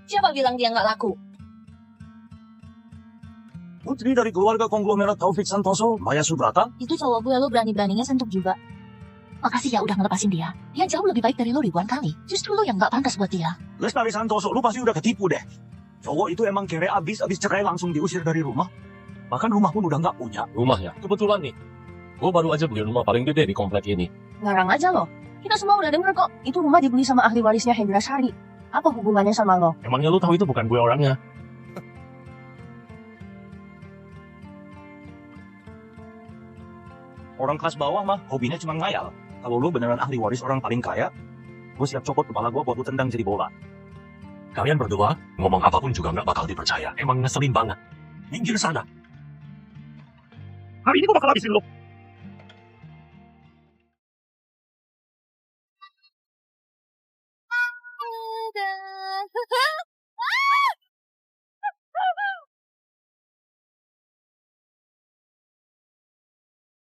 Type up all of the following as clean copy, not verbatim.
Siapa bilang dia nggak laku? Putri dari keluarga konglomerat Taufik Santoso, Maya Subrata. Itu cowok gue, lo berani-beraninya sentuh juga. Makasih ya udah ngelepasin dia. Dia jauh lebih baik dari lo ribuan kali. Justru lo yang nggak pantas buat dia. Lestari Santoso, lu pasti udah ketipu deh. Cowok itu emang kere abis cerai langsung diusir dari rumah. Bahkan rumah pun udah nggak punya. Rumahnya, kebetulan nih. Gue baru aja beli rumah paling gede di komplek ini. Ngarang aja lo. Kita semua udah denger kok. Itu rumah dibeli sama ahli warisnya Hendra Sari. Apa hubungannya sama lo? Emangnya lu tahu itu bukan gue orangnya? Orang kelas bawah mah hobinya cuma ngayal. Kalau lu beneran ahli waris orang paling kaya, gue siap copot kepala gue buat lu tendang jadi bola. Kalian berdua ngomong apapun juga nggak bakal dipercaya. Emang ngeselin banget. Minggir sana. Hari ini gue bakal habisin lo.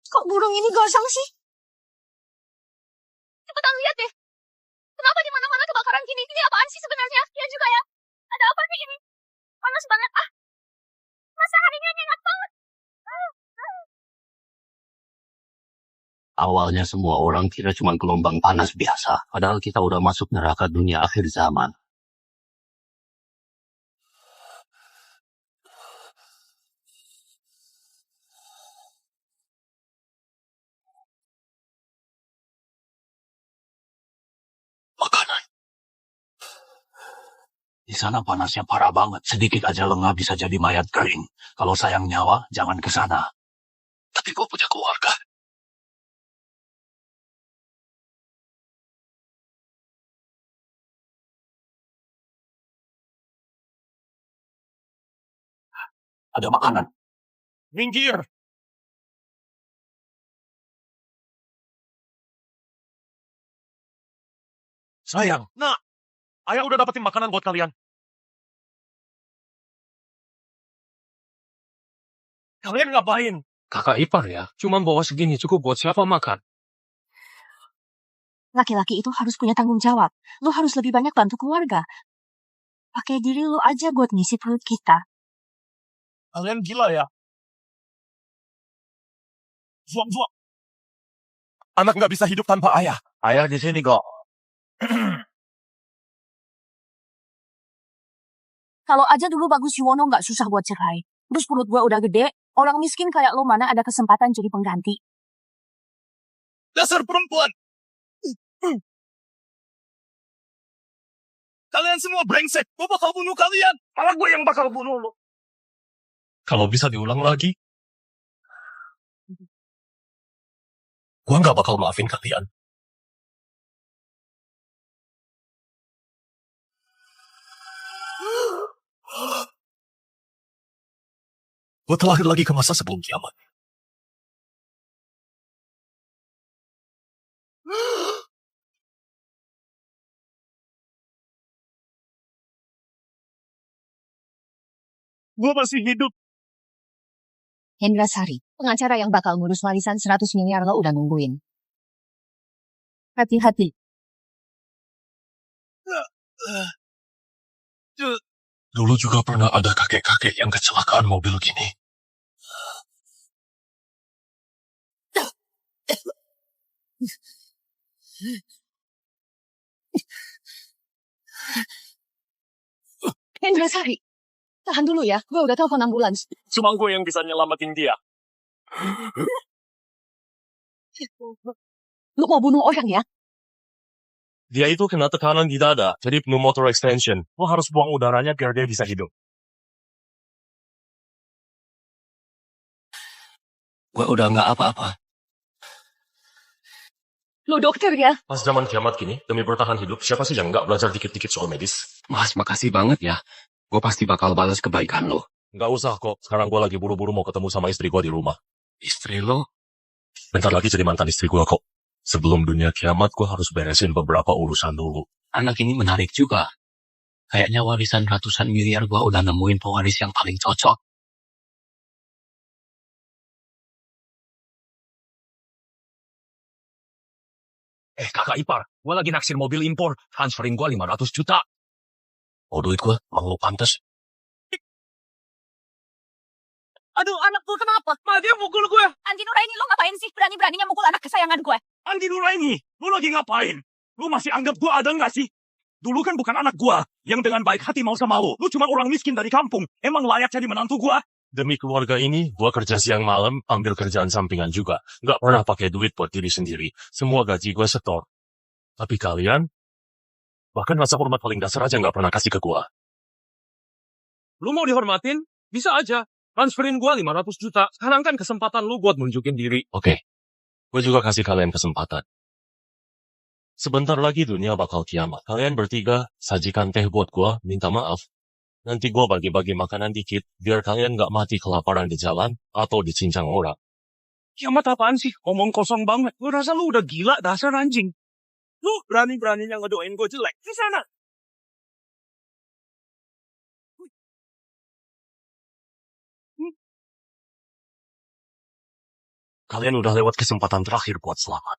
Kok burung ini gosong sih? Cepetan lihat deh. Kenapa di mana-mana kebakaran gini? Ini apaan sih sebenarnya? Ya juga ya. Ada apa nih ini? Panas banget. Masa harinya nyengat banget. Awalnya semua orang kira cuma gelombang panas biasa, padahal kita udah masuk neraka dunia akhir zaman. Makanan. Di sana panasnya parah banget, sedikit aja lengah bisa jadi mayat kering. Kalau sayang nyawa, jangan ke sana. Tapi gue punya keluarga. Ada makanan. Minggir! Sayang, nak. Ayah udah dapetin makanan buat kalian. Kalian ngapain? Kakak ipar ya, cuman bawa segini cukup buat siapa makan. Laki-laki itu harus punya tanggung jawab. Lo harus lebih banyak bantu keluarga. Pakai diri lo aja buat ngisi perut kita. Kalian gila ya? Zuang-zuang. Anak nggak bisa hidup tanpa ayah. Ayah di sini kok. Kalau aja dulu Bagus Yuwono nggak susah buat cerai. Terus perut gue udah gede, orang miskin kayak lo mana ada kesempatan jadi pengganti. Dasar perempuan! Kalian semua brengsek. Gue bakal bunuh kalian. Malah gue yang bakal bunuh lo. Kalau bisa diulang lagi, gue nggak bakal maafin kalian. Gue terlahir lagi ke masa sebelum kiamat. Gue masih hidup. Hendra Sari, pengacara yang bakal ngurus warisan 100 miliar lo udah nungguin. Hati-hati. Dulu juga pernah ada kakek-kakek yang kecelakaan mobil gini. Hendra Sari, tahan dulu ya. Gue udah telepon ambulans. Cuma gue yang bisa nyelamatin dia. Lu mau bunuh orang ya? Dia itu kena tekanan di dada, jadi pneumotor extension. Lo harus buang udaranya biar dia bisa hidup. Gue udah nggak apa-apa. Lu dokter ya? Pas zaman kiamat gini, demi bertahan hidup, siapa sih yang nggak belajar dikit-dikit soal medis? Mas, makasih banget ya. Gue pasti bakal balas kebaikan lo. Nggak usah kok, sekarang gue lagi buru-buru mau ketemu sama istri gue di rumah. Istri lo? Bentar lagi jadi mantan istri gue kok. Sebelum dunia kiamat, gue harus beresin beberapa urusan dulu. Anak ini menarik juga. Kayaknya warisan ratusan miliar gue udah nemuin pewaris yang paling cocok. Kakak ipar, gue lagi naksir mobil impor, transferin gue 500 juta. Oh, duit gua, mau lo pantas. Aduh, anak gue kenapa? Ma, dia mukul gue. Andi Nuraini, lo ngapain sih? Berani-beraninya mukul anak kesayangan gue. Andi Nuraini, lu lagi ngapain? Lu masih anggap gue ada nggak sih? Dulu kan bukan anak gue yang dengan baik hati mau sama lu. Lu cuma orang miskin dari kampung. Emang layak jadi menantu gue? Demi keluarga ini, gua kerja siang malam, ambil kerjaan sampingan juga. Nggak pernah pakai duit buat diri sendiri. Semua gaji gua setor. Tapi kalian, bahkan rasa hormat paling dasar aja nggak pernah kasih ke gua. Lu mau dihormatin? Bisa aja. Transferin gua 500 juta. Sekarang kan kesempatan lu buat nunjukin diri. Oke, gue juga kasih kalian kesempatan. Sebentar lagi dunia bakal kiamat. Kalian bertiga, sajikan teh buat gua, minta maaf. Nanti gua bagi-bagi makanan dikit, biar kalian nggak mati kelaparan di jalan, atau dicincang orang. Kiamat apaan sih? Ngomong kosong banget. Lu rasa lu udah gila, dasar anjing. Lu berani-beraninya ngedoain gue jelek. Di sana. Kalian udah lewat kesempatan terakhir buat selamat.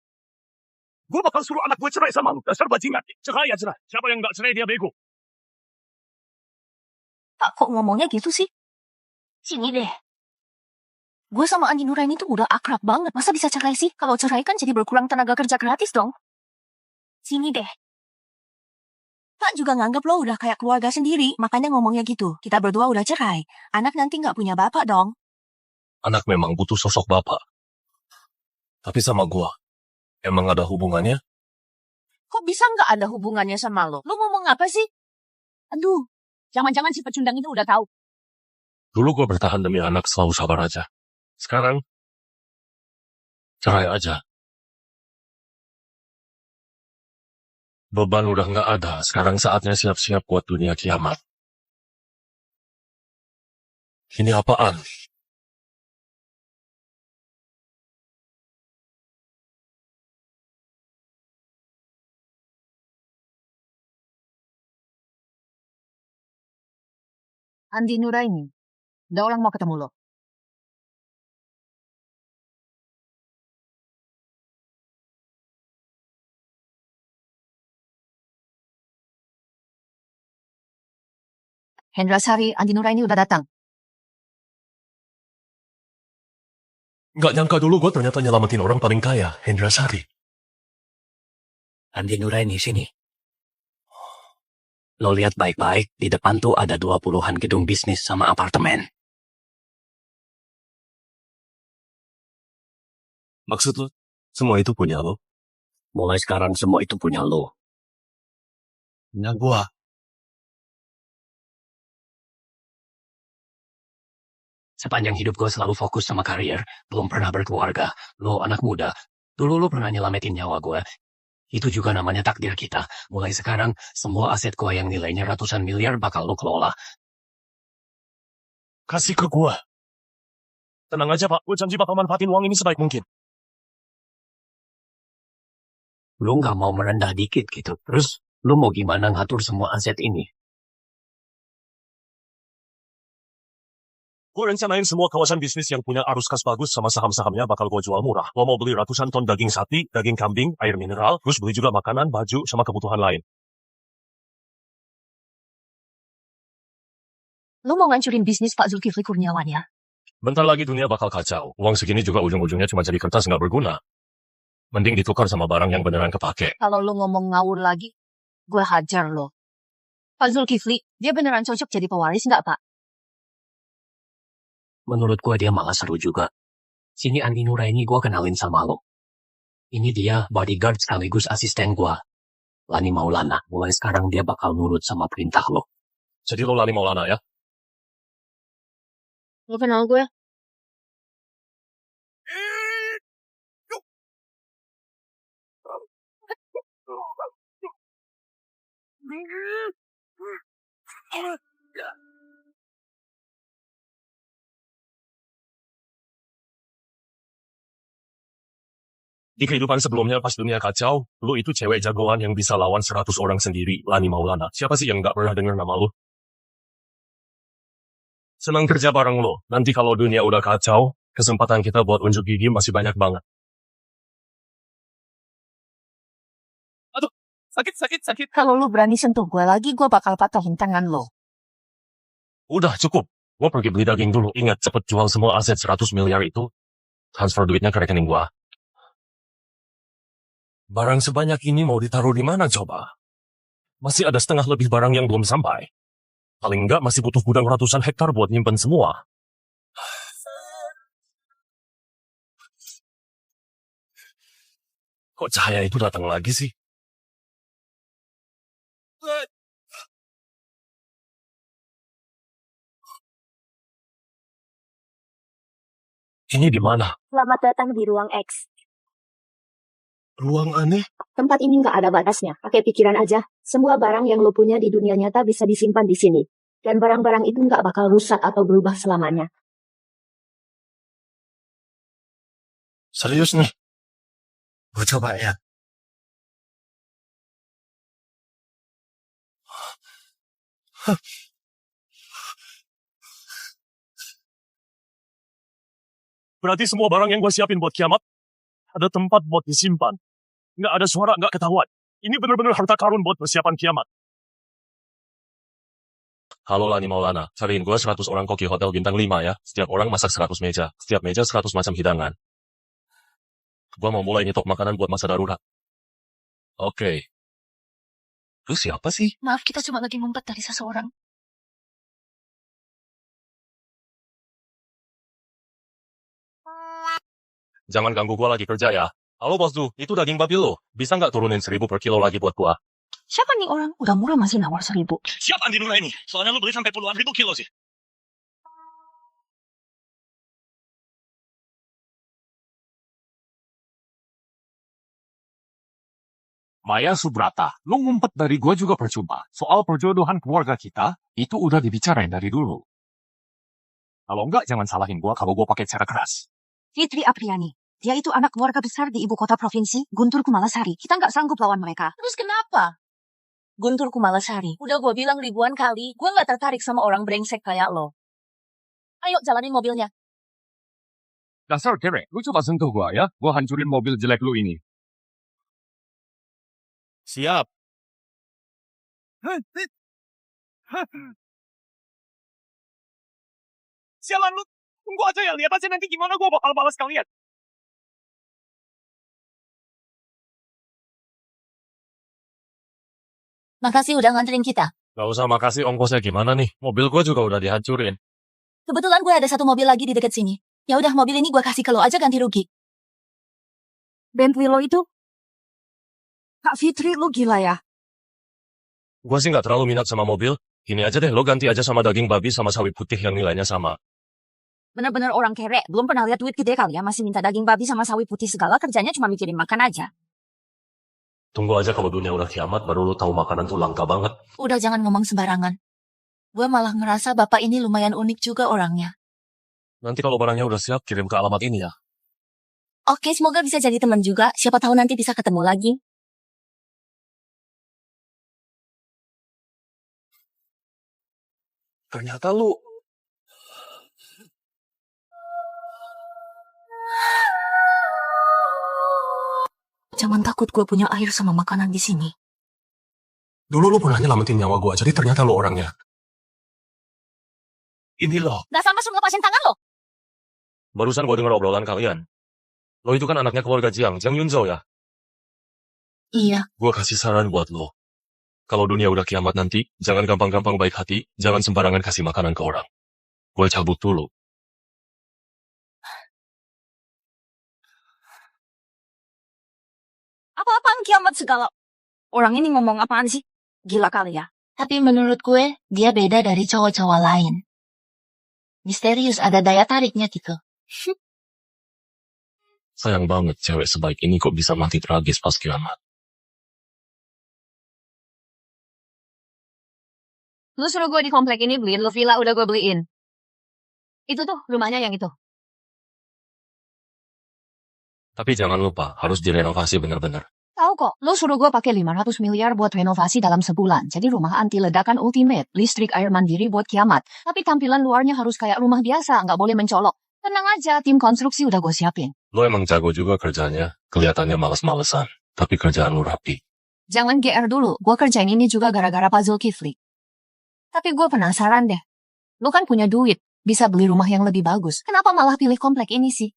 Gue bakal suruh anak gue cerai sama lu. Dasar bajingan. Cerai ya cerai. Siapa yang nggak cerai dia bego. Pak, kok ngomongnya gitu sih? Sini deh. Gue sama Andi Nuraini tuh udah akrab banget. Masa bisa cerai sih? Kalau cerai kan jadi berkurang tenaga kerja gratis dong. Sini deh. Pak juga nganggep lo udah kayak keluarga sendiri. Makanya ngomongnya gitu. Kita berdua udah cerai. Anak nanti nggak punya bapak dong. Anak memang butuh sosok bapak. Tapi sama gua, emang ada hubungannya? Kok bisa nggak ada hubungannya sama lo? Lo ngomong apa sih? Aduh, jangan-jangan si pecundang itu udah tahu. Dulu gua bertahan demi anak selalu sabar aja. Sekarang, cerai aja. Beban udah nggak ada, sekarang saatnya siap-siap buat dunia kiamat. Ini apaan? Andi Nuraini, ada orang mau ketemu lo. Hendra Sari, Andi Nuraini udah datang. Nggak nyangka dulu gua ternyata nyelamatin orang paling kaya, Hendra Sari. Andi Nuraini sini. Lo lihat baik-baik, di depan tuh ada 20-an gedung bisnis sama apartemen. Maksud lo, semua itu punya lo? Mulai sekarang semua itu punya lo. Punya gua. Sepanjang hidup gue selalu fokus sama karir, belum pernah berkeluarga. Lo anak muda, dulu lo pernah nyelamatin nyawa gue. Itu juga namanya takdir kita. Mulai sekarang, semua aset gue yang nilainya ratusan miliar bakal lo kelola. Kasih ke gua. Tenang aja pak, gue janji bakal manfaatin uang ini sebaik mungkin. Lo nggak mau merendah dikit gitu. Terus, lo mau gimana ngatur semua aset ini? Gue rencanain semua kawasan bisnis yang punya arus kas bagus sama saham-sahamnya bakal gue jual murah. Gue mau beli ratusan ton daging sapi, daging kambing, air mineral, terus beli juga makanan, baju, sama kebutuhan lain. Lo mau ngancurin bisnis Pak Zulkifli Kurniawan ya? Bentar lagi dunia bakal kacau. Uang segini juga ujung-ujungnya cuma jadi kertas nggak berguna. Mending ditukar sama barang yang beneran kepake. Kalau lo ngomong ngawur lagi, gue hajar lo. Pak Zulkifli, dia beneran cocok jadi pewaris nggak Pak? Menurut gue dia malah seru juga. Sini Andi Nuraini gue kenalin sama lo. Ini dia bodyguard sekaligus asisten gue. Lani Maulana. Mulai sekarang dia bakal nurut sama perintah lo. Jadi lo Lani Maulana ya? Lo kenal gue? Di kehidupan sebelumnya pas dunia kacau, lo itu cewek jagoan yang bisa lawan 100 orang sendiri, Lani Maulana. Siapa sih yang gak pernah denger nama lo? Senang kerja bareng lo. Nanti kalau dunia udah kacau, kesempatan kita buat unjuk gigi masih banyak banget. Sakit. Kalau lu berani sentuh gue lagi, gue bakal patahin tangan lo. Udah cukup. Gua pergi beli daging dulu. Ingat, cepet jual semua aset 100 miliar itu. Transfer duitnya ke rekening gua. Barang sebanyak ini mau ditaruh di mana coba? Masih ada setengah lebih barang yang belum sampai. Paling enggak masih butuh gudang ratusan hektar buat nyimpen semua. Kok cahaya itu datang lagi sih? Ini di mana? Selamat datang di ruang X. Ruang aneh? Tempat ini nggak ada batasnya. Pakai pikiran aja. Semua barang yang lo punya di dunia nyata bisa disimpan di sini. Dan barang-barang itu nggak bakal rusak atau berubah selamanya. Serius nih? Gua coba ya. Berarti semua barang yang gue siapin buat kiamat, ada tempat buat disimpan. Nggak ada suara, nggak ketahuan. Ini bener-bener harta karun buat persiapan kiamat. Halo Lani Maulana, cariin gue 100 orang koki hotel bintang 5 ya. Setiap orang masak 100 meja. Setiap meja 100 macam hidangan. Gue mau mulai nyetok makanan buat masa darurat. Oke. Lu siapa sih? Maaf, kita cuma lagi ngumpet dari seseorang. Jangan ganggu gue lagi kerja ya. Halo bos Du, itu daging babi lo. Bisa nggak turunin 1.000 per kilo lagi buat gue? Siapa nih orang? Udah murah masih nawar 1.000. Siap Andi Nuraini. Soalnya lu beli sampai puluhan ribu kilo sih. Maya Subrata, lu ngumpet dari gua juga percuma. Soal perjodohan keluarga kita, itu udah dibicarain dari dulu. Kalau enggak, jangan salahin gua kalau gua pakai cara keras. Fitri Apriani. Dia itu anak keluarga besar di ibu kota provinsi, Guntur Kumalasari. Kita nggak sanggup lawan mereka. Terus kenapa? Guntur Kumalasari. Udah gue bilang ribuan kali, gue nggak tertarik sama orang brengsek kayak lo. Ayo, jalanin mobilnya. Dasar kere, lu coba sentuh gua ya. Gua hancurin mobil jelek lu ini. Siap. Sialan lu, tunggu aja ya. Lihat aja nanti gimana gua bakal balas kalian. Makasih udah nganterin kita. Gak usah makasih, ongkosnya gimana nih? Mobil gue juga udah dihancurin. Kebetulan gue ada satu mobil lagi di dekat sini. Ya udah, mobil ini gue kasih ke lo aja ganti rugi. Bentley lo itu? Kak Fitri, lo gila ya? Gue sih nggak terlalu minat sama mobil. Gini aja deh, lo ganti aja sama daging babi sama sawi putih yang nilainya sama. Bener-bener orang kere. Belum pernah lihat duit gede kali ya. Masih minta daging babi sama sawi putih segala. Kerjanya cuma mikirin makan aja. Tunggu aja kalau dunia udah kiamat, baru lo tahu makanan tuh langka banget. Udah, jangan ngomong sembarangan. Gue malah ngerasa bapak ini lumayan unik juga orangnya. Nanti kalau barangnya udah siap, kirim ke alamat ini ya. Oke, semoga bisa jadi teman juga. Siapa tahu nanti bisa ketemu lagi. Ternyata lu... Jangan takut, gue punya air sama makanan di sini. Dulu lu pernah nyelamatin nyawa gue, jadi ternyata lu orangnya. Ini loh. Gak sama suruh lepasin tangan lo. Barusan gue denger obrolan kalian. Lo itu kan anaknya keluarga Jiang Yunzhou ya? Iya. Gue kasih saran buat lo. Kalau dunia udah kiamat nanti, jangan gampang-gampang baik hati, jangan sembarangan kasih makanan ke orang. Gue cabut dulu. Apa-apaan kiamat segala. Orang ini ngomong apaan sih? Gila kali ya. Tapi menurut gue, dia beda dari cowok-cowok lain. Misterius, ada daya tariknya gitu. Sayang banget cewek sebaik ini kok bisa mati tragis pas kiamat. Lu suruh gue di komplek ini beliin lu villa, udah gue beliin. Itu tuh, rumahnya yang itu. Tapi jangan lupa, harus direnovasi benar-benar. Tahu kok, lu suruh gue pakai 500 miliar buat renovasi dalam sebulan. Jadi rumah anti ledakan ultimate, listrik air mandiri buat kiamat. Tapi tampilan luarnya harus kayak rumah biasa, nggak boleh mencolok. Tenang aja, tim konstruksi udah gue siapin. Lo emang jago juga kerjanya, kelihatannya males-malesan, tapi kerjaan lo rapi. Jangan GR dulu, gue kerjain ini juga gara-gara Pak Zulkifli. Tapi gue penasaran deh, lu kan punya duit, bisa beli rumah yang lebih bagus. Kenapa malah pilih komplek ini sih?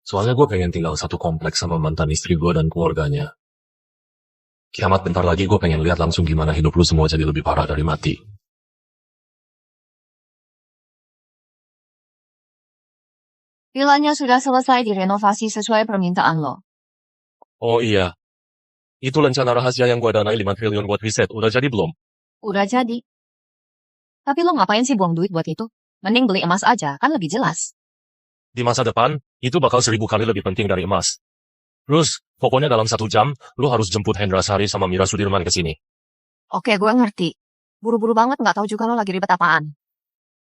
Soalnya gue pengen tinggal satu kompleks sama mantan istri gue dan keluarganya. Kiamat bentar lagi gue pengen lihat langsung gimana hidup lu semua jadi lebih parah dari mati. Vilanya sudah selesai direnovasi sesuai permintaan lo. Oh iya, itu rencana rahasia yang gue danai 5 triliun buat riset, udah jadi belum? Udah jadi. Tapi lo ngapain sih buang duit buat itu? Mending beli emas aja, kan lebih jelas. Di masa depan, itu bakal 1000 kali lebih penting dari emas. Terus, pokoknya dalam 1 jam, lu harus jemput Hendra Sari sama Mira Sudirman ke sini. Oke, gue ngerti. Buru-buru banget nggak tahu juga lo lagi ribet apaan.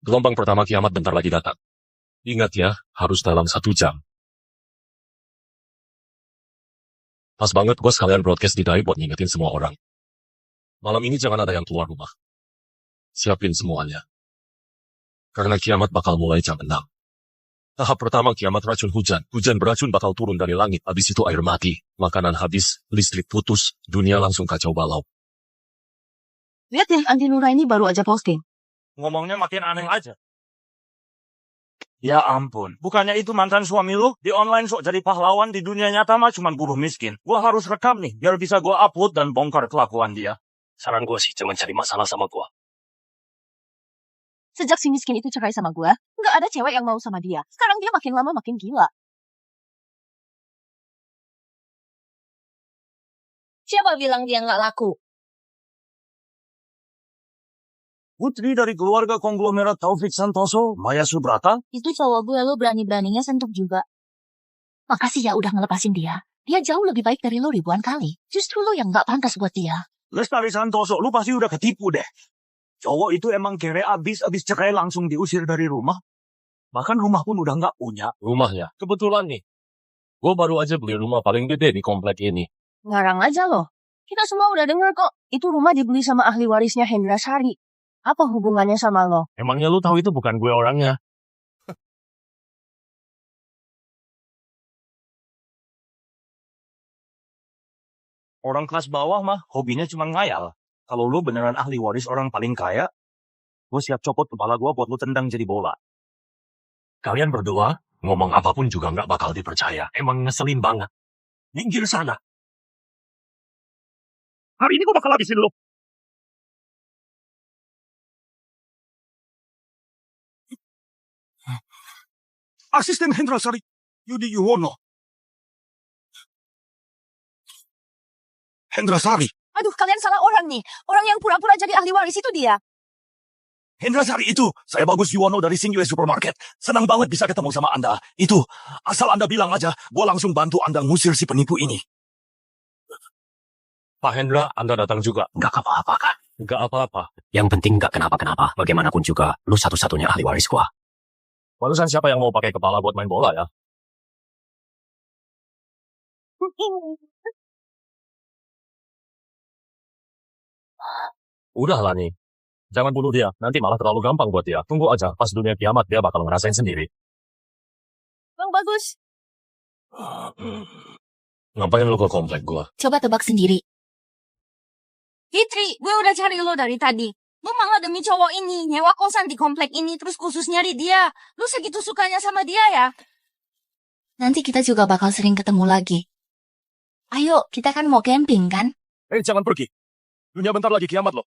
Gelombang pertama kiamat bentar lagi datang. Ingat ya, harus dalam 1 jam. Pas banget gue sekalian broadcast di Dai buat ngingetin semua orang. Malam ini jangan ada yang keluar rumah. Siapin semuanya. Karena kiamat bakal mulai jam 6. Tahap pertama kiamat racun hujan. Hujan beracun bakal turun dari langit. Habis itu air mati. Makanan habis. Listrik putus. Dunia langsung kacau balau. Lihat ya, Andi Nuraini baru aja posting. Ngomongnya makin aneh aja. Ya ampun, bukannya itu mantan suami lu? Di online sok jadi pahlawan, di dunia nyata mah cuman buruh miskin. Gua harus rekam nih, biar bisa gua upload dan bongkar kelakuan dia. Saran gue sih jangan cari masalah sama gue. Sejak si miskin itu cerai sama gue, nggak ada cewek yang mau sama dia. Sekarang dia makin lama makin gila. Siapa bilang dia nggak laku? Putri dari keluarga konglomerat Taufik Santoso, Maya Subrata. Itu cowok gue, lo berani-beraninya sentuh juga. Makasih ya udah ngelepasin dia. Dia jauh lebih baik dari lo ribuan kali. Justru lo yang nggak pantas buat dia. Lestari Santoso, lu pasti udah ketipu deh. Cowok itu emang kere abis cerai langsung diusir dari rumah. Bahkan rumah pun udah nggak punya. Rumahnya. Kebetulan nih. Gue baru aja beli rumah paling gede di komplek ini. Ngarang aja lo. Kita semua udah denger kok. Itu rumah dibeli sama ahli warisnya Hendra Sari. Apa hubungannya sama lo? Emangnya lu tahu itu bukan gue orangnya? Orang kelas bawah mah hobinya cuma ngayal. Kalau lu beneran ahli waris orang paling kaya, gue siap copot kepala gue buat lu tendang jadi bola. Kalian berdua, ngomong apapun juga nggak bakal dipercaya. Emang ngeselin banget. Minggir sana. Hari ini gue bakal habisin lu. Asisten Hendra Sari, Yudi Yuwono. Hendra Sari. Aduh, kalian salah orang nih. Orang yang pura-pura jadi ahli waris itu dia. Hendra Sari itu, saya Bagus Yuwono dari Singway Supermarket. Senang banget bisa ketemu sama Anda. Itu, asal Anda bilang aja, gue langsung bantu Anda ngusir si penipu ini. Pak Hendra, Anda datang juga. Nggak apa-apa kan? Nggak apa-apa. Yang penting nggak kenapa-kenapa. Bagaimanapun juga, lu satu-satunya ahli waris gue. Barusan siapa yang mau pakai kepala buat main bola ya? Udahlah nih. Jangan bunuh dia, nanti malah terlalu gampang buat dia. Tunggu aja, pas dunia kiamat dia bakal ngerasain sendiri. Bang Bagus. Ngapain lu ke komplek gua? Coba tebak sendiri. Fitri, gue udah cari lo dari tadi. Lu malah demi cowok ini, nyewa kosan di komplek ini, terus khusus nyari dia. Lu segitu sukanya sama dia ya? Nanti kita juga bakal sering ketemu lagi. Ayo, kita kan mau camping kan? Jangan pergi. Dunia bentar lagi kiamat loh.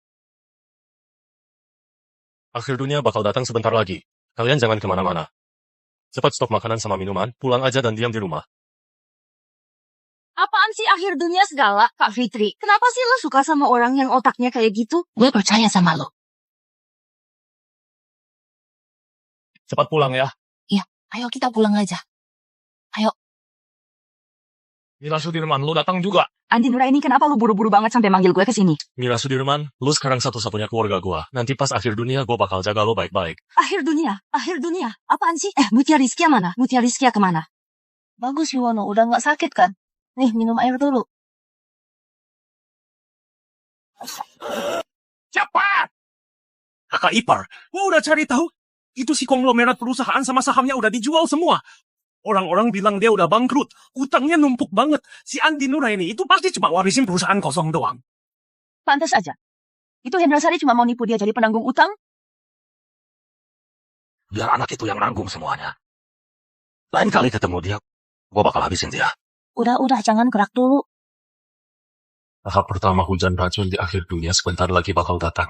Akhir dunia bakal datang sebentar lagi. Kalian jangan kemana-mana. Cepat stok makanan sama minuman, pulang aja dan diam di rumah. Apaan sih akhir dunia segala, Kak Fitri? Kenapa sih lo suka sama orang yang otaknya kayak gitu? Gue percaya sama lo. Cepat pulang ya. Iya, ayo kita pulang aja. Ayo. Mira Sudirman, lu datang juga. Andi Nuraini, kenapa lu buru-buru banget sampai manggil gue ke sini? Mira Sudirman, lu sekarang satu-satunya keluarga gua. Nanti pas akhir dunia gua bakal jaga lu baik-baik. Akhir dunia? Apaan sih? Mutia Rizkia mana? Mutia Rizkia kemana? Bagus, Yuwono. Udah nggak sakit kan? Nih, minum air dulu. Cepat! Kakak ipar, gua udah cari tahu. Itu si konglomerat perusahaan sama sahamnya udah dijual semua. Orang-orang bilang dia udah bangkrut. Utangnya numpuk banget. Si Andi Nuraini itu pasti cuma warisin perusahaan kosong doang. Pantas aja. Itu Hendra Sari cuma mau nipu dia jadi penanggung utang? Biar anak itu yang nanggung semuanya. Lain kali ketemu dia, gue bakal habisin dia. Udah, jangan gerak dulu. Tahap pertama hujan racun di akhir dunia sebentar lagi bakal datang.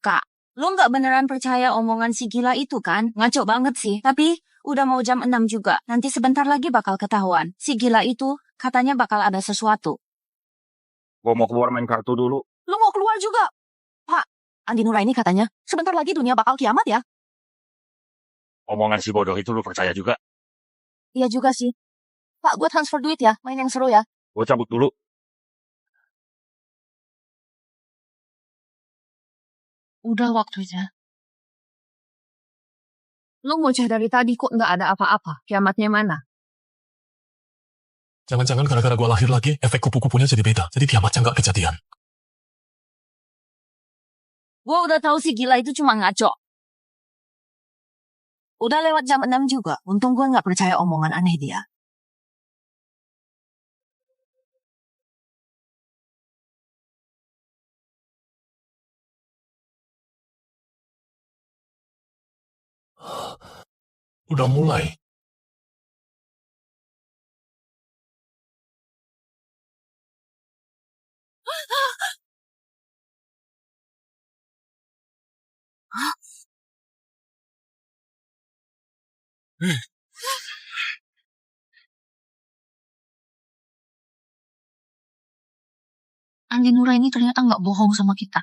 Kak, lo nggak beneran percaya omongan si gila itu kan? Ngaco banget sih. Tapi udah mau jam 6 juga. Nanti sebentar lagi bakal ketahuan. Si gila itu katanya bakal ada sesuatu. Gue mau keluar main kartu dulu. Lo mau keluar juga? Pak, Andi Nuraini katanya sebentar lagi dunia bakal kiamat ya? Omongan si bodoh itu lu percaya juga? Iya juga sih. Pak, gue transfer duit ya. Main yang seru ya. Gue cabut dulu. Udah waktunya. Lo ngoceh dari tadi kok nggak ada apa-apa. Kiamatnya mana? Jangan-jangan gara-gara gue lahir lagi, efek kupu-kupunya jadi beda. Jadi kiamatnya nggak kejadian. Gue udah tahu si gila itu cuma ngaco. Udah lewat jam 6 juga. Untung gue nggak percaya omongan aneh dia. Udah mulai. Andi Nuraini ternyata nggak bohong sama kita.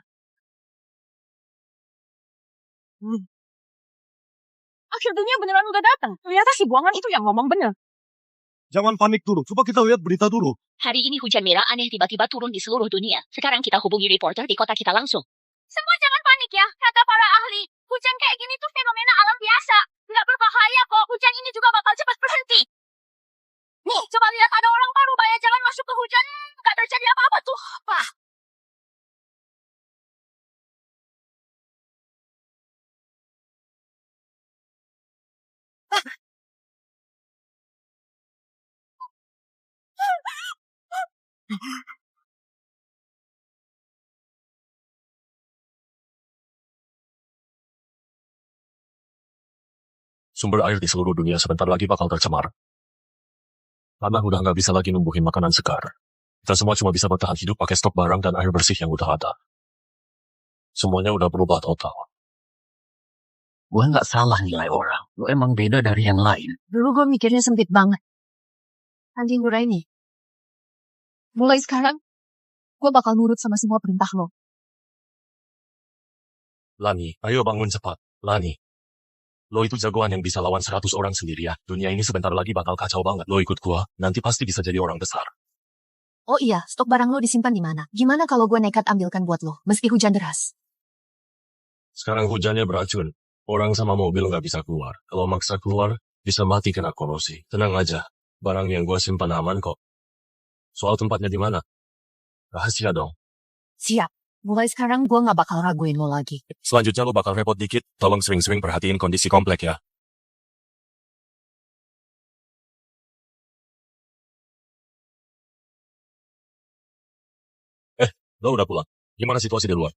Akhir dunia beneran udah datang. Ternyata si buangan itu yang ngomong bener. Jangan panik dulu. Coba kita lihat berita dulu. Hari ini hujan merah aneh tiba-tiba turun di seluruh dunia. Sekarang kita hubungi reporter di kota kita langsung. Semua jangan panik ya, kata para ahli. Hujan kayak gini tuh fenomena alam biasa. Nggak berbahaya kok, hujan ini juga bakal cepat berhenti. Nih, coba lihat ada orang baru bayar jalan masuk ke hujan. Nggak terjadi apa-apa tuh. Wah. Sumber air di seluruh dunia sebentar lagi bakal tercemar. Tanah udah nggak bisa lagi numbuhin makanan segar. Kita semua cuma bisa bertahan hidup pakai stok barang dan air bersih yang udah ada. Semuanya udah berubah total. Gue nggak salah nilai orang. Lo emang beda dari yang lain. Dulu gue mikirnya sempit banget. Andi Nuraini. Mulai sekarang, gue bakal nurut sama semua perintah lo. Lani, ayo bangun cepat. Lani. Lo itu jagoan yang bisa lawan 100 orang sendiri ya. Dunia ini sebentar lagi bakal kacau banget. Lo ikut gua, nanti pasti bisa jadi orang besar. Oh iya, stok barang lo disimpan di mana? Gimana kalau gue nekat ambilkan buat lo, meski hujan deras? Sekarang hujannya beracun. Orang sama mobil nggak bisa keluar. Kalau maksa keluar, bisa mati kena korosi. Tenang aja. Barang yang gua simpan aman kok. Soal tempatnya di mana? Rahasia dong. Siap. Mulai sekarang gue gak bakal raguin lo lagi. Selanjutnya lo bakal repot dikit. Tolong sering-sering perhatiin kondisi komplek ya. Lo udah pulang. Gimana situasi di luar?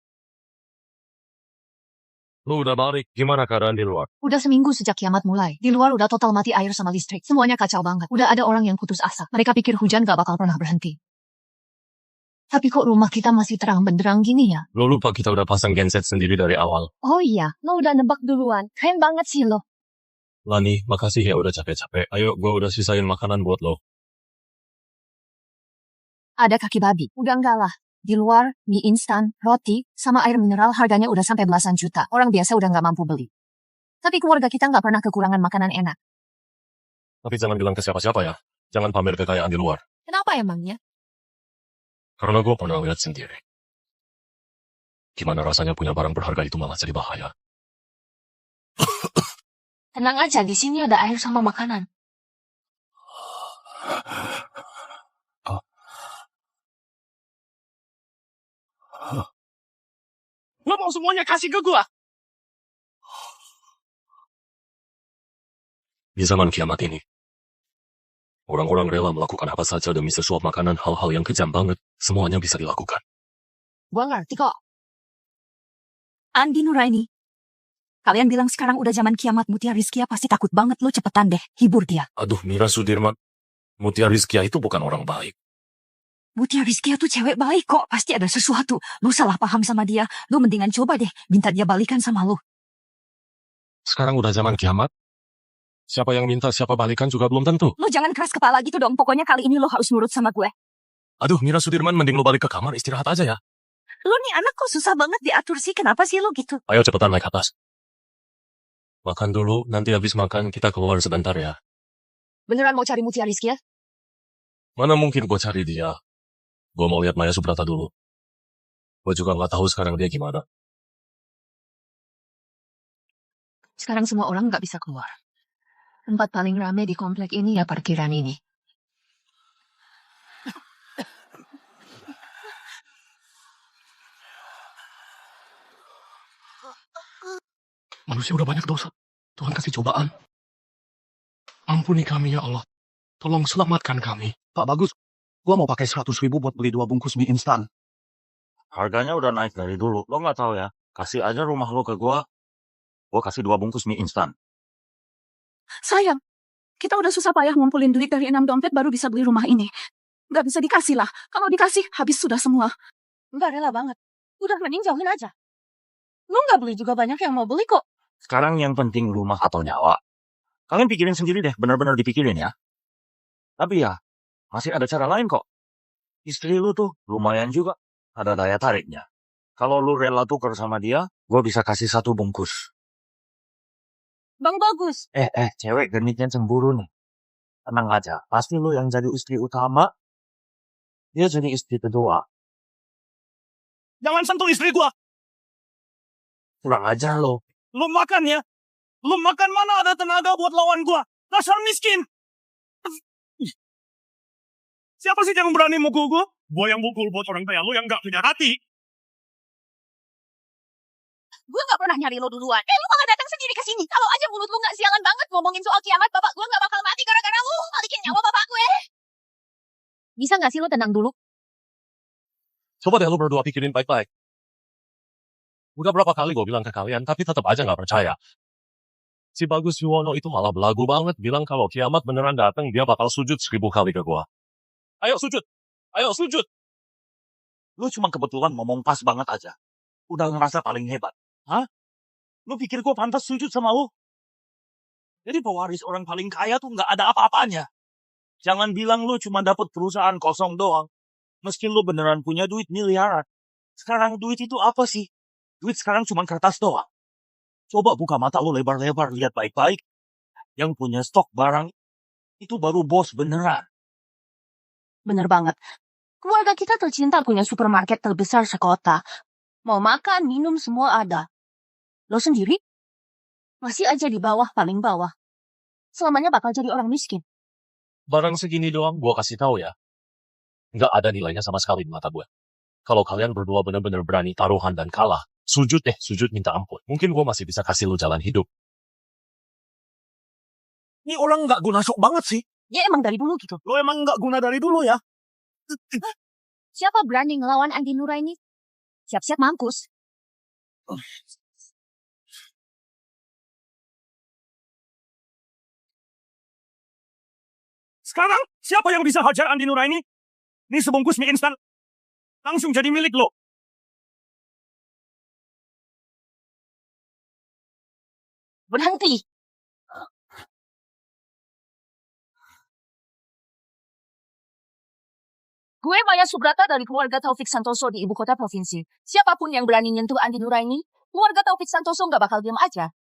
Lo udah balik. Gimana keadaan di luar? Udah seminggu sejak kiamat mulai. Di luar udah total mati air sama listrik. Semuanya kacau banget. Udah ada orang yang putus asa. Mereka pikir hujan gak bakal pernah berhenti. Tapi kok rumah kita masih terang benderang gini ya? Lo lupa kita udah pasang genset sendiri dari awal. Oh iya, lo udah nebak duluan. Keren banget sih lo. Lani, makasih ya udah capek-capek. Ayo, gue udah sisain makanan buat lo. Ada kaki babi. Udah enggak lah. Di luar, mie instan, roti, sama air mineral harganya udah sampai belasan juta. Orang biasa udah nggak mampu beli. Tapi keluarga kita nggak pernah kekurangan makanan enak. Tapi jangan bilang ke siapa-siapa ya. Jangan pamer kekayaan di luar. Kenapa emangnya? Karena gue pernah lihat sendiri. Gimana rasanya punya barang berharga itu malah jadi bahaya. Tenang aja, di sini ada air sama makanan. Lo mau semuanya kasih ke gua? Di zaman kiamat ini, orang-orang rela melakukan apa saja demi sesuap makanan, hal-hal yang kejam banget, semuanya bisa dilakukan. Gua ngerti kok. Andi Nuraini. Kalian bilang sekarang udah zaman kiamat, Mutia Rizkia pasti takut banget, lo cepetan deh, hibur dia. Aduh, Mira Sudirman, Mutia Rizkia itu bukan orang baik. Mutia Rizkia tuh cewek baik kok, pasti ada sesuatu. Lo salah paham sama dia, lo mendingan coba deh, minta dia balikan sama lo. Sekarang udah zaman kiamat. Siapa yang minta siapa balikan juga belum tentu. Lo jangan keras kepala gitu dong, pokoknya kali ini lo harus nurut sama gue. Aduh, Mira Sudirman, mending lo balik ke kamar istirahat aja ya. Lo nih anak kok susah banget diatur sih, kenapa sih lo gitu? Ayo cepetan naik atas. Makan dulu, nanti habis makan kita keluar sebentar ya. Beneran mau cari Mutia Rizkia? Mana mungkin gue cari dia. Gue mau lihat Maya Subrata dulu. Gue juga nggak tahu sekarang dia gimana. Sekarang semua orang nggak bisa keluar. Tempat paling rame di komplek ini ya parkiran ini. Manusia udah banyak dosa. Tuhan kasih cobaan. Ampuni kami ya Allah. Tolong selamatkan kami. Pak Bagus, gua mau pakai 100.000 buat beli 2 bungkus mie instan. Harganya udah naik dari dulu. Lo nggak tahu ya? Kasih aja rumah lo ke gua. Gua kasih 2 bungkus mie instan. Sayang, kita udah susah payah ngumpulin duit dari 6 dompet baru bisa beli rumah ini. Nggak bisa dikasih lah. Kalau dikasih, habis sudah semua. Nggak rela banget. Udah mending jauhin aja. Lu nggak beli juga banyak yang mau beli kok. Sekarang yang penting rumah atau nyawa. Kalian pikirin sendiri deh, benar-benar dipikirin ya. Tapi ya, masih ada cara lain kok. Istri lu tuh lumayan juga ada daya tariknya. Kalau lu rela tuker sama dia, gue bisa kasih 1 bungkus. Bang Bagus. Cewek genitnya cemburu nih. Tenang aja, pasti lu yang jadi istri utama, dia jadi istri kedua. Jangan sentuh istri gua. Kurang ajar lo. Lu makan ya. Lu makan mana ada tenaga buat lawan gua. Dasar miskin. Siapa sih yang berani mukul gua? Gua yang mukul buat orang kaya, lu yang gak punya hati. Gue gak pernah nyari lo duluan. Lu malah datang sendiri ke sini. Kalau aja mulut lu gak sialan banget ngomongin soal kiamat, bapak gue gak bakal mati gara-gara lu. Balikin nyawa bapak gue. Bisa gak sih lo tenang dulu? Coba deh lu berdua pikirin baik-baik. Udah berapa kali gue bilang ke kalian, tapi tetap aja nggak percaya. Si Bagus Yuwono itu malah belagu banget bilang kalau kiamat beneran datang, dia bakal sujud 1000 kali ke gua. Ayo sujud! Ayo sujud! Lu cuma kebetulan ngomong pas banget aja. Udah ngerasa paling hebat. Hah? Lu pikir gue pantas sujud sama lu? Jadi pewaris orang paling kaya tuh nggak ada apa-apanya. Jangan bilang lu cuma dapet perusahaan kosong doang. Meski lu beneran punya duit miliaran. Sekarang duit itu apa sih? Duit sekarang cuma kertas doang. Coba buka mata lu lebar-lebar, lihat baik-baik. Yang punya stok barang, itu baru bos beneran. Bener banget. Keluarga kita tercinta punya supermarket terbesar sekota. Mau makan, minum, semua ada. Lo sendiri? Masih aja di bawah, paling bawah. Selamanya bakal jadi orang miskin. Barang segini doang gua kasih tahu ya. Nggak ada nilainya sama sekali di mata gue. Kalau kalian berdua bener-bener berani taruhan dan kalah, sujud deh, sujud minta ampun. Mungkin gue masih bisa kasih lu jalan hidup. Ini orang gak guna sok banget sih. Ya emang dari dulu gitu. Lo emang gak guna dari dulu ya. Siapa berani ngelawan Andi Nuraini? Siap-siap mampus. Sekarang, siapa yang bisa hajar Andi Nuraini? Ini sebungkus mie instan. Langsung jadi milik lo. Berhenti. Gue Maya Subrata dari keluarga Taufik Santoso di ibu kota provinsi. Siapapun yang berani nyentuh Andi Nuraini, keluarga Taufik Santoso nggak bakal diam aja.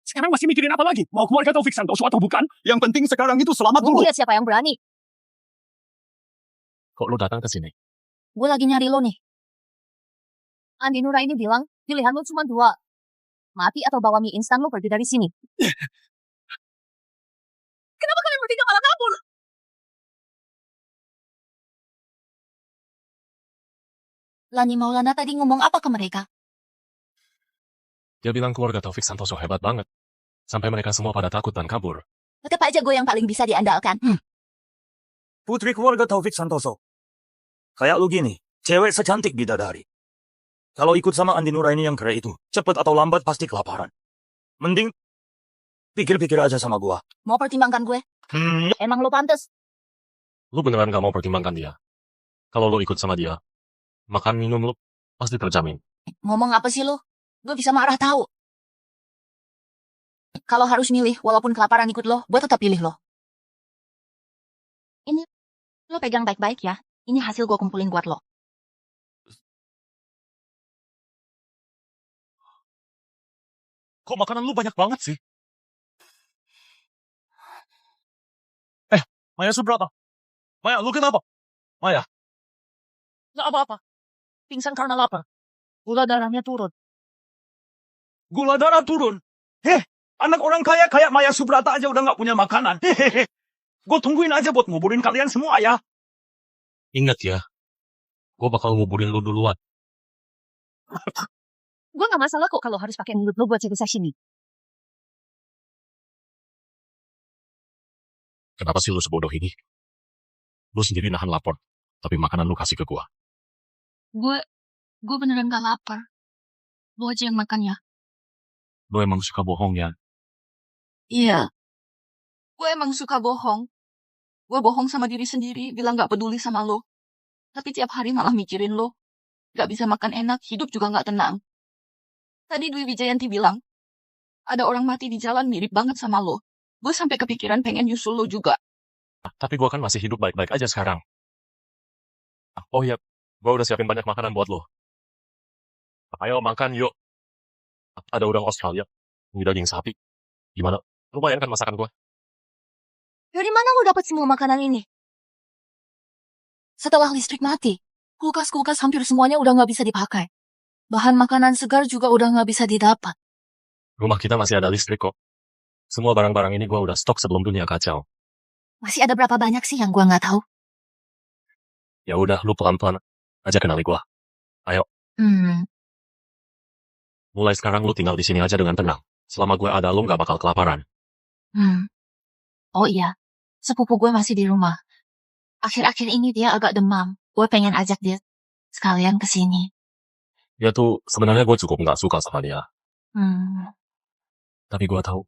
Sekarang masih mikirin apa lagi? Mau keluarga Taufik Santoso atau bukan? Yang penting sekarang itu selamat dulu. Gue lihat siapa yang berani. Kok lu datang ke sini? Gue lagi nyari lo nih. Andi Nuraini bilang, pilihan lo cuma 2. Mati atau bawa mie instan lo pergi dari sini. Kenapa kalian bertiga malah kabur? Lani Maulana tadi ngomong apa ke mereka? Dia bilang keluarga Taufik Santoso hebat banget. Sampai mereka semua pada takut dan kabur. Tetap aja gue yang paling bisa diandalkan. Putri keluarga Taufik Santoso. Kayak lu gini, cewek secantik bidadari. Kalau ikut sama Andi Nuraini yang kere itu, cepet atau lambat pasti kelaparan. Mending pikir-pikir aja sama gua. Mau pertimbangkan gue? Emang lo pantes? Lu beneran gak mau pertimbangkan dia? Kalau lu ikut sama dia, makan minum lu pasti terjamin. Ngomong apa sih lo? Gue bisa marah tahu. Kalau harus milih, walaupun kelaparan ikut lo, gue tetap pilih lo. Ini, lo pegang baik-baik ya. Ini hasil gue kumpulin buat lo. Kok makanan lu banyak banget sih? Maya Subrata. Maya, lu kenapa? Maya. Gak apa-apa. Pingsan karena lapar. Gula darahnya turun. Gula darah turun. Anak orang kaya kayak Maya Subrata aja udah gak punya makanan. Hehehe. Gue tungguin aja buat nguburin kalian semua ya. Ingat ya, gue bakal nguburin lu duluan. Gue gak masalah kok kalau harus pakai mulut lo buat jaga sashimi. Kenapa sih lu sebodoh ini? Lu sendiri nahan lapar, tapi makanan lu kasih ke gua. Gue beneran gak lapar. Lo aja yang makan ya. Lu emang suka bohong ya? Iya. Gue emang suka bohong. Gue bohong sama diri sendiri, bilang gak peduli sama lo. Tapi tiap hari malah mikirin lo. Gak bisa makan enak, hidup juga gak tenang. Tadi Dwi Wijayanti bilang, ada orang mati di jalan mirip banget sama lo. Gue sampai kepikiran pengen nyusul lo juga. Tapi gua kan masih hidup baik-baik aja sekarang. Oh iya, gua udah siapin banyak makanan buat lo. Ayo makan yuk. Ada udang Australia, ini daging sapi. Gimana? Lumayan kan masakan gua? Dari mana lo dapet semua makanan ini? Setelah listrik mati, kulkas-kulkas hampir semuanya udah gak bisa dipakai. Bahan makanan segar juga udah gak bisa didapat. Rumah kita masih ada listrik kok. Semua barang-barang ini gua udah stok sebelum dunia kacau. Masih ada berapa banyak sih yang gue gak tahu? Ya udah, lu pelan-pelan aja kenali gua. Mulai sekarang lu tinggal di sini aja dengan tenang. Selama gue ada, lu gak bakal kelaparan. Oh iya, sepupu gue masih di rumah. Akhir-akhir ini dia agak demam. Gue pengen ajak dia sekalian ke sini. Ya tuh, sebenarnya gue cukup gak suka sama dia. Tapi gue tahu,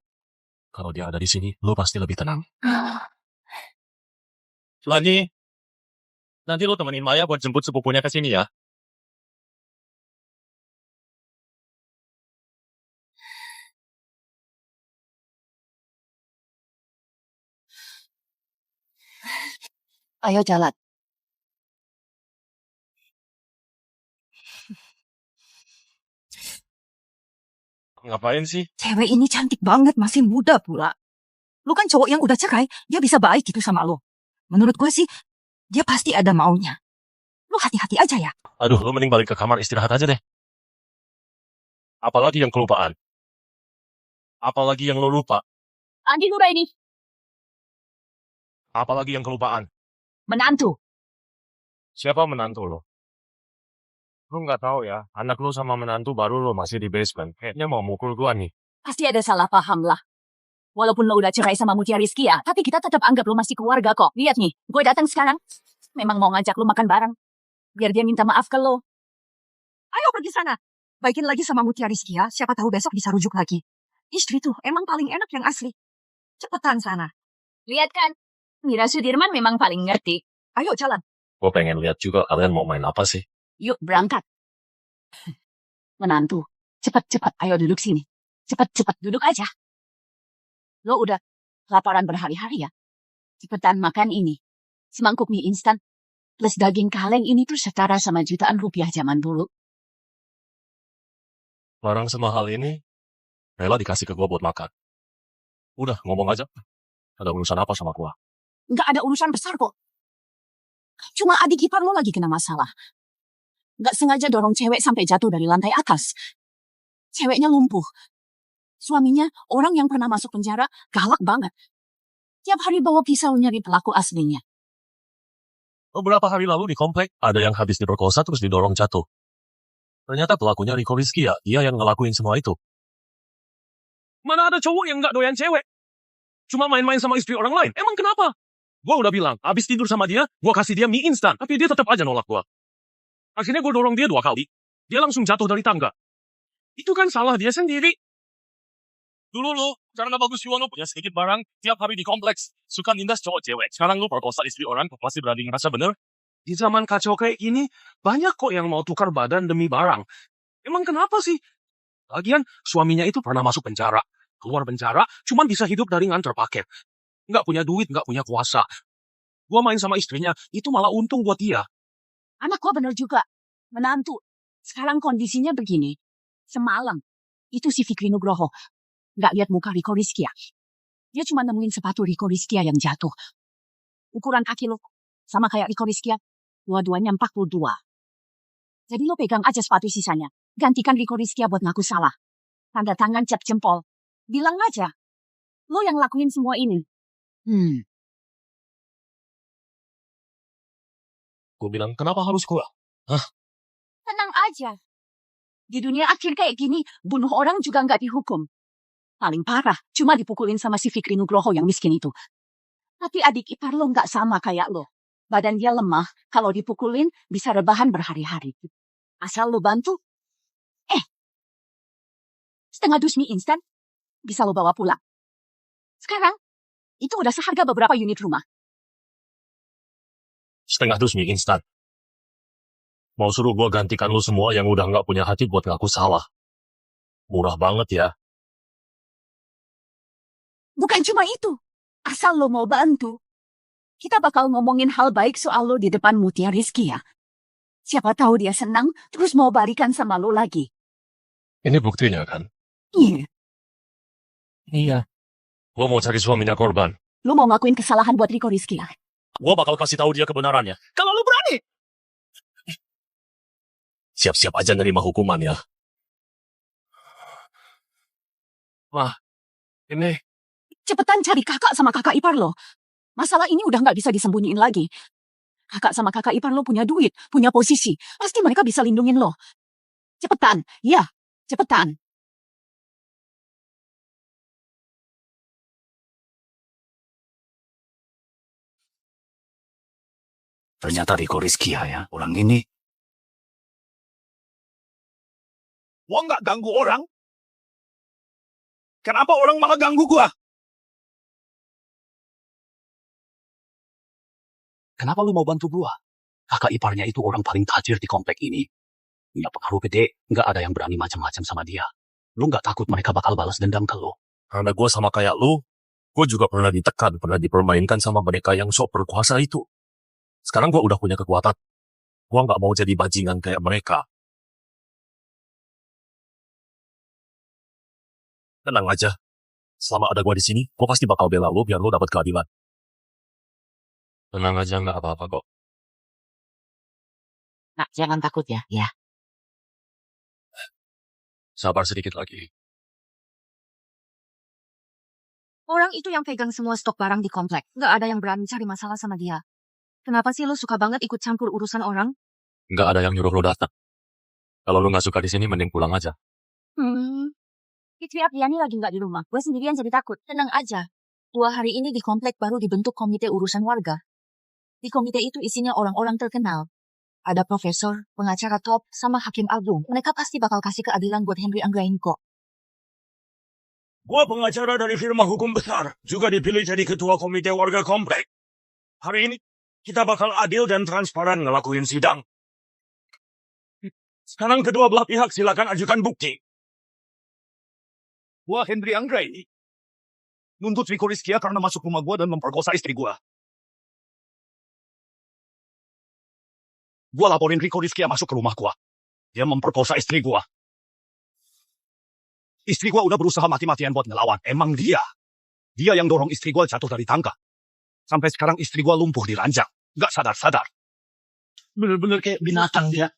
kalau dia ada di sini, lu pasti lebih tenang. Lani, nanti lu temenin Maya buat jemput sepupunya ke sini ya. Ayo jalan. Ngapain sih? Cewek ini cantik banget, masih muda pula. Lu kan cowok yang udah cerai, dia bisa baik gitu sama lu. Menurut gue sih, dia pasti ada maunya. Lu hati-hati aja ya. Aduh, lu mending balik ke kamar istirahat aja deh. Apalagi yang kelupaan. Apalagi yang lu lupa. Andi Nuraini. Apalagi yang kelupaan. Menantu. Siapa menantu lo? Lu nggak tahu ya, anak lu sama menantu baru lo masih di basement. Kayaknya mau mukul gua nih. Pasti ada salah paham lah. Walaupun lo udah cerai sama Mutia Rizky ya, tapi kita tetap anggap lo masih keluarga kok. Lihat nih, gue datang sekarang. Memang mau ngajak lo makan bareng. Biar dia minta maaf ke lo. Ayo pergi sana. Baikin lagi sama Mutia Rizky ya, siapa tahu besok bisa rujuk lagi. Istri tuh emang paling enak yang asli. Cepetan sana. Lihat kan, Mira Sudirman memang paling ngerti. Ayo jalan. Gue pengen lihat juga kalian mau main apa sih. Yuk berangkat. Menantu, cepat-cepat ayo duduk sini. Cepat-cepat duduk aja. Lo udah laparan berhari-hari ya? Cepetan makan ini. Semangkuk mie instan plus daging kaleng ini tuh setara sama jutaan rupiah zaman dulu. Barang semahal ini, rela dikasih ke gua buat makan. Udah, ngomong aja. Ada urusan apa sama gua? Nggak ada urusan besar kok. Cuma adik ipar lo lagi kena masalah. Nggak sengaja dorong cewek sampai jatuh dari lantai atas. Ceweknya lumpuh. Suaminya orang yang pernah masuk penjara galak banget. Tiap hari bawa pisau nyari pelaku aslinya. Beberapa hari lalu di komplek, ada yang habis diperkosa terus didorong jatuh. Ternyata pelakunya Riko Rizky ya, dia yang ngelakuin semua itu. Mana ada cowok yang nggak doyan cewek? Cuma main-main sama istri orang lain. Emang kenapa? Gua udah bilang, abis tidur sama dia, gua kasih dia mie instan. Tapi dia tetap aja nolak gua. Akhirnya gua dorong dia 2 kali. Dia langsung jatuh dari tangga. Itu kan salah dia sendiri. Dulu lu, karena bagus juga lu punya sedikit barang, tiap hari di kompleks, suka nindas cowok cewek. Sekarang lu perkosa istri orang, masih berani ngerasa bener? Di zaman kacau kayak gini, banyak kok yang mau tukar badan demi barang. Emang kenapa sih? Lagian, suaminya itu pernah masuk penjara. Keluar penjara, cuman bisa hidup dari nganter paket. Nggak punya duit, nggak punya kuasa. Gua main sama istrinya, itu malah untung buat dia. Anak gua bener juga. Menantu. Sekarang kondisinya begini. Semalam, itu si Fikri Nugroho. Nggak lihat muka Riko Rizkia. Dia cuma nemuin sepatu Riko Rizkia yang jatuh. Ukuran kaki lo sama kayak Riko Rizkia. Dua-duanya 42. Jadi lo pegang aja sepatu sisanya. Gantikan Riko Rizkia buat ngaku salah. Tanda tangan cap jempol. Bilang aja. Lo yang lakuin semua ini. Gue bilang, kenapa harus gua? Tenang aja. Di dunia akhir kayak gini, bunuh orang juga nggak dihukum. Paling parah, cuma dipukulin sama si Fikri Nugroho yang miskin itu. Tapi adik ipar lo nggak sama kayak lo. Badan dia lemah, kalau dipukulin bisa rebahan berhari-hari. Asal lo bantu, setengah dus mie instan, bisa lo bawa pulang. Sekarang, itu udah seharga beberapa unit rumah. Setengah dus mie instan. Mau suruh gua gantikan lu semua yang udah nggak punya hati buat ngaku salah. Murah banget ya. Bukan cuma itu. Asal lo mau bantu. Kita bakal ngomongin hal baik soal lo di depan Mutia Rizky ya. Siapa tahu dia senang, terus mau balikan sama lo lagi. Ini buktinya kan? Iya. Iya. Gua mau cari suaminya korban. Lo mau ngakuin kesalahan buat Riko Rizky ya? Gua bakal kasih tahu dia kebenarannya. Kalau lu berani! Siap-siap aja nerima hukuman ya. Ini, Cepetan cari kakak sama kakak ipar lo. Masalah ini udah nggak bisa disembunyiin lagi. Kakak sama kakak ipar lo punya duit, punya posisi. Pasti mereka bisa lindungin lo. Cepetan, ya, cepetan. Ternyata Riko Rizkia ya, orang ini. gua nggak ganggu orang. Kenapa orang malah ganggu gua? Kenapa lu mau bantu gua? Kakak iparnya itu orang paling tajir di komplek ini. Punya pengaruh gede, nggak ada yang berani macam-macam sama dia. Lu nggak takut mereka bakal balas dendam ke lu? Karena gua sama kayak lu, gua juga pernah ditekan, pernah dipermainkan sama mereka yang sok berkuasa itu. Sekarang gua udah punya kekuatan. Gua nggak mau jadi bajingan kayak mereka. Tenang aja. Selama ada gua di sini, gua pasti bakal bela lu biar lu dapat keadilan. Tenang aja, nggak apa-apa kok. Nak, jangan takut ya. Ya. Sabar sedikit lagi. Orang itu yang pegang semua stok barang di komplek. Nggak ada yang berani cari masalah sama dia. Kenapa sih lu suka banget ikut campur urusan orang? Nggak ada yang nyuruh lu datang. Kalau lu nggak suka di sini, mending pulang aja. Fitri Apriani lagi nggak di rumah. Gue sendirian jadi takut. Tenang aja. 2 hari ini di komplek baru dibentuk komite urusan warga. Di komite itu isinya orang-orang terkenal. Ada profesor, pengacara top, sama hakim agung. Mereka pasti bakal kasih keadilan buat Henry Anggraini kok. Gua pengacara dari firma hukum besar, juga dipilih jadi ketua komite warga komplek. Hari ini, kita bakal adil dan transparan ngelakuin sidang. Sekarang kedua belah pihak silakan ajukan bukti. Gua Henry Anggraini. Nuntut Riko Rizkia karena masuk rumah gua dan memperkosa istri gua. Gua laporin Riko Rizkia masuk ke rumah gua. Dia memperkosa istri gua. Istri gua udah berusaha mati-matian buat ngelawan. Emang dia yang dorong istri gua jatuh dari tangga. Sampai sekarang istri gua lumpuh di ranjang. Nggak sadar-sadar. Bener-bener kayak binatang dia.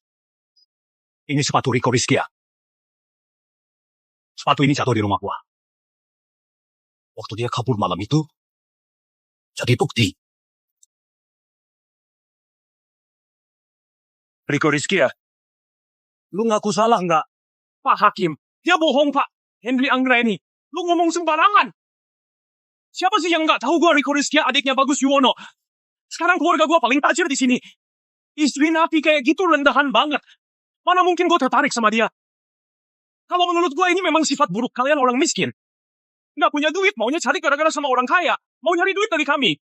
Ini sepatu Riko Rizkia. Sepatu ini jatuh di rumah gua. Waktu dia kabur malam itu, jadi bukti. Riko Rizkia, lu ngaku salah nggak? Pak Hakim, dia bohong Pak. Henry Anggraini, Lu ngomong sembarangan. Siapa sih yang nggak tahu gue Rico Rizkia adiknya Bagus Yuwono? Sekarang keluarga gue paling tajir di sini. Istri napi kayak gitu rendahan banget. Mana mungkin gue tertarik sama dia? Kalau menurut gue ini memang sifat buruk kalian orang miskin. Nggak punya duit, maunya cari gara-gara sama orang kaya. Mau nyari duit dari kami.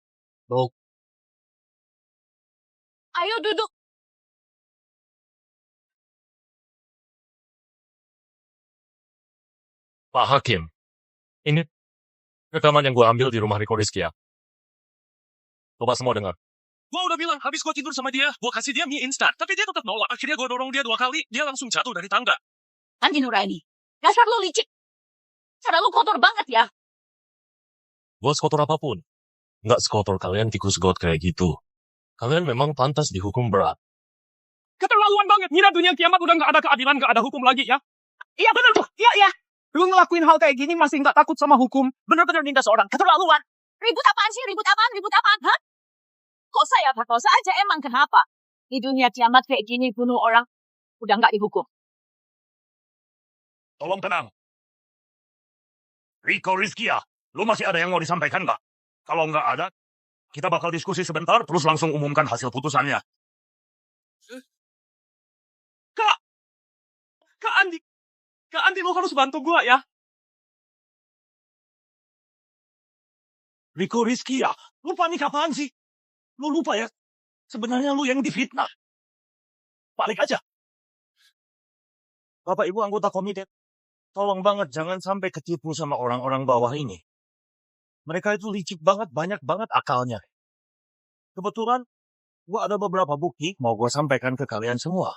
Ayo duduk. Pak Hakim, ini rekaman yang gue ambil di rumah Rico Rizkia. Coba semua dengar. Gue udah bilang, habis gue tidur sama dia, gue kasih dia mie instan. Tapi dia tetap nolak. Akhirnya gue dorong dia 2 kali, dia langsung jatuh dari tangga. Andi Nuraini, dasar lu licik. Cara lu kotor banget ya. Gue sekotor apapun. Nggak sekotor kalian tikus got kayak gitu. Kalian memang pantas dihukum berat. Keterlaluan banget. Ngira dunia kiamat udah nggak ada keadilan, nggak ada hukum lagi ya. Iya bener tuh, iya. Lu ngelakuin hal kayak gini masih nggak takut sama hukum. Bener-bener nindas orang. Keterlaluan. Ribut apaan sih? Ribut apaan? Hah? Kok saya berdosa aja emang kenapa? Di dunia kiamat kayak gini bunuh orang udah nggak dihukum. Tolong tenang. Rico Rizkia, lu masih ada yang mau disampaikan nggak? Kalau nggak ada, kita bakal diskusi sebentar, terus langsung umumkan hasil putusannya. Kak Andi, lu harus bantu gua ya. Rico Rizkia, lu panik apaan sih? Lu lupa ya? Sebenarnya lu yang difitnah. Balik aja. Bapak Ibu anggota komite, tolong banget jangan sampai ketipu sama orang-orang bawah ini. Mereka itu licik banget, banyak banget akalnya. Kebetulan, gua ada beberapa bukti mau gua sampaikan ke kalian semua.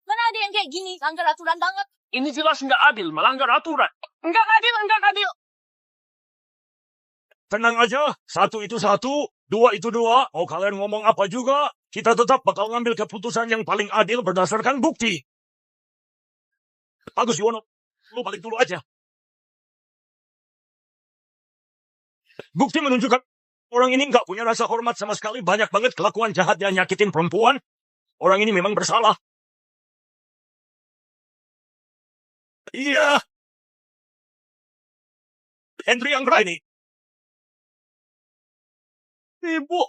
Mana ada yang kayak gini? Langgar aturan banget. Ini jelas nggak adil, melanggar aturan. Nggak adil. Tenang aja, 1 itu 1, 2 itu 2. Mau kalian ngomong apa juga, kita tetap bakal ngambil keputusan yang paling adil berdasarkan bukti. Bagus Yuwono, lu balik dulu aja. Bukti menunjukkan orang ini nggak punya rasa hormat sama sekali. Banyak banget kelakuan jahat yang nyakitin perempuan. Orang ini memang bersalah. Iya. Henry Anggraini. Ibu,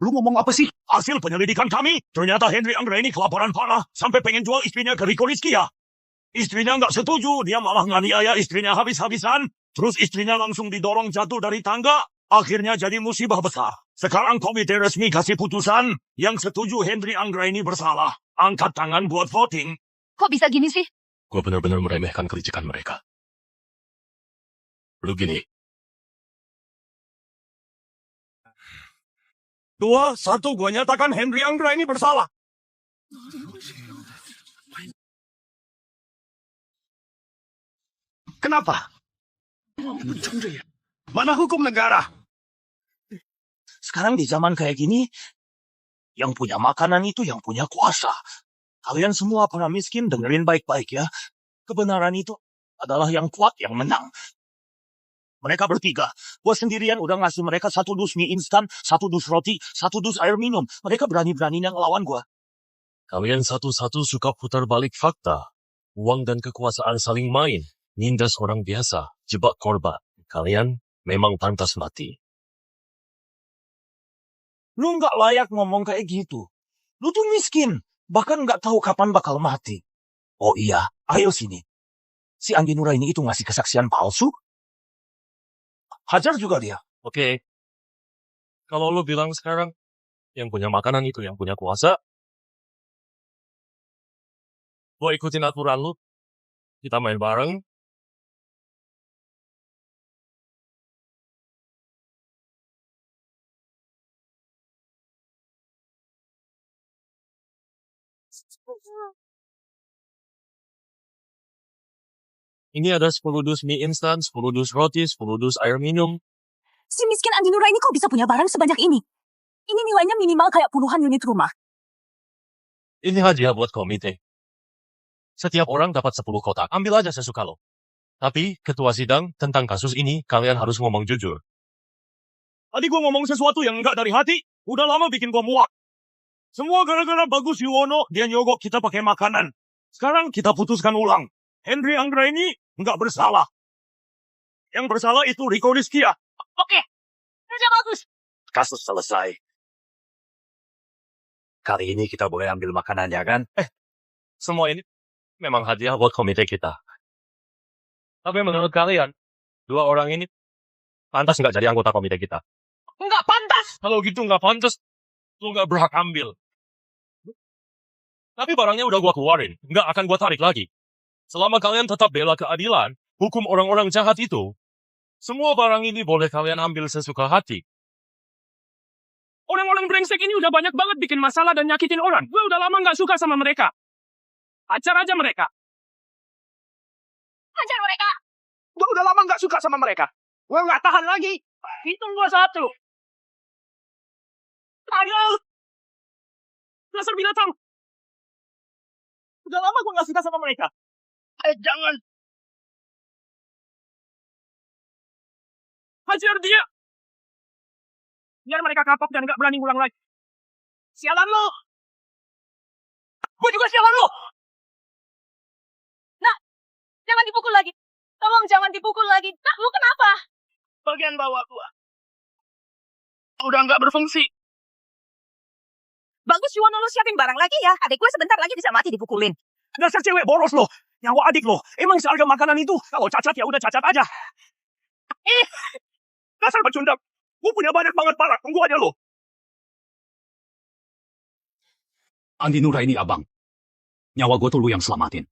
lu ngomong apa sih? Hasil penyelidikan kami, ternyata Henry Anggraini kelaparan parah sampai pengen jual istrinya ke Rico Rizkia. Istrinya nggak setuju, dia malah nganiaya istrinya habis-habisan. Terus istrinya langsung didorong jatuh dari tangga. Akhirnya jadi musibah besar. Sekarang komite resmi kasih putusan yang setuju Henry Anggraini bersalah. Angkat tangan buat voting. Kok bisa gini sih? Gue benar-benar meremehkan kelicikan mereka. Lu gini, 2, 1, gue nyatakan Henry Anggraini bersalah. Kenapa? Mana hukum negara? Sekarang di zaman kayak gini, yang punya makanan itu yang punya kuasa. Kalian semua para miskin dengerin baik-baik ya. Kebenaran itu adalah yang kuat yang menang. Mereka bertiga, gue sendirian udah ngasih mereka 1 dus mie instan, 1 dus roti, 1 dus air minum. Mereka berani-beraninya ngelawan gue. kalian satu-satu suka putar balik fakta. Uang dan kekuasaan saling main. Nindas orang biasa, jebak korban. Kalian memang pantas mati. Lu nggak layak ngomong kayak gitu. Lu tuh miskin, bahkan nggak tahu kapan bakal mati. Oh iya, ayo sini. Si Andi Nuraini itu ngasih kesaksian palsu? Hajar juga dia. Oke. Kalau lu bilang sekarang, yang punya makanan itu yang punya kuasa, gua ikutin aturan lu. Kita main bareng. Ini ada 10 dus mie instan, 10 dus roti, 10 dus air minum. Si miskin Andi Nuraini kok bisa punya barang sebanyak ini? Ini nilainya minimal kayak puluhan unit rumah. Ini hadiah buat komite. Setiap orang dapat 10 kotak. Ambil aja sesuka lo. Tapi, ketua sidang tentang kasus ini, kalian harus ngomong jujur. Tadi gue ngomong sesuatu yang enggak dari hati, udah lama bikin gue muak. Semua gara-gara Bagus Yuwono, dia nyogok kita pakai makanan. Sekarang kita putuskan ulang. Henry Anggraini nggak bersalah. Yang bersalah itu Rico Rizkia. Oke. Kerja bagus. Kasus selesai. Kali ini kita boleh ambil makanannya kan? Semua ini memang hadiah buat komite kita. Tapi menurut kalian, dua orang ini pantas nggak jadi anggota komite kita? Nggak pantas. Kalau gitu nggak pantas, lu nggak berhak ambil. Tapi barangnya udah gua keluarin, nggak akan gua tarik lagi. Selama kalian tetap bela keadilan, hukum orang-orang jahat itu, semua barang ini boleh kalian ambil sesuka hati. Orang-orang brengsek ini udah banyak banget bikin masalah dan nyakitin orang. Gue udah lama nggak suka sama mereka. Hajar aja mereka. Hajar mereka. Gue udah lama nggak suka sama mereka. Gue nggak tahan lagi. Hitung gue satu. Ayo. Dasar binatang. Udah lama gue nggak suka sama mereka. Jangan. Hajar dia. Biar mereka kapok dan gak berani ngulang lagi. Sialan lo. Gue juga sialan lo. Jangan dipukul lagi. Tolong jangan dipukul lagi. Nah, lu kenapa? Bagian bawah gua udah nggak berfungsi. Bagus Juwono, lu siapin barang lagi ya. Adik gue sebentar lagi bisa mati dipukulin. Dasar cewek boros lo. Nyawa adik lo. Emang seharga makanan itu kalau cacat ya udah cacat aja. Dasar pecundang. Gue punya banyak banget barang. Tunggu aja lo. Andi Nuraini abang. Nyawa gue tuh lu yang selamatin.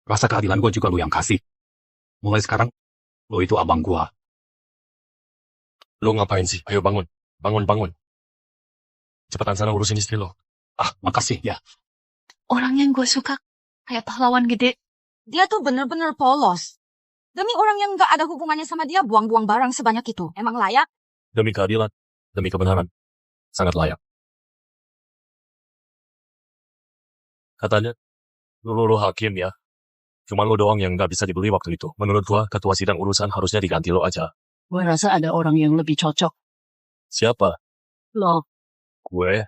Rasa keadilan gue juga lu yang kasih. Mulai sekarang, lu itu abang gue. Lu ngapain sih? Ayo bangun. Bangun. Cepetan sana urusin istri lo. Ah, makasih ya. Orang yang gue suka kayak pahlawan gede. Dia tuh bener-bener polos. Demi orang yang gak ada hubungannya sama dia, buang-buang barang sebanyak itu. Emang layak? Demi keadilan, demi kebenaran. Sangat layak. Katanya, lu hakim ya. Cuma lu doang yang gak bisa dibeli waktu itu. Menurut gua, ketua sidang urusan harusnya diganti lo aja. Gue rasa ada orang yang lebih cocok. Siapa? Lo. Gue?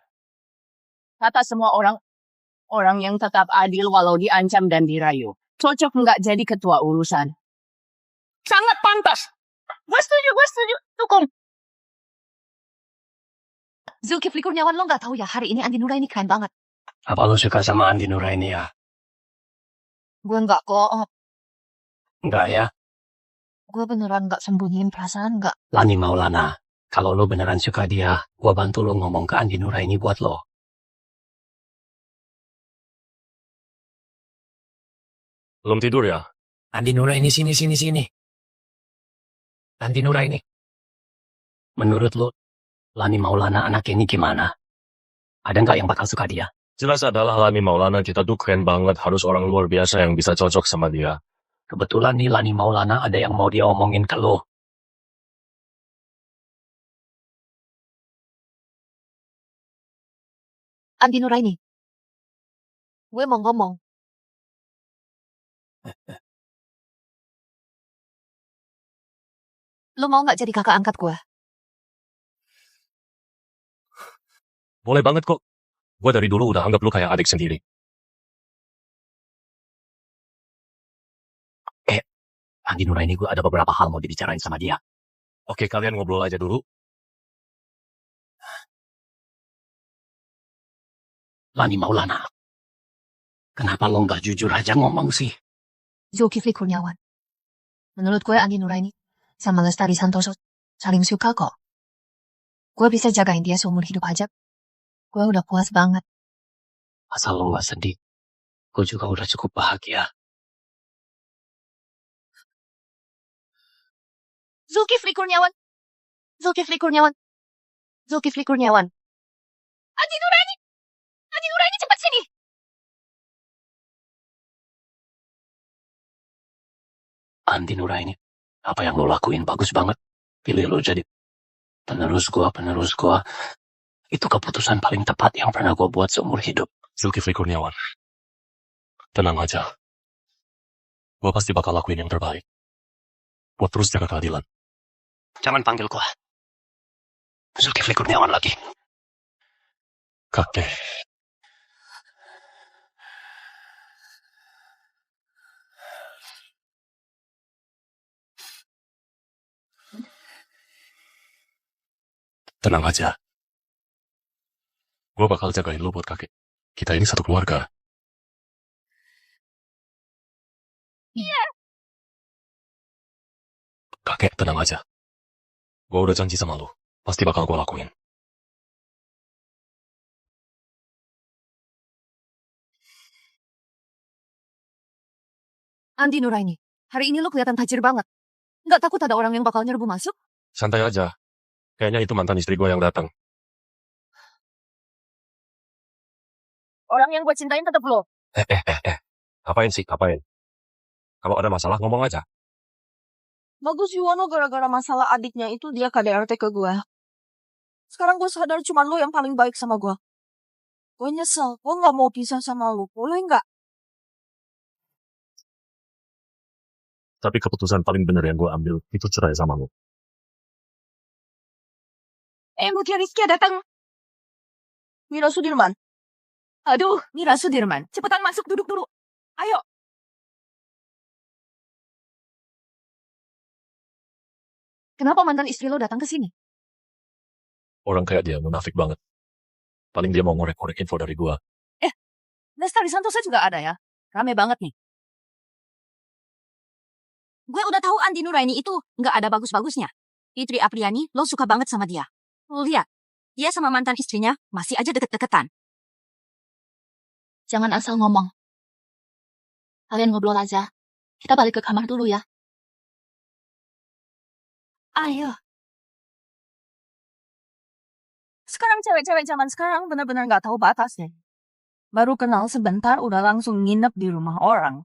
Kata semua orang yang tetap adil walau diancam dan dirayu. Cocok nggak jadi ketua urusan. Sangat pantas. Gue setuju. Dukung. Zulkifli Kurniawan, lo gak tahu ya, hari ini Andi Nuraini keren banget. Apa lu suka sama Andi Nuraini ya? Gue gak kok. Enggak ya? Gue beneran gak sembunyiin perasaan gak. Lani Maulana. Kalau lu beneran suka dia, gua bantu lu ngomong ke Andi Nuraini buat lo. Belum tidur ya? Andi Nuraini sini. Andi Nuraini. Menurut lu, Lani Maulana anak ini gimana? Ada nggak yang bakal suka dia? Jelas adalah Lani Maulana kita tuh keren banget. Harus orang luar biasa yang bisa cocok sama dia. Kebetulan nih Lani Maulana ada yang mau dia omongin ke lo. Andi Nuraini. Gue mau ngomong. Lo mau gak jadi kakak angkat gue? Boleh banget kok. Gue dari dulu udah anggap lu kayak adik sendiri. Andi Nuraini gue ada beberapa hal mau dibicarain sama dia. Oke, kalian ngobrol aja dulu. Lani Maulana. Kenapa lo nggak jujur aja ngomong sih? Zulkifli Kurniawan. Menurut gue Andi Nuraini sama Lestari Santoso saling suka kok. Gue bisa jagain dia seumur hidup aja. Gue udah puas banget. Asal lo nggak sedih. Gue juga udah cukup bahagia. Zulkifli Kurniawan. Andi Nuraini cepat sini. Andi Nuraini, apa yang lo lakuin bagus banget. Pilih lo jadi penerus gua. Itu keputusan paling tepat yang pernah gua buat seumur hidup. Zulkifli Kurniawan. Tenang aja. Gue pasti bakal lakuin yang terbaik. Buat terus jaga keadilan. Jangan panggil gua Zulkifli Kurniawan lagi. Kakek. Tenang aja. Gue bakal jagain lo buat kakek. Kita ini satu keluarga. Iya. Kakek, tenang aja. Gue udah janji sama lo. Pasti bakal gue lakuin. Andi Nuraini, hari ini lo kelihatan tajir banget. Nggak takut ada orang yang bakal nyerbu masuk? Santai aja. Kayaknya itu mantan istri gue yang datang. Orang yang gue cintain tetap lo. Apain sih, apain? Kalau ada masalah ngomong aja. Bagus Yuwono gara-gara masalah adiknya itu dia KDRT ke gue. Sekarang gue sadar cuma lo yang paling baik sama gue. Gue nyesel, gue gak mau pisah sama lo. Boleh nggak? Tapi keputusan paling bener yang gue ambil itu cerai sama lo. Mutia Rizky datang. Mira Sudirman. Aduh, Mira Sudirman. Cepetan masuk, duduk dulu. Ayo. Kenapa mantan istri lo datang ke sini? Orang kayak dia munafik banget. Paling dia mau ngorek-ngorek info dari gue. Lestari Santosa juga ada ya. Rame banget nih. Gue udah tahu Andi Nuraini itu nggak ada bagus-bagusnya. Fitri Apriani, lo suka banget sama dia. Lo lihat, dia sama mantan istrinya masih aja deket-deketan. Jangan asal ngomong. Kalian ngobrol aja. Kita balik ke kamar dulu ya. Ayo. Sekarang cewek-cewek zaman sekarang benar-benar nggak tahu batas deh. Baru kenal sebentar udah langsung nginep di rumah orang.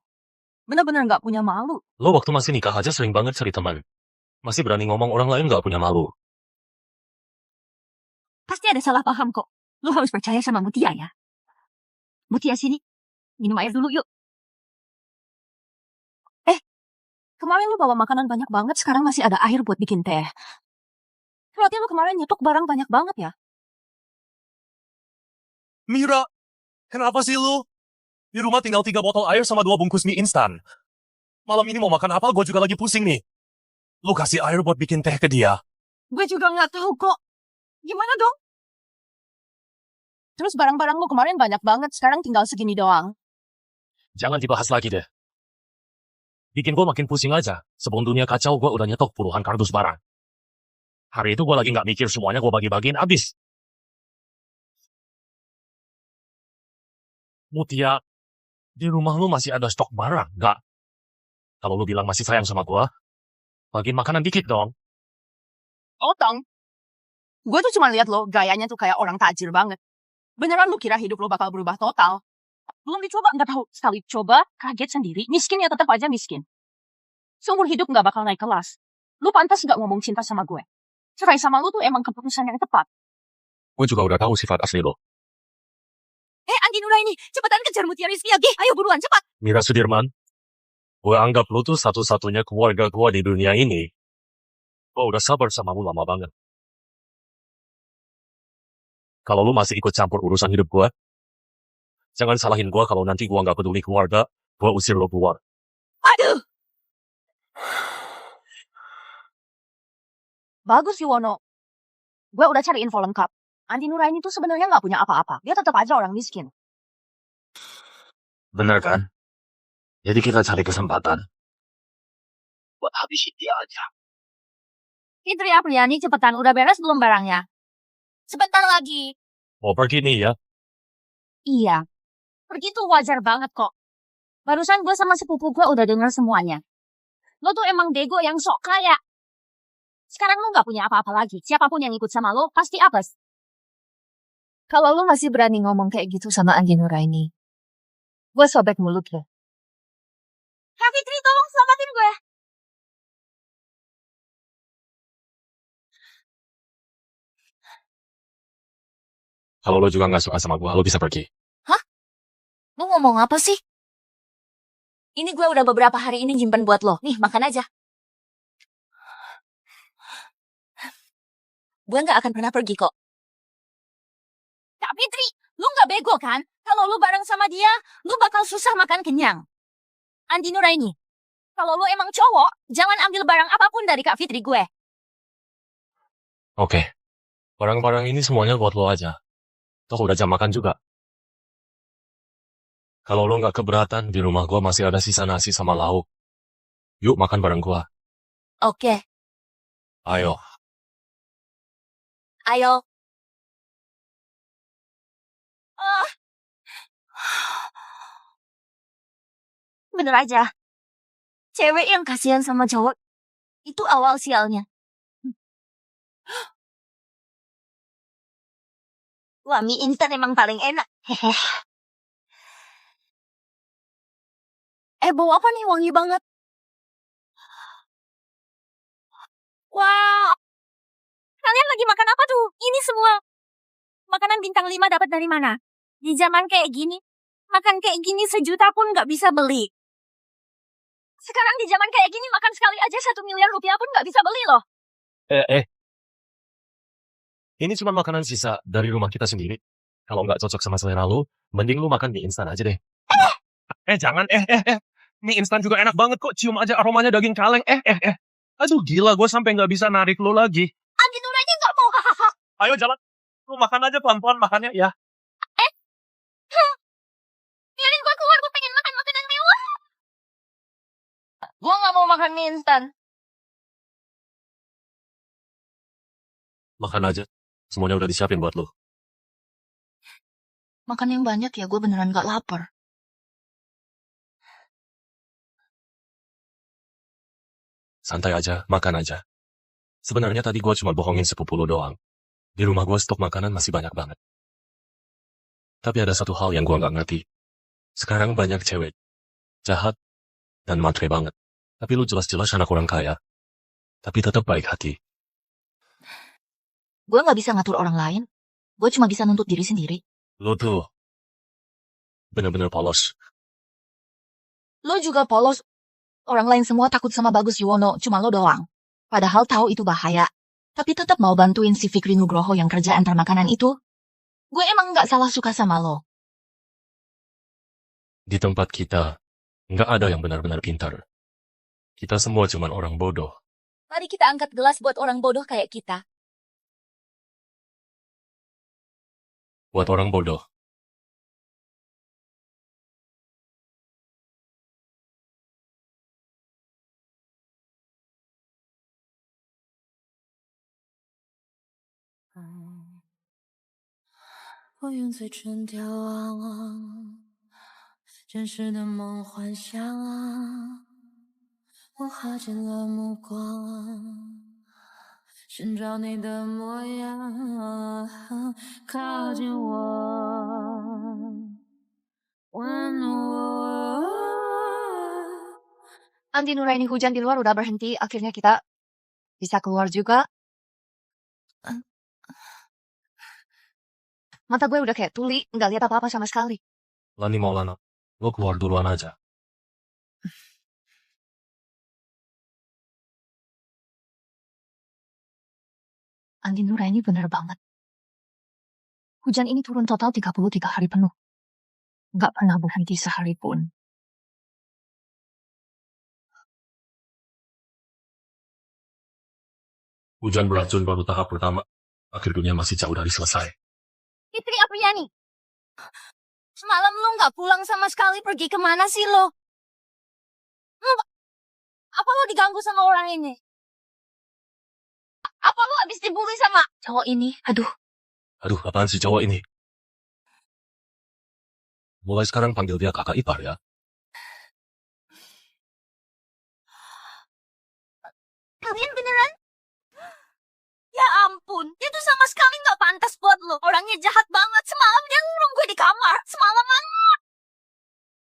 Benar-benar nggak punya malu. Lo waktu masih nikah aja sering banget cari teman. Masih berani ngomong orang lain gak punya malu. Pasti ada salah paham kok. Lo harus percaya sama Mutia ya. Mutia sini. Minum air dulu yuk. Kemarin lu bawa makanan banyak banget, sekarang masih ada air buat bikin teh. Berarti lu kemarin nyetok barang banyak banget ya? Mira, kenapa sih lu? Di rumah tinggal 3 botol air sama 2 bungkus mie instan. Malam ini mau makan apa, gue juga lagi pusing nih. Lu kasih air buat bikin teh ke dia. Gue juga nggak tahu kok. Gimana dong? Terus barang-barang lu kemarin banyak banget, sekarang tinggal segini doang. Jangan dibahas lagi deh. Bikin gue makin pusing aja. Sebelum dunia kacau, gue udah nyetok puluhan kardus barang. Hari itu gue lagi gak mikir semuanya, gue bagi-bagiin abis. Mutia, di rumah lu masih ada stok barang, gak? Kalau lu bilang masih sayang sama gue, bagiin makanan dikit dong. Otong. Gue tuh cuma lihat lo, gayanya tuh kayak orang tajir banget. Beneran lu kira hidup lo bakal berubah total? Belum dicoba, nggak tahu. Sekali coba, kaget sendiri. Miskin ya tetap aja miskin. Seumur hidup nggak bakal naik kelas. Lu pantas nggak ngomong cinta sama gue. Cerai sama lu tuh emang keputusan yang tepat. Gue juga udah tahu sifat asli lo. Andi Nuraini, cepetan kejar Mutia Rizky lagi. Ayo buruan, cepat. Mira Sudirman, gue anggap lu tuh satu-satunya keluarga gue di dunia ini. Gue udah sabar sama lu lama banget. Kalau lu masih ikut campur urusan hidup gue, jangan salahin gue kalau nanti gue gak peduli keluarga, gue usir lo keluar. Aduh. Bagus Yuwono. Gue udah cari info lengkap. Andi Nuraini tuh sebenarnya nggak punya apa-apa. Dia tetap aja orang miskin. Bener kan? Jadi kita cari kesempatan buat habisin dia aja. Fitri Apriani cepetan, udah beres belum barangnya? Sebentar lagi. Mau pergi nih ya? Iya. Pergi tuh wajar banget kok. Barusan gue sama sepupu gue udah denger semuanya. Lo tuh emang bego yang sok kaya. Sekarang lo gak punya apa-apa lagi. Siapapun yang ikut sama lo pasti apes. Kalau lu masih berani ngomong kayak gitu sama Andi Nuraini, gue sobek mulut lo. Kak Fitri, tolong selamatin gue. Kalau lo juga gak suka sama gue, lo bisa pergi. Lu ngomong apa sih? Ini gue udah beberapa hari ini nyimpen buat lo. Nih, makan aja. Gue gak akan pernah pergi kok. Kak Fitri, lu gak bego kan? Kalau lu bareng sama dia, lu bakal susah makan kenyang. Andi Nuraini, kalau lu emang cowok, jangan ambil barang apapun dari Kak Fitri gue. Oke. Barang-barang ini semuanya buat lo aja. Toh udah jam makan juga. Kalau lo nggak keberatan, di rumah gua masih ada sisa nasi sama lauk. Yuk makan bareng gua. Oke, Ayo. ayo. Bener aja. Cewek yang kasihan sama cowok, itu awal sialnya. Wah, mie instan emang paling enak. Hehe. Bau apa nih? Wangi banget. Wah, kalian lagi makan apa tuh? Ini semua makanan bintang 5 dapat dari mana? Di zaman kayak gini, makan kayak gini sejuta pun nggak bisa beli. Sekarang di zaman kayak gini, makan sekali aja 1 miliar rupiah pun nggak bisa beli loh. Ini cuma makanan sisa dari rumah kita sendiri. Kalau nggak cocok sama selera lo, mending lo makan mie instan aja deh. Jangan, Mie instan juga enak banget kok, cium aja aromanya daging kaleng, Aduh gila, gue sampai nggak bisa narik lo lagi. Andi Nurani nggak mau, hahaha. Ayo jalan. Lu makan aja pelan-pelan makannya ya. Biarin gue keluar, gue pengen makan makanan mewah. Gue nggak mau makan mie instan. Makan aja. Semuanya udah disiapin buat lo. Makan yang banyak ya, gue beneran nggak lapar. Santai aja, makan aja. Sebenarnya tadi gua cuma bohongin sepupu lo doang. Di rumah gua stok makanan masih banyak banget. Tapi ada satu hal yang gua nggak ngerti. Sekarang banyak cewek jahat dan matre banget. Tapi lu jelas-jelas anak orang kaya. Tapi tetap baik hati. Gue nggak bisa ngatur orang lain. Gue cuma bisa nuntut diri sendiri. Lu tuh bener-bener polos. Lo juga polos. Orang lain semua takut sama Bagus Yuwono, cuma lo doang. Padahal tahu itu bahaya. Tapi tetap mau bantuin si Fikri Nugroho yang kerja antar makanan itu. Gue emang nggak salah suka sama lo. Di tempat kita, nggak ada yang benar-benar pintar. Kita semua cuma orang bodoh. Mari kita angkat gelas buat orang bodoh kayak kita. Buat orang bodoh. Andi Nuraini, hujan di luar udah berhenti. Akhirnya kita bisa keluar juga. Mata gue udah kayak tuli, nggak lihat apa-apa sama sekali. Lani Maulana, lo keluar duluan aja. Andi Nuraini bener banget. Hujan ini turun total 33 hari penuh. Nggak pernah berhenti sehari pun. Hujan beracun baru tahap pertama. Akhir dunia masih jauh dari selesai. Fitri Apriyani. Semalam lo nggak pulang sama sekali, pergi kemana sih lo? Apa lo diganggu sama orang ini? Apa lo abis dibully sama cowok ini? Aduh, apaan sih cowok ini? Mulai sekarang panggil dia kakak ipar ya. Kalian beneran? Ya ampun, dia tuh sama sekali nggak pantas buat lo. Orangnya jahat banget. Semalam dia ngurung gue di kamar. Semalaman.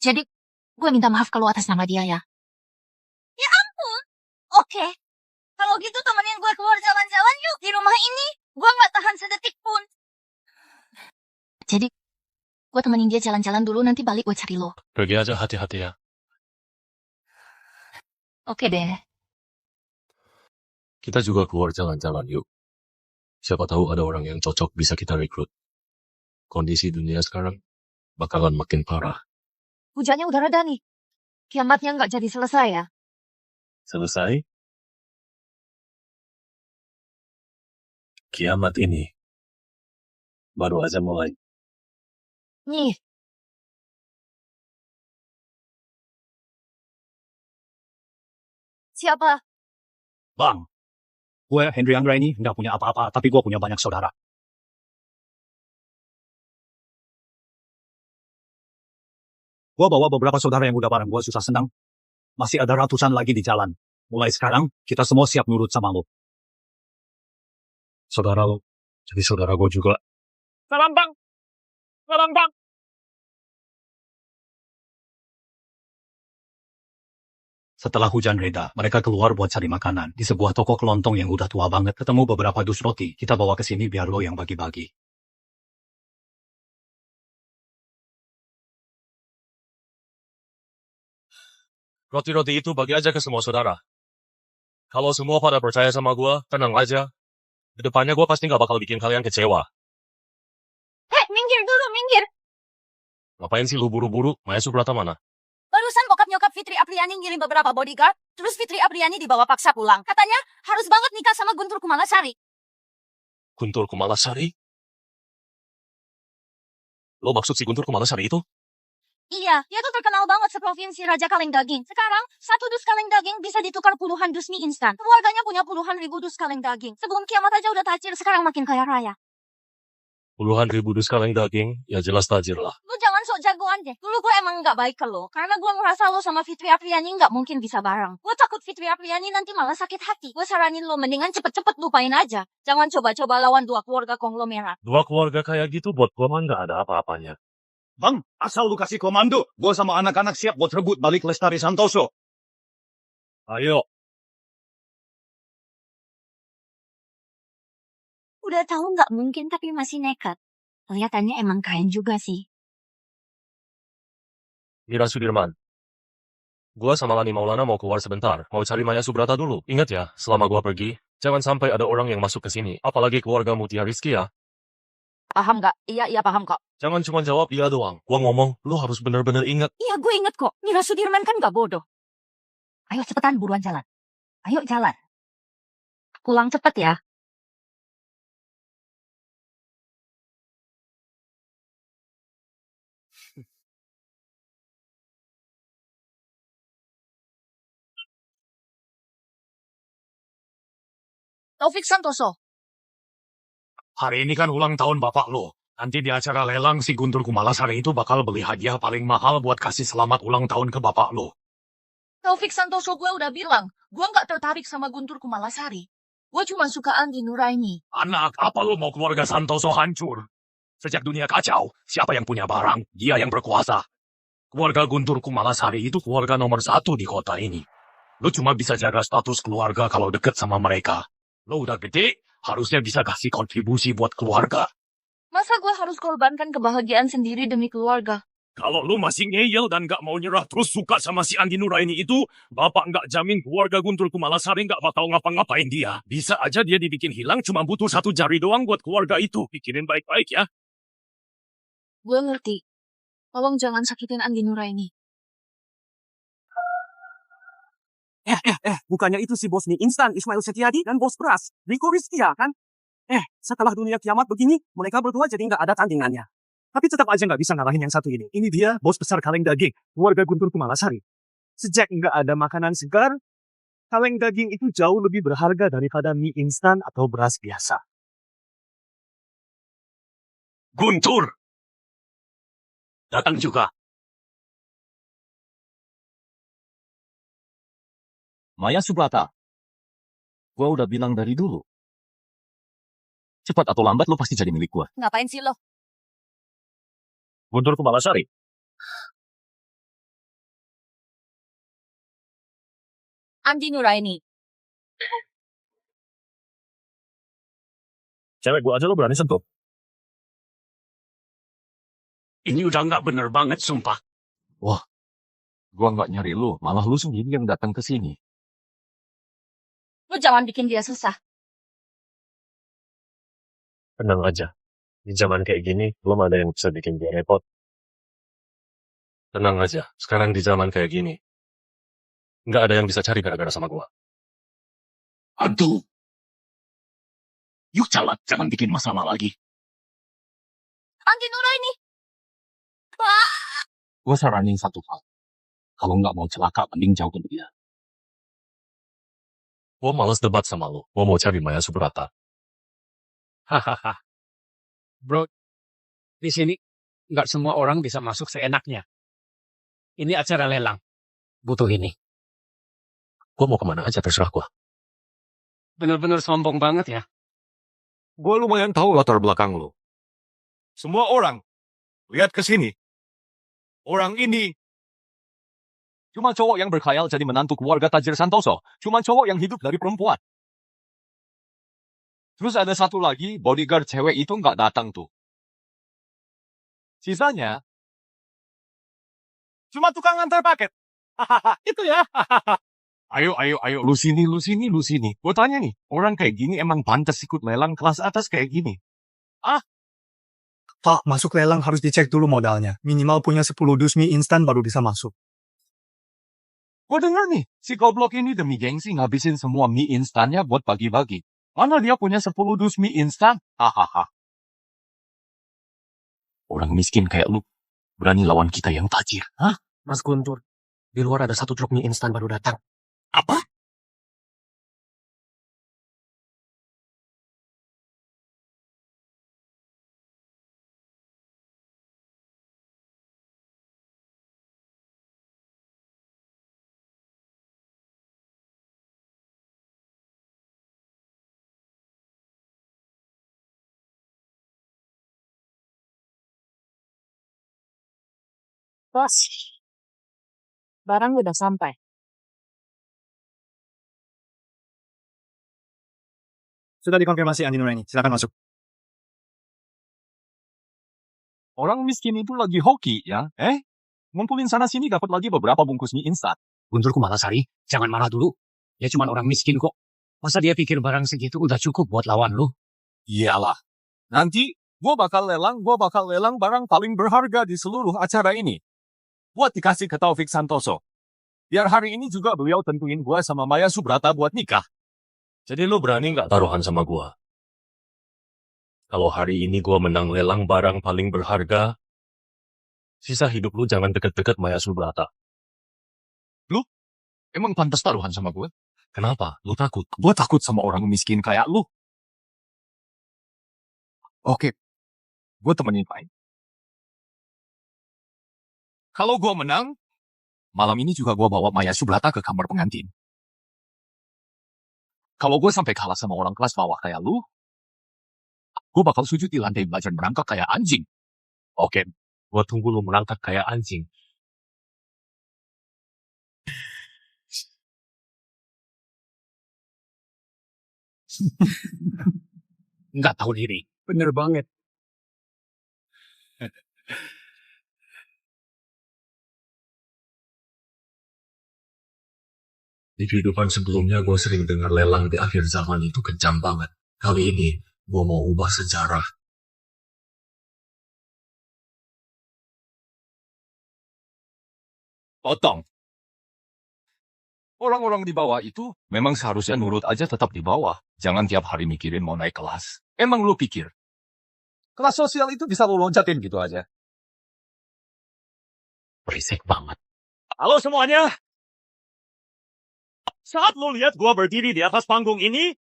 Jadi, gue minta maaf kalau atas nama dia ya. Ya ampun. Oke. Kalau gitu temenin gue keluar jalan-jalan yuk. Di rumah ini, gue nggak tahan sedetik pun. Jadi, gue temenin dia jalan-jalan dulu, nanti balik gue cari lo. Pergi aja hati-hati ya. Oke deh. Kita juga keluar jalan-jalan yuk. Siapa tahu ada orang yang cocok bisa kita rekrut. Kondisi dunia sekarang bakalan makin parah. Hujannya udah reda nih. Kiamatnya nggak jadi selesai ya. Selesai? Kiamat ini baru aja mulai. Nih, siapa? Bang, gue Henry Anggra ini nggak punya apa-apa, tapi gue punya banyak saudara. Gue bawa beberapa saudara yang udah bareng gue susah senang. Masih ada ratusan lagi di jalan. Mulai sekarang, kita semua siap nurut sama lo. Saudara lo, jadi saudara gue juga. Salam bang. Salam bang. Setelah hujan reda, mereka keluar buat cari makanan. Di sebuah toko kelontong yang udah tua banget, ketemu beberapa dus roti. Kita bawa ke sini biar lo yang bagi-bagi. Roti-roti itu bagi aja ke semua saudara. Kalau semua pada percaya sama gua, tenang aja. Kedepannya gua pasti nggak bakal bikin kalian kecewa. Heh, minggir dulu, minggir. Ngapain sih lu buru-buru? Maya Subrata mana? Barusan bokap nyokap Fitri Apriani ngirim beberapa bodyguard, terus Fitri Apriani dibawa paksa pulang. Katanya harus banget nikah sama Guntur Kumalasari. Guntur Kumalasari? Lo maksud si Guntur Kumalasari itu? Iya, dia tuh terkenal banget seprovinsi Raja Kaleng Daging. Sekarang, satu dus kaleng daging bisa ditukar puluhan dus mie instan. Keluarganya punya puluhan ribu dus kaleng daging. Sebelum kiamat aja udah tajir, sekarang makin kaya raya. Puluhan ribu dus kaleng daging, ya jelas tajir lah. Lu jangan sok jagoan deh. Dulu gue emang nggak baik ke lo. Karena gue ngerasa lo sama Fitri Apriani nggak mungkin bisa bareng. Gue takut Fitri Apriani nanti malah sakit hati. Gue saranin lo mendingan cepet-cepet lupain aja. Jangan coba-coba lawan dua keluarga konglomerat. Dua keluarga kayak gitu buat gua mah nggak ada apa-apanya. Bang, asal lu kasih komando, gue sama anak-anak siap buat rebut balik Lestari Santoso. Ayo. Udah tahu nggak mungkin tapi masih nekat. Kelihatannya emang keren juga sih. Mira Sudirman. Gua sama Lani Maulana mau keluar sebentar. Mau cari Maya Subrata dulu. Ingat ya, selama gua pergi, jangan sampai ada orang yang masuk ke sini. Apalagi keluarga Mutia Rizky ya. Paham nggak? Iya, paham kok. Jangan cuma jawab iya doang. Gua ngomong, lu harus bener-bener ingat. Iya, gue inget kok. Mira Sudirman kan nggak bodoh. Ayo cepetan buruan jalan. Ayo jalan. Pulang cepet ya. Taufik Santoso. Hari ini kan ulang tahun bapak lo. Nanti di acara lelang si Guntur Kumalasari itu bakal beli hadiah paling mahal buat kasih selamat ulang tahun ke bapak lo. Taufik Santoso gue udah bilang, gue nggak tertarik sama Guntur Kumalasari. Gue cuma suka Andi Nuraini. Anak, apa lo mau keluarga Santoso hancur? Sejak dunia kacau, siapa yang punya barang, dia yang berkuasa. Keluarga Guntur Kumalasari itu keluarga nomor 1 di kota ini. Lo cuma bisa jaga status keluarga kalau deket sama mereka. Lo udah gede, harusnya bisa kasih kontribusi buat keluarga. Masa gue harus korbankan kebahagiaan sendiri demi keluarga? Kalau lu masih ngeyel dan gak mau nyerah terus suka sama si Andi Nuraini itu, bapak gak jamin keluarga Guntur Kumalasari gak bakal ngapa-ngapain dia. Bisa aja dia dibikin hilang cuma butuh 1 jari doang buat keluarga itu. Pikirin baik-baik ya. Gue ngerti. Tolong jangan sakitin Andi Nuraini. Bukannya itu si bos mie instan Ismail Setiadi dan bos beras Riko Rizkia kan? Setelah dunia kiamat begini, mereka berdua jadi nggak ada tandingannya. Tapi tetap aja nggak bisa ngalahin yang satu ini. Ini dia bos besar kaleng daging, keluarga Guntur Kumalasari. Sejak nggak ada makanan segar, kaleng daging itu jauh lebih berharga daripada mie instan atau beras biasa. Guntur! Datang juga. Maya Subrata. Gua udah bilang dari dulu. Cepat atau lambat lo pasti jadi milik gua. Ngapain sih lo? Guntur Kumalasari. Andi Nuraini. Cewek gua aja lo berani sentuh. Ini udah nggak bener banget, sumpah. Gua nggak nyari lu, malah lu sendiri yang datang ke sini. Lo jangan bikin dia susah. Tenang aja. Di zaman kayak gini, belum ada yang bisa bikin dia repot. Tenang aja. Sekarang di zaman kayak gini, nggak ada yang bisa cari gara-gara sama gua. Aduh. Yuk jalan, jangan bikin masalah lagi. Andi Nuraini. Gue saranin satu hal. Kalau nggak mau celaka, mending jauhin dia. Gue males debat sama lu. Gue mau cari Maya Subrata. Hahaha. Bro, di sini nggak semua orang bisa masuk seenaknya. Ini acara lelang. Butuh ini. Gue mau kemana aja terserah gue. Bener-bener sombong banget ya. Gue lumayan tahu latar belakang lo. Semua orang, lihat ke sini. Orang ini cuma cowok yang berkhayal jadi menantu keluarga tajir Santoso. Cuma cowok yang hidup dari perempuan. Terus ada satu lagi, bodyguard cewek itu nggak datang tuh. Sisanya, cuma tukang antar paket. Hahaha, itu ya. Ayo, lu sini. Gue tanya nih, orang kayak gini emang pantas ikut lelang kelas atas kayak gini? Pak, masuk lelang harus dicek dulu modalnya. Minimal punya 10 dus mie instan baru bisa masuk. Gue denger nih, si goblok ini demi gengsi ngabisin semua mie instannya buat bagi-bagi. Mana dia punya 10 dus mie instan? Hahaha. Orang miskin kayak lu, berani lawan kita yang tajir. Hah? Mas Guntur, di luar ada satu truk mie instan baru datang. Apa? Bos, barang udah sampai. Sudah dikonfirmasi Andi Nuraini. Silakan masuk. Orang miskin itu lagi hoki ya? Ngumpulin sana-sini dapat lagi beberapa bungkus mie instan. Guntur Kumalasari, jangan marah dulu. Dia cuma orang miskin kok. Masa dia pikir barang segitu udah cukup buat lawan lu? Iyalah. Nanti gua bakal lelang barang paling berharga di seluruh acara ini. Buat dikasih ke Taufik Santoso. Biar hari ini juga beliau tentuin gua sama Maya Subrata buat nikah. Jadi lu berani nggak taruhan sama gue? Kalau hari ini gue menang lelang barang paling berharga, sisa hidup lu jangan deket-deket Maya Subrata. Emang pantas taruhan sama gue? Kenapa? Lu takut? Gue takut sama orang miskin kayak lu. Oke, gue temenin main. Kalau gue menang, malam ini juga gue bawa Maya Subrata ke kamar pengantin. Kalau gue sampai kalah sama orang kelas bawah kayak lu, gue bakal sujud di lantai belajar merangkak kayak anjing. Oke, Gue tunggu lu merangkak kayak anjing. Nggak tahu diri. Bener banget. Di kehidupan sebelumnya gue sering dengar lelang di akhir zaman itu kejam banget. Kali ini, gue mau ubah sejarah. potong. Orang-orang di bawah itu memang seharusnya nurut aja tetap di bawah. Jangan tiap hari mikirin mau naik kelas. Emang lu pikir kelas sosial itu bisa lu loncatin gitu aja? Berisik banget. Halo semuanya. Saat lo lihat gua berdiri di atas panggung ini,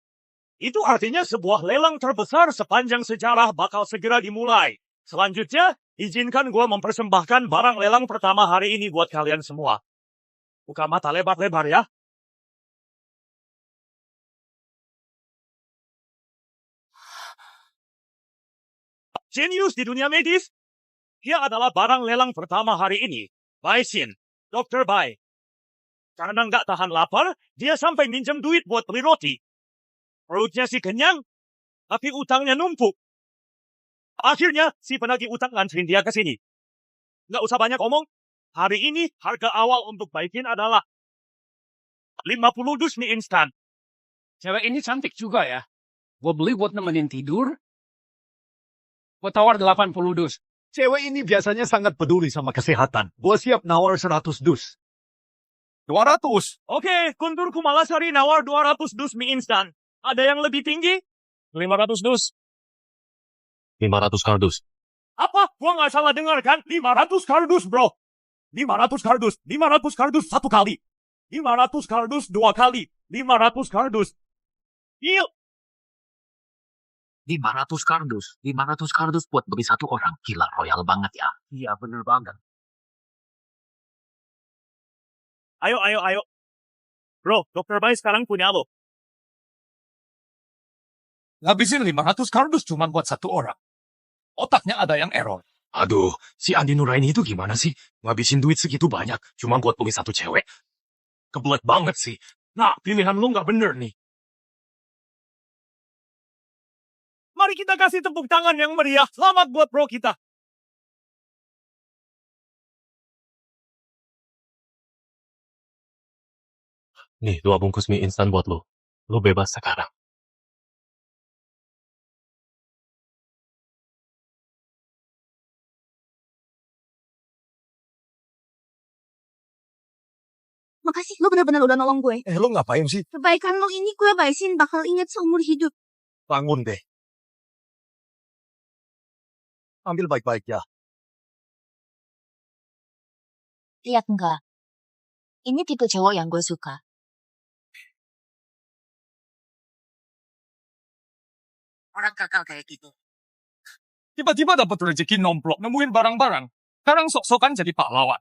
itu artinya sebuah lelang terbesar sepanjang sejarah bakal segera dimulai. Selanjutnya, izinkan gua mempersembahkan barang lelang pertama hari ini buat kalian semua. Buka mata lebar-lebar ya. Genius di dunia medis. Dia adalah barang lelang pertama hari ini. Baisin, Dr. Bai. Karena nggak tahan lapar, dia sampai minjem duit buat beli roti. Perutnya sih kenyang, tapi utangnya numpuk. Akhirnya, si penagih utang nganterin dia ke sini. Nggak usah banyak omong. Hari ini, harga awal untuk Baisin adalah 50 dus mie instan. Cewek ini cantik juga ya. Gue beli buat nemenin tidur. Gue tawar 80 dus. Cewek ini biasanya sangat peduli sama kesehatan. Gua siap nawar 100 dus. 200. Oke, Guntur Kumalasari nawar 200 dus mie instan. Ada yang lebih tinggi? 500 dus. 500 kardus. Apa? Gua nggak salah dengar kan? 500 kardus, bro. 500 kardus. 500 kardus satu kali. 500 kardus dua kali. 500 kardus. Deal. 500 kardus. 500 kardus buat beli satu orang. Gila, royal banget ya. Iya, bener banget. Ayo. Bro, Dr. Bay sekarang punya lo. Ngabisin 500 kardus cuma buat satu orang. Otaknya ada yang error. Aduh, si Andi Nuraini itu gimana sih? Ngabisin duit segitu banyak, cuma buat beli satu cewek. Kebelet banget sih. Nah, pilihan lu nggak bener nih. Mari kita kasih tepuk tangan yang meriah. Selamat buat bro kita. Nih, 2 bungkus mie instan buat lo. Lo bebas sekarang. Makasih, lo bener-bener udah nolong gue. Lo ngapain sih? Kebaikan lo ini gue baisin bakal inget seumur hidup. Bangun deh. Ambil baik-baik ya. Lihat enggak? Ini tipe cowok yang gue suka. Orang gagal kayak gitu. Tiba-tiba dapat rezeki nomplok, nemuin barang-barang. Sekarang sok-sokan jadi pahlawan.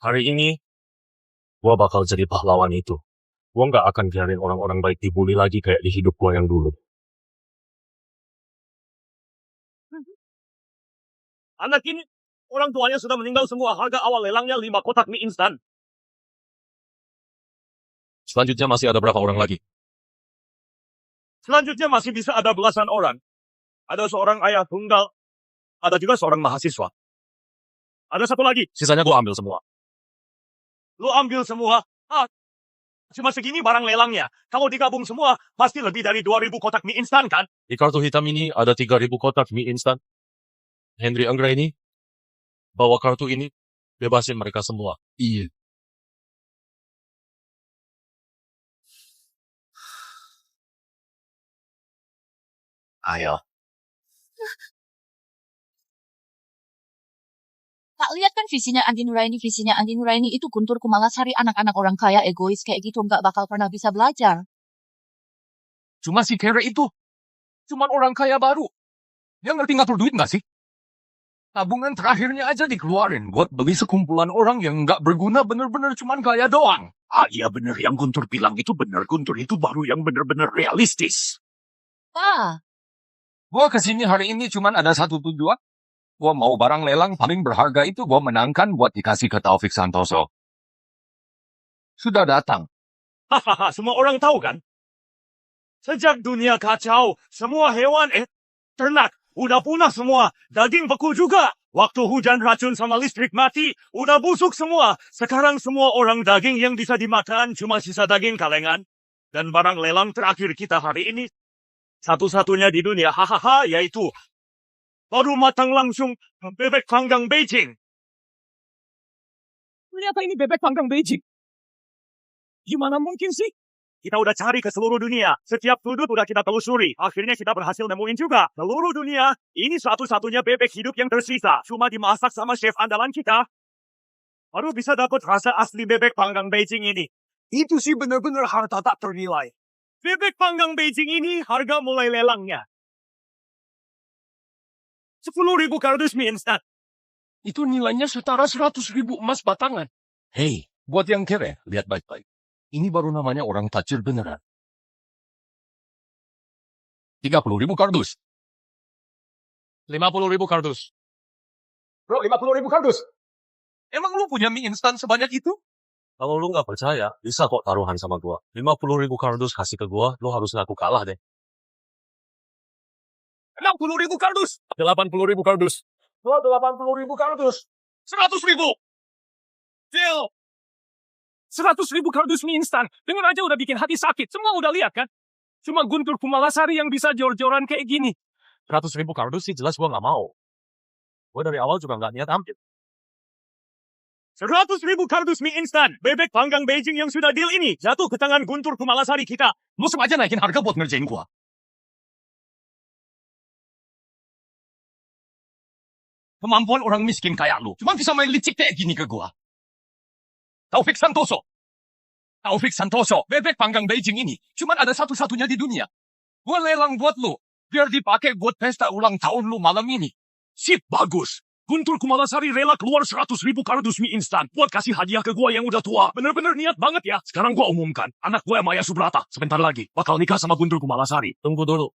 Hari ini, gua bakal jadi pahlawan itu. Gua nggak akan biarin orang-orang baik dibully lagi kayak di hidup gua yang dulu. Anak ini, orang tuanya sudah meninggal semua. Harga awal lelangnya 5 kotak mie instan. Selanjutnya masih ada berapa orang lagi? Selanjutnya masih bisa ada belasan orang. Ada seorang ayah tunggal. Ada juga seorang mahasiswa. Ada satu lagi. Sisanya gua ambil semua. Lu ambil semua. Cuma segini barang lelangnya. Kalau digabung semua, pasti lebih dari 2.000 kotak mie instan kan? Di kartu hitam ini ada 3.000 kotak mie instan. Henry Anggraini, bawa kartu ini, bebasin mereka semua. Iya. Ayo. Tak lihat kan visinya Andi Nuraini itu Guntur Kumalasari, anak-anak orang kaya egois kayak gitu nggak bakal pernah bisa belajar. Cuma si Kere itu. Cuman orang kaya baru. Dia ngerti ngatur duit nggak sih? Tabungan terakhirnya aja dikeluarin buat beli sekumpulan orang yang nggak berguna, bener-bener cuman kaya doang. Ah iya bener, yang Guntur bilang itu bener. Guntur itu baru yang bener-bener realistis. Wah, Gua kesini hari ini cuman ada satu tujuan. Gua mau barang lelang paling berharga itu gua menangkan buat dikasih ke Taufik Santoso. Sudah datang. Hahaha, semua orang tahu kan? Sejak dunia kacau, semua hewan ternak udah punah semua. Daging beku juga. Waktu hujan racun sama listrik mati, udah busuk semua. Sekarang semua orang daging yang bisa dimakan cuma sisa daging kalengan. Dan barang lelang terakhir kita hari ini, satu-satunya di dunia, hahaha, yaitu baru matang langsung bebek panggang Beijing. Ternyata ini bebek panggang Beijing. Gimana mungkin sih? Kita udah cari ke seluruh dunia. Setiap sudut udah kita telusuri. Akhirnya kita berhasil nemuin juga. Seluruh dunia, ini satu-satunya bebek hidup yang tersisa. Cuma dimasak sama chef andalan kita. Baru bisa dapat rasa asli bebek panggang Beijing ini. Itu sih bener-bener harta tak ternilai. Bebek panggang Beijing ini harga mulai lelangnya 10.000 kardus mie instan. Itu nilainya setara 100.000 emas batangan. Hei, buat yang Kere, lihat baik-baik. Ini baru namanya orang tajir beneran. 30.000 kardus. 50.000 kardus. Bro, 50.000 kardus. Emang lu punya mie instan sebanyak itu? Kalau lu nggak percaya, bisa kok taruhan sama gua. 50.000 kardus kasih ke gua, lu harus ngaku kalah deh. 60.000 kardus. 80.000 kardus. 80.000 kardus. 100.000. Deal. 100.000 kardus mie instan. Dengan aja udah bikin hati sakit. Semua udah lihat kan? Cuma Guntur Kumalasari yang bisa jor-joran kayak gini. 100.000 kardus sih jelas gua nggak mau. Gua dari awal juga nggak niat ambil. 100.000 kardus mie instan. Bebek panggang Beijing yang sudah deal ini jatuh ke tangan Guntur Kumalasari kita. Lu sengaja naikin harga buat ngerjain gua. Kemampuan orang miskin kayak lu cuma bisa main licik kayak gini ke gua. Taufik Santoso. Bebek panggang Beijing ini cuma ada satu-satunya di dunia. Gua lelang buat lu. Biar dipakai buat pesta ulang tahun lu malam ini. Sip, bagus. Guntur Kumalasari rela keluar 100.000 kardus mie instan buat kasih hadiah ke gua yang udah tua. Bener-bener niat banget ya. Sekarang gua umumkan, anak gua Maya Subrata sebentar lagi bakal nikah sama Guntur Kumalasari. Tunggu dulu.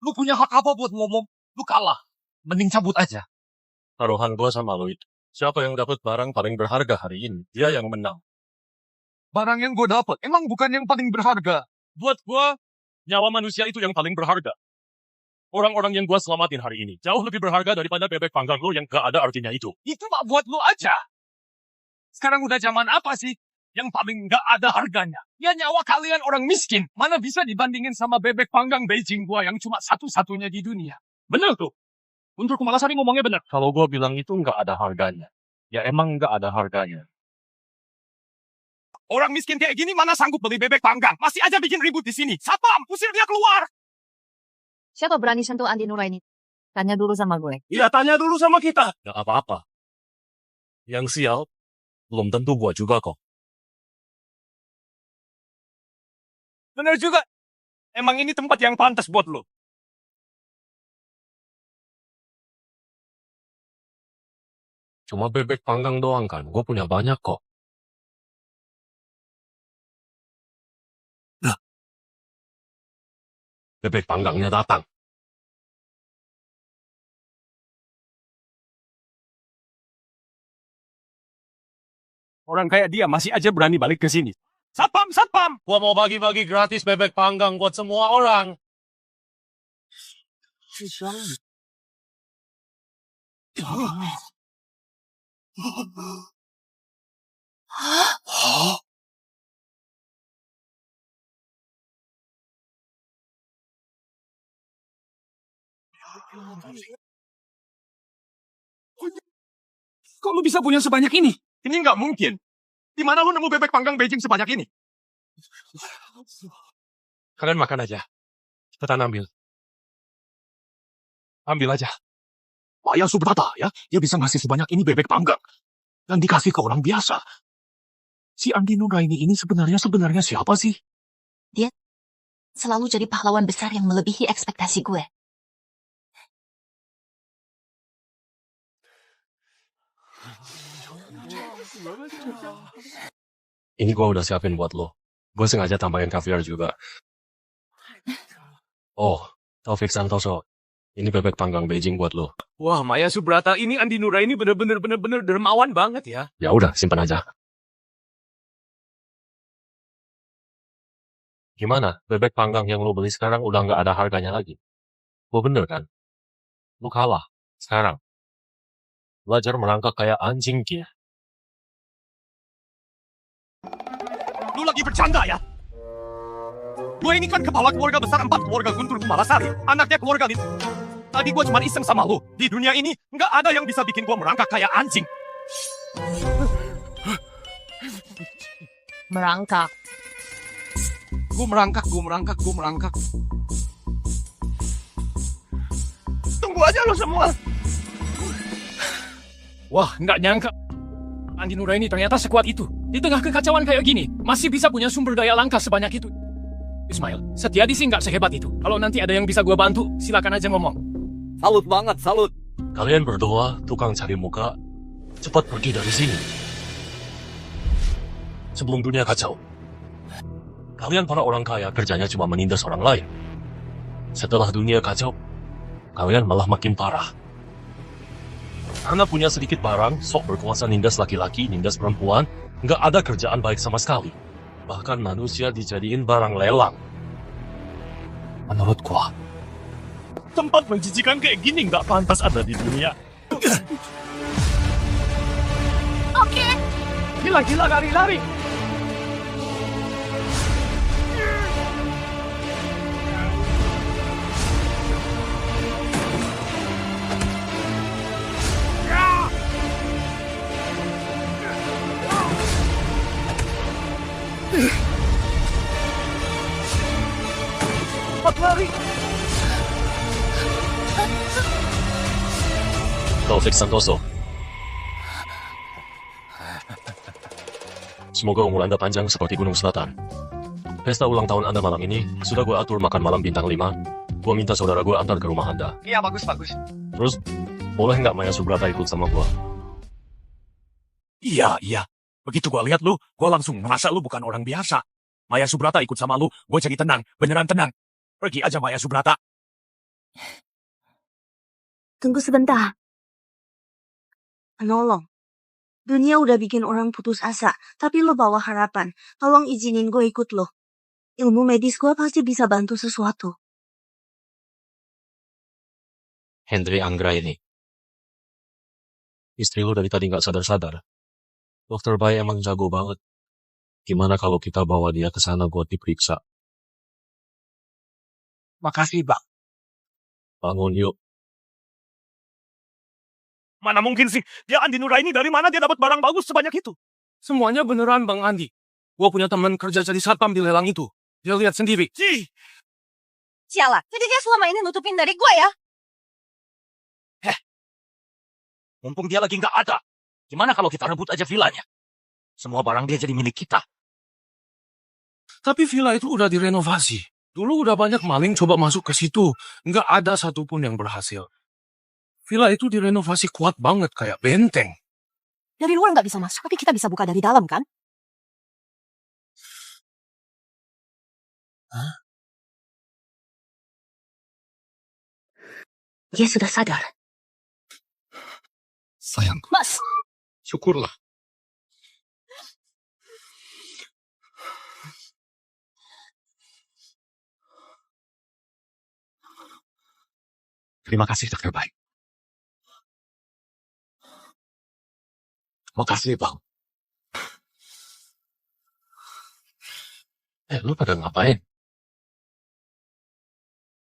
Lu punya hak apa buat ngomong? Lu kalah. Mending cabut aja. Taruhan gua sama lu itu. Siapa yang dapat barang paling berharga hari ini? Dia yang menang. Barang yang gue dapet emang bukan yang paling berharga. Buat gua, nyawa manusia itu yang paling berharga. Orang-orang yang gua selamatin hari ini jauh lebih berharga daripada bebek panggang lo yang gak ada artinya itu. Itu mah buat lu aja. Sekarang udah zaman apa sih yang paling gak ada harganya? Ya nyawa kalian orang miskin. Mana bisa dibandingin sama bebek panggang Beijing gua yang cuma satu-satunya di dunia. Bener tuh. Guntur Kumalasari ngomongnya bener. Kalau gua bilang itu gak ada harganya, ya emang gak ada harganya. Orang miskin kayak gini mana sanggup beli bebek panggang? Masih aja bikin ribut di sini. Satpam, usir dia keluar. Siapa berani sentuh Andi Nuraini? Tanya dulu sama gue. Ya tanya dulu sama kita. Gak apa-apa. Yang sial, belum tentu gua juga kok. Bener juga. Emang ini tempat yang pantas buat lo. Cuma bebek panggang doang kan, gua punya banyak kok. Bebek panggangnya datang. Orang kayak dia masih aja berani balik ke sini. Satpam, satpam. Gua mau bagi-bagi gratis bebek panggang buat semua orang. Kok lu bisa punya sebanyak ini? Ini nggak mungkin. Di mana lu nemu bebek panggang Beijing sebanyak ini? Kalian makan aja. Cepetan ambil. Ambil aja. Maya Subrata ya, dia bisa ngasih sebanyak ini bebek panggang. Dan dikasih ke orang biasa. Si Andi Nuraini ini sebenarnya siapa sih? Selalu jadi pahlawan besar yang melebihi ekspektasi gue. Ini gua udah siapin buat lo. Gue sengaja tambahin kaviar juga. Oh, Taufik Santoso. Ini bebek panggang Beijing buat lo. Wah, Maya Subrata ini Andi Nuraini bener-bener dermawan banget ya. Ya udah, simpan aja. Gimana? Bebek panggang yang lo beli sekarang udah nggak ada harganya lagi. Gue bener kan? Lo kalah. Sekarang. Belajar merangkak kayak anjing, Kia. Lu lagi bercanda ya? Gue ini kan kepala keluarga besar 4 keluarga Guntur Kumalasari. Anaknya keluarga Lin. Tadi gue cuma iseng sama lu. Di dunia ini nggak ada yang bisa bikin gue merangkak kayak anjing. Merangkak. Gue merangkak. Tunggu aja lo semua. Wah, nggak nyangka. Andi Nuraini ternyata sekuat itu. Di tengah kekacauan kayak gini, masih bisa punya sumber daya langka sebanyak itu. Ismail, Setiadi sih nggak sehebat itu. Kalau nanti ada yang bisa gue bantu, silakan aja ngomong. Salut banget, salut. Kalian berdua, tukang cari muka, cepat pergi dari sini. Sebelum dunia kacau. Kalian para orang kaya kerjanya cuma menindas orang lain. Setelah dunia kacau, kalian malah makin parah. Karena punya sedikit barang, sok berkuasa nindas laki-laki, nindas perempuan, nggak ada kerjaan baik sama sekali. Bahkan manusia dijadiin barang lelang. Menurut gua, Tempat menjijikan kayak gini nggak pantas ada di dunia. Oke. Gila, lari. Taufik Santoso. Semoga umur Anda panjang seperti Gunung Selatan. Pesta ulang tahun Anda malam ini sudah gue atur makan malam bintang 5. Gue minta saudara gue antar ke rumah Anda. Iya, bagus. Terus, boleh nggak Maya Subrata ikut sama gue? Iya. Begitu gua lihat lu, gua langsung merasa lu bukan orang biasa. Maya Subrata ikut sama lu, gua jadi tenang, beneran tenang. Pergi aja Maya Subrata. Tunggu sebentar. Penolong. Dunia udah bikin orang putus asa, tapi lo bawa harapan. Tolong izinin gue ikut lo. Ilmu medis gue pasti bisa bantu sesuatu. Hendri Anggraini. Istri lu dari tadi nggak sadar-sadar. Dokter Bay emang jago banget. Gimana kalau kita bawa dia ke sana buat diperiksa? Makasih, Bang. Bangun yuk. Mana mungkin sih, dia Andi Nuraini dari mana dia dapat barang bagus sebanyak itu? Semuanya beneran, Bang Andi. Gua punya teman kerja jadi satpam di lelang itu. Dia lihat sendiri. Sialan, jadi dia selama ini nutupin dari gue ya? Mumpung dia lagi nggak ada. Gimana kalau kita rebut aja villanya? Semua barang dia jadi milik kita. Tapi villa itu udah direnovasi. Dulu udah banyak maling coba masuk ke situ. Nggak ada satupun yang berhasil. Villa itu direnovasi kuat banget kayak benteng. Dari luar nggak bisa masuk, tapi kita bisa buka dari dalam kan? Dia sudah sadar. Sayangku. Mas, Syukurlah. Terima kasih, Dokter Baik. Makasih, Bang. Lu pada ngapain?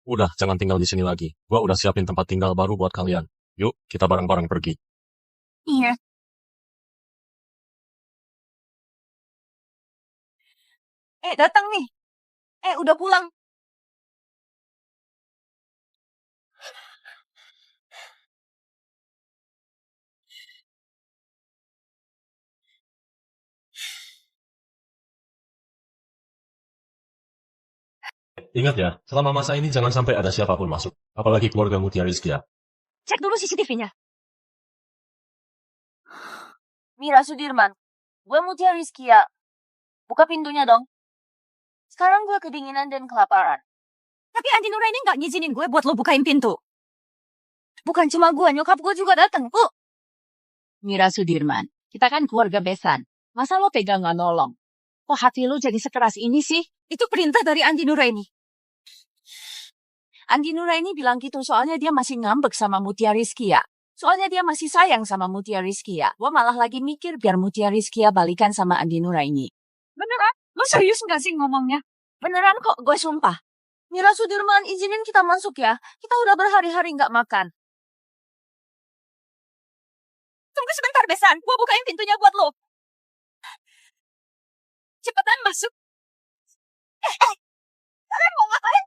Udah, jangan tinggal di sini lagi. Gua udah siapin tempat tinggal baru buat kalian. Yuk, kita bareng-bareng pergi. iya. Datang nih. Udah pulang. Ingat ya, selama masa ini jangan sampai ada siapapun masuk. Apalagi keluarga Mutia Rizkia. Cek dulu CCTV-nya. Mira Sudirman, gue Mutia Rizkia. Buka pintunya dong. Sekarang gue kedinginan dan kelaparan. Tapi Andi Nuraini nggak ngizinin gue buat lo bukain pintu. Bukan cuma gue, nyokap gue juga datang, Bu. Mira Sudirman, kita kan keluarga besan. Masa lo tega nggak nolong? Kok hati lo jadi sekeras ini sih? Itu perintah dari Andi Nuraini. Andi Nuraini bilang gitu soalnya dia masih ngambek sama Mutia Rizkia. Soalnya dia masih sayang sama Mutia Rizkia. Gue malah lagi mikir biar Mutia Rizkia balikan sama Andi Nuraini. Beneran? Lo serius nggak sih ngomongnya? Beneran kok, gue sumpah. Mira Sudirman, izinin kita masuk ya. Kita udah berhari-hari nggak makan. Tunggu sebentar, Besan. Gue bukain pintunya buat lo. Cepetan masuk. Kalian mau ngapain?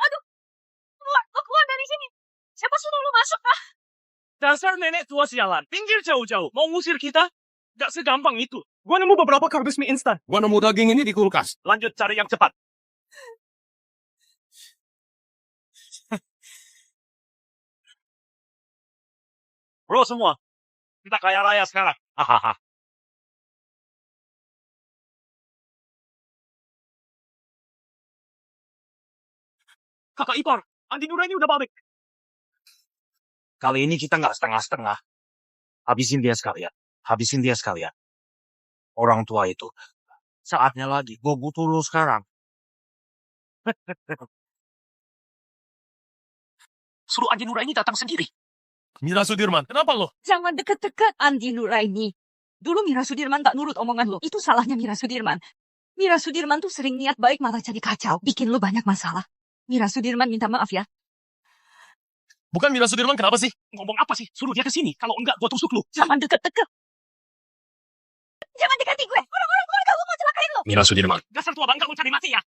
Aduh, keluar dari sini. Siapa suruh lo masuk, ah? Dasar nenek tua sialan. Pinggir jauh-jauh. Mau ngusir kita? Gak segampang itu. Gua nemu beberapa kardus mie instan. Gua nemu daging ini di kulkas. Lanjut cari yang cepat. Bro semua, kita kaya raya sekarang. Hahaha. Kakak ipar, Andi Nuraini udah balik. Kali ini kita nggak setengah-setengah. Habisin dia sekalian. Habisin dia sekalian. Orang tua itu. Saatnya lagi. Gue butuh lu sekarang. Suruh Andi Nuraini datang sendiri. Mira Sudirman, kenapa lo? Jangan deket-deket Andi Nuraini. Dulu Mira Sudirman tak nurut omongan lo. Itu salahnya Mira Sudirman. Mira Sudirman tuh sering niat baik malah jadi kacau. Bikin lo banyak masalah. Mira Sudirman minta maaf ya. Bukan Mira Sudirman, kenapa sih? Ngomong apa sih? Suruh dia ke sini. Kalau enggak, gua tusuk lu. Jangan deket-deket. Jangan deket Mira Sudirman. Dasar tua bangka lu cari mati ya.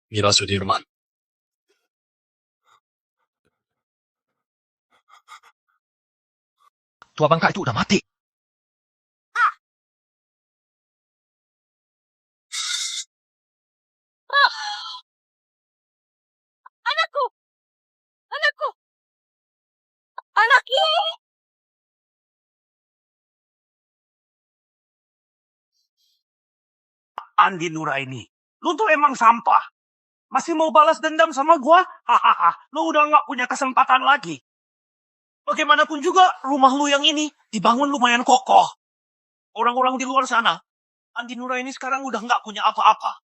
Mira Sudirman. Tua bangka itu udah mati. Anakku! Anakku! Anakku! Andi Nuraini, lu tuh emang sampah. Masih mau balas dendam sama gua? Hahaha, lu udah nggak punya kesempatan lagi. Bagaimanapun juga, rumah lu yang ini dibangun lumayan kokoh. Orang-orang di luar sana, Andi Nuraini sekarang udah nggak punya apa-apa.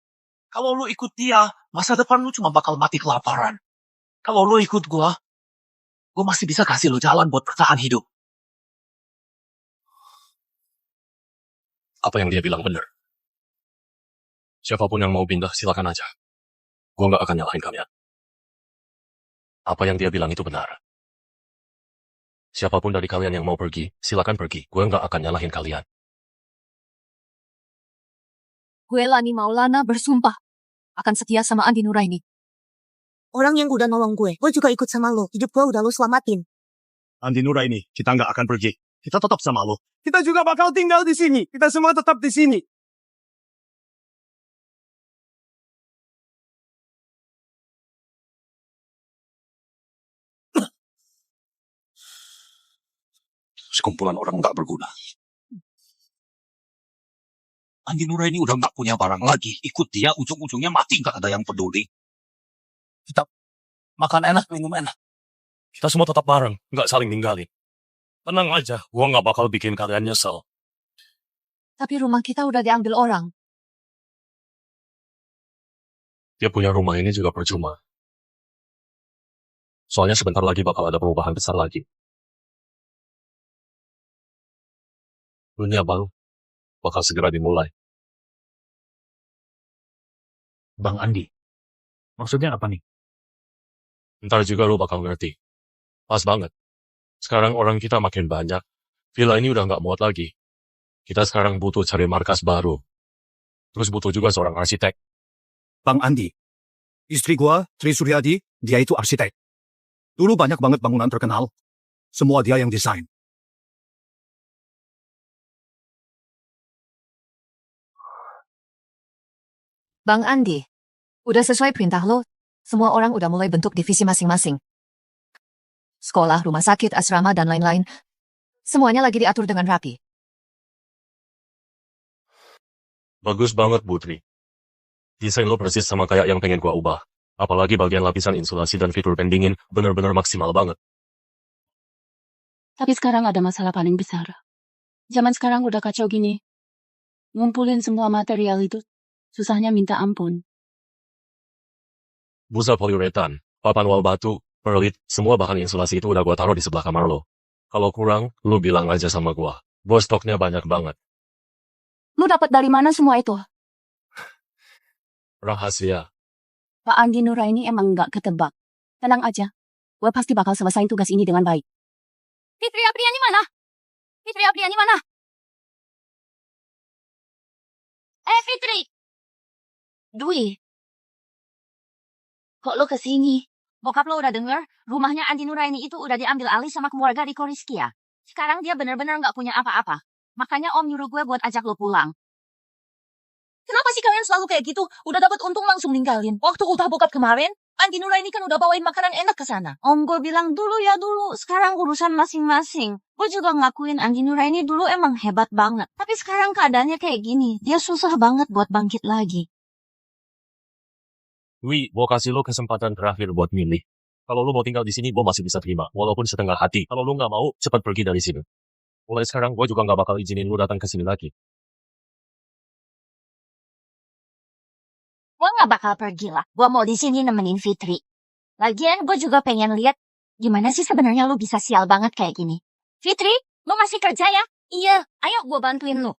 Kalau lu ikut dia, masa depan lu cuma bakal mati kelaparan. Kalau lu ikut gua masih bisa kasih lu jalan buat bertahan hidup. Apa yang dia bilang benar. Siapapun yang mau pindah, silakan aja. Gua nggak akan nyalahin kalian. Apa yang dia bilang itu benar. Siapapun dari kalian yang mau pergi, silakan pergi. Gue nggak akan nyalahin kalian. Gue Lani Maulana bersumpah akan setia sama Andi Nuraini. Orang yang udah nolong gue juga ikut sama lo. Hidup gue udah lo selamatin. Andi Nuraini, kita nggak akan pergi. Kita tetap sama lo. Kita juga bakal tinggal di sini. Kita semua tetap di sini. Sekumpulan orang nggak berguna. Andi Nuraini udah nggak punya barang lagi. Ikut dia, ujung-ujungnya mati, nggak ada yang peduli. Kita makan enak, minum enak. Kita semua tetap bareng, nggak saling ninggalin. Tenang aja, gua nggak bakal bikin kalian nyesel. Tapi rumah kita udah diambil orang. Dia punya rumah ini juga percuma. Soalnya sebentar lagi bakal ada perubahan besar lagi. Dunia baru bakal segera dimulai. Bang Andi, maksudnya apa nih? Ntar juga lu bakal ngerti. Pas banget. Sekarang orang kita makin banyak. Villa ini udah nggak muat lagi. Kita sekarang butuh cari markas baru. Terus butuh juga seorang arsitek. Bang Andi, istri gua, Tri Suryadi, dia itu arsitek. Dulu banyak banget bangunan terkenal. Semua dia yang desain. Bang Andi, udah sesuai perintah lo. Semua orang udah mulai bentuk divisi masing-masing. Sekolah, rumah sakit, asrama, dan lain-lain. Semuanya lagi diatur dengan rapi. Bagus banget, Putri. Desain lo persis sama kayak yang pengen gua ubah. Apalagi bagian lapisan insulasi dan fitur pendingin bener-bener maksimal banget. Tapi sekarang ada masalah paling besar. Zaman sekarang udah kacau gini. Ngumpulin semua material itu susahnya minta ampun. Busa poliuretan, papan wall batu, perlit, semua bahan insulasi itu udah gua taruh di sebelah kamar lo. Kalau kurang, lu bilang aja sama gua. Gua stoknya banyak banget. Lu dapat dari mana semua itu? Rahasia. Pak Andi Nuraini emang nggak ketebak. Tenang aja. Gue pasti bakal selesaiin tugas ini dengan baik. Fitri Apriani mana? Fitri Apriani mana? Fitri! Dwi. Kok lo kesini? Bokap lo udah denger, rumahnya Andi Nuraini itu udah diambil alih sama keluarga Riko Rizkia. Sekarang dia bener-bener nggak punya apa-apa. Makanya om nyuruh gue buat ajak lo pulang. Kenapa sih kalian selalu kayak gitu? Udah dapat untung langsung ninggalin. Waktu ultah bokap kemarin, Andi Nuraini kan udah bawain makanan enak ke sana. Om gue bilang dulu ya dulu. Sekarang urusan masing-masing. Gue juga ngakuin Andi Nuraini dulu emang hebat banget. Tapi sekarang keadaannya kayak gini. Dia susah banget buat bangkit lagi. Wi, gua kasih lo kesempatan terakhir buat milih. Kalau lo mau tinggal di sini, gua masih bisa terima, walaupun setengah hati. Kalau lo nggak mau, cepat pergi dari sini. Mulai sekarang, gua juga nggak bakal izinin lo datang ke sini lagi. Gue gak bakal pergi lah. Gue mau di sini nemenin Fitri. Lagian gue juga pengen lihat gimana sih sebenarnya lu bisa sial banget kayak gini. Fitri, lu masih kerja ya? Iya, ayo gue bantuin lu.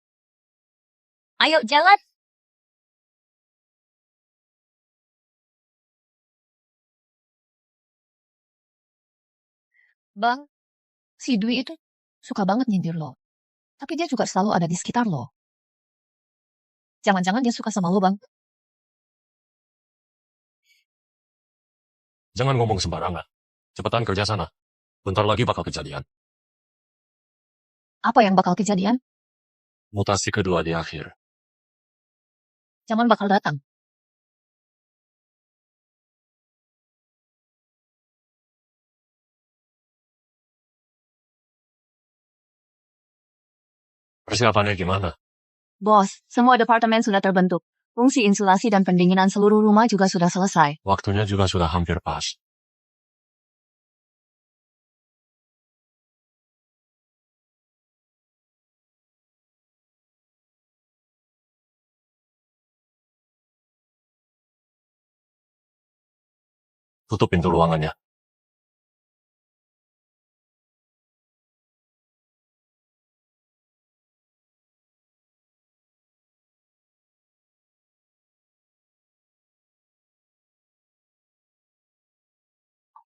Ayo jalan. Bang, si Dwi itu suka banget nyindir lo. Tapi dia juga selalu ada di sekitar lo. Jangan-jangan dia suka sama lo, Bang. Jangan ngomong sembarangan. Cepetan kerja sana. Bentar lagi bakal kejadian. Apa yang bakal kejadian? Mutasi kedua di akhir. Zaman bakal datang. Persiapannya gimana? Bos, semua departemen sudah terbentuk. Fungsi insulasi dan pendinginan seluruh rumah juga sudah selesai. Waktunya juga sudah hampir pas. Tutup pintu ruangannya.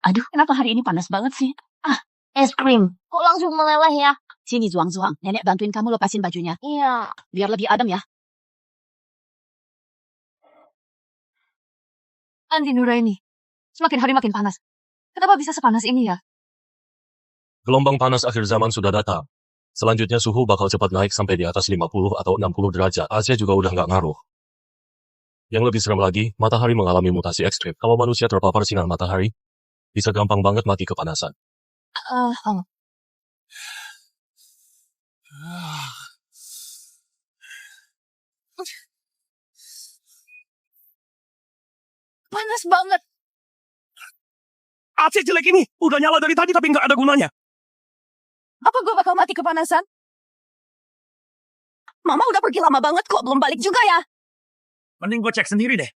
Aduh, kenapa hari ini panas banget sih? Es krim. Kok langsung meleleh ya? Sini, Zuang-Zuang. Nenek bantuin kamu lepasin bajunya. Iya. Biar lebih adem ya. Andi Nuraini, semakin hari makin panas. Kenapa bisa sepanas ini ya? Gelombang panas akhir zaman sudah datang. Selanjutnya suhu bakal cepat naik sampai di atas 50 atau 60 derajat. Asia juga udah nggak ngaruh. Yang lebih serem lagi, matahari mengalami mutasi ekstrim. Kalau manusia terpapar sinar matahari, bisa gampang banget mati kepanasan. Panas banget. AC jelek ini udah nyala dari tadi tapi nggak ada gunanya. Apa gue bakal mati kepanasan? Mama udah pergi lama banget kok, belum balik juga ya. Mending gue cek sendiri deh.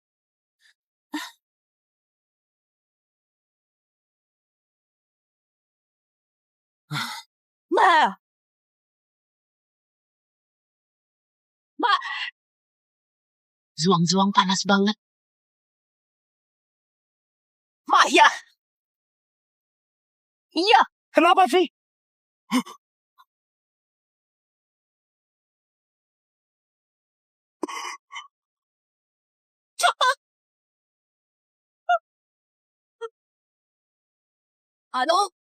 Ma! Ma! Zuang-Zuang panas banget. Maya! Iya! Kenapa sih? Ano?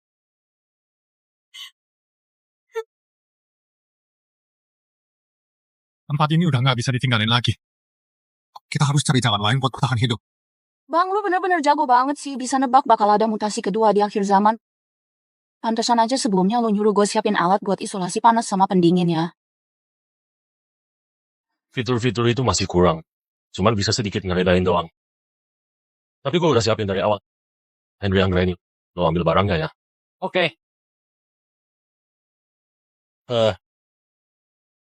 Tempat ini udah nggak bisa ditinggalin lagi. Kita harus cari jalan lain buat bertahan hidup. Bang, lu bener-bener jago banget sih. Bisa nebak bakal ada mutasi kedua di akhir zaman. Pantesan aja sebelumnya lu nyuruh gue siapin alat buat isolasi panas sama pendingin ya. Fitur-fitur itu masih kurang. Cuman bisa sedikit ngeredain doang. Tapi gue udah siapin dari awal. Henry Anggreni, lo ambil barang gak ya? Oke.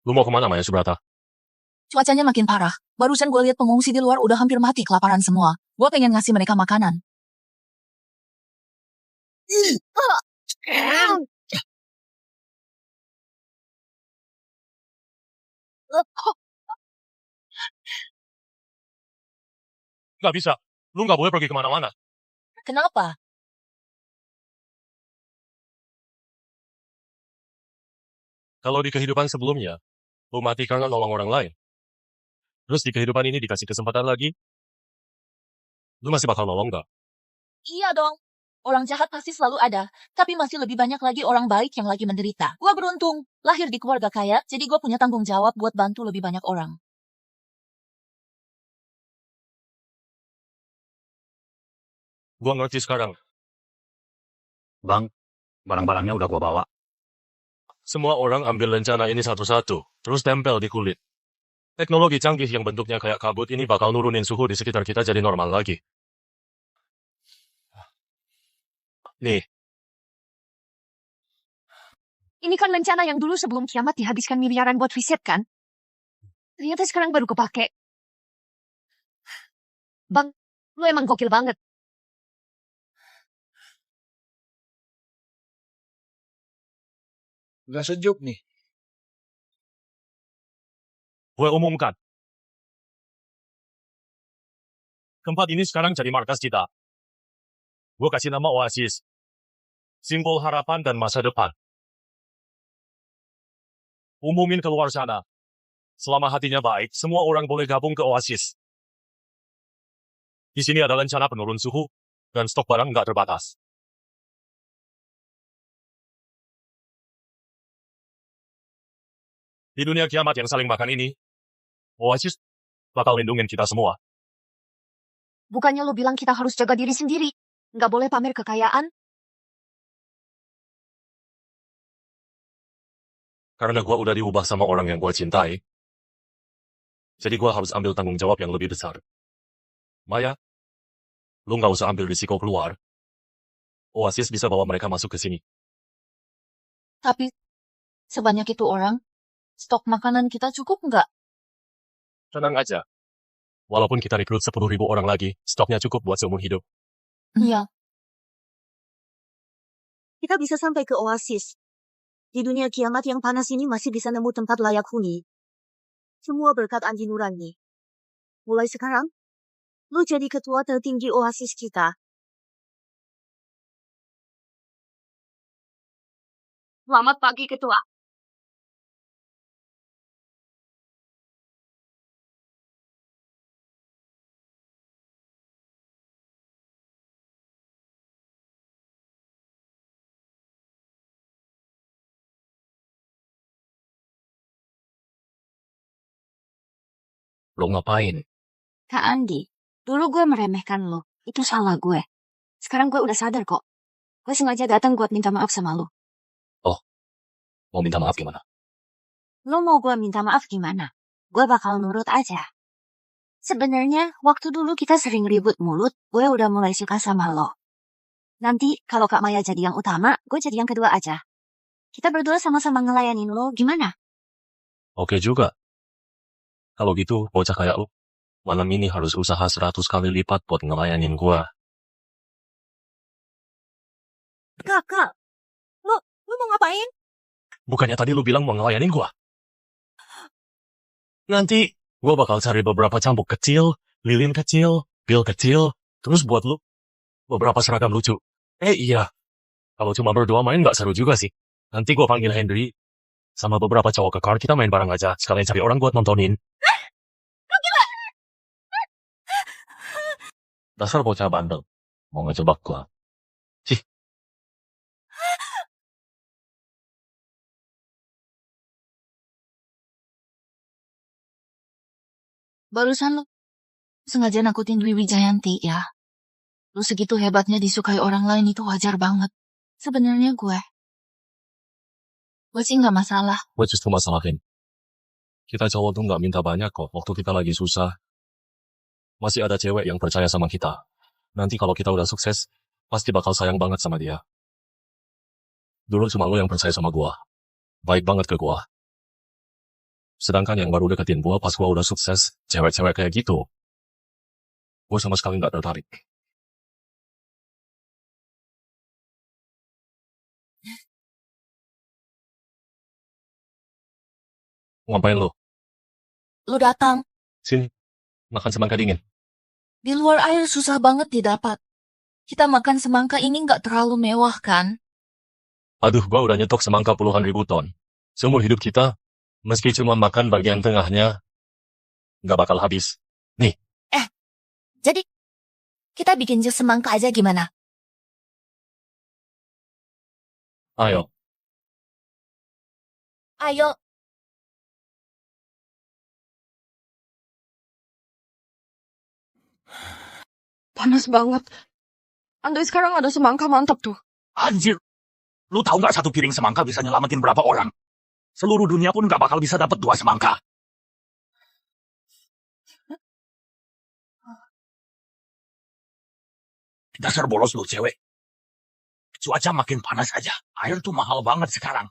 Lu mau kemana Maya Subrata? Cuacanya makin parah. Barusan gue lihat pengungsi di luar udah hampir mati kelaparan semua. Gue pengen ngasih mereka makanan. Gak bisa. Lu gak boleh pergi kemana-mana. Kenapa? Kalau di kehidupan sebelumnya, lu mati karena nolong orang lain. Terus di kehidupan ini dikasih kesempatan lagi, lu masih bakal nolong gak? Iya dong. Orang jahat pasti selalu ada. Tapi masih lebih banyak lagi orang baik yang lagi menderita. Gue beruntung. Lahir di keluarga kaya, jadi gue punya tanggung jawab buat bantu lebih banyak orang. Gua ngerti sekarang. Bang, barang-barangnya udah gua bawa. Semua orang ambil lencana ini satu-satu, terus tempel di kulit. Teknologi canggih yang bentuknya kayak kabut ini bakal nurunin suhu di sekitar kita jadi normal lagi. Nih, Ini kan lencana yang dulu sebelum kiamat dihabiskan miliaran buat riset kan? Ternyata sekarang baru kepake. Bang, lu emang gokil banget. Gak sejuk nih. gue umumkan. Tempat ini sekarang jadi markas kita. Gue kasih nama Oasis. Simbol harapan dan masa depan. Umumin keluar sana. Selama hatinya baik, semua orang boleh gabung ke Oasis. Di sini ada rencana penurun suhu, dan stok barang nggak terbatas. Di dunia kiamat yang saling makan ini, Oasis bakal lindungin kita semua. Bukannya lo bilang kita harus jaga diri sendiri? Nggak boleh pamer kekayaan? Karena gue udah diubah sama orang yang gue cintai, jadi gue harus ambil tanggung jawab yang lebih besar. Maya, lu nggak usah ambil risiko keluar. Oasis bisa bawa mereka masuk ke sini. Tapi, sebanyak itu orang, stok makanan kita cukup nggak? Tenang aja. Walaupun kita rekrut 10.000 orang lagi, stoknya cukup buat seumur hidup. Iya. Kita bisa sampai ke Oasis. Di dunia kiamat yang panas ini masih bisa nemu tempat layak huni. Semua berkat Andi Nurani. Mulai sekarang, lu jadi ketua tertinggi Oasis kita. Selamat pagi, Ketua. Lo ngapain? Kak Andi, dulu gue meremehkan lo. Itu salah gue. Sekarang gue udah sadar kok. Gue sengaja datang buat minta maaf sama lo. Mau minta maaf gimana? Lo mau gue minta maaf gimana? Gue bakal nurut aja. Sebenarnya, waktu dulu kita sering ribut mulut, gue udah mulai suka sama lo. Nanti, kalau Kak Maya jadi yang utama, gue jadi yang kedua aja. Kita berdua sama-sama ngelayanin lo, gimana? Oke juga. Kalau gitu, bocah kayak lu, malam ini harus usaha 100 kali lipat buat ngelayanin gua. Kakak, lu mau ngapain? Bukannya tadi lu bilang mau ngelayanin gua? Nanti, gua bakal cari beberapa cambuk kecil, lilin kecil, pil kecil, terus buat lu beberapa seragam lucu. Iya, kalau cuma berdua main nggak seru juga sih. Nanti gua panggil Henry, sama beberapa cowok ke car, kita main bareng aja, sekalian cari orang buat nontonin. Dasar bocah bandel, mau ngejebak gua. Cih. Barusan lo sengaja nakutin Dwi Wijayanti ya. Lo segitu hebatnya disukai orang lain itu wajar banget. Sebenarnya gue sih nggak masalah. Gue justru masalahin. Kita cowok tuh nggak minta banyak kok waktu kita lagi susah. Masih ada cewek yang percaya sama kita. Nanti kalau kita udah sukses, pasti bakal sayang banget sama dia. Dulu cuma lo yang percaya sama gua. Baik banget ke gua. Sedangkan yang baru deketin gua pas gua udah sukses, cewek-cewek kayak gitu. Gua sama sekali nggak tertarik. Ngapain lo? Lo datang. Sini, makan semangka dingin. Di luar air susah banget didapat. Kita makan semangka ini nggak terlalu mewah kan? Aduh, gua udah nyetok semangka puluhan ribu ton. Seumur hidup kita, meski cuma makan bagian tengahnya, nggak bakal habis. Nih. Jadi, kita bikin jus semangka aja gimana? Ayo. Ayo. Panas banget. Andai sekarang ada semangka mantap tuh. Anjir. Lu tahu nggak satu piring semangka bisa nyelamatin berapa orang? Seluruh dunia pun nggak bakal bisa dapat 2 semangka. Dasar bolos lu cewek. Cuaca makin panas aja. Air tuh mahal banget sekarang.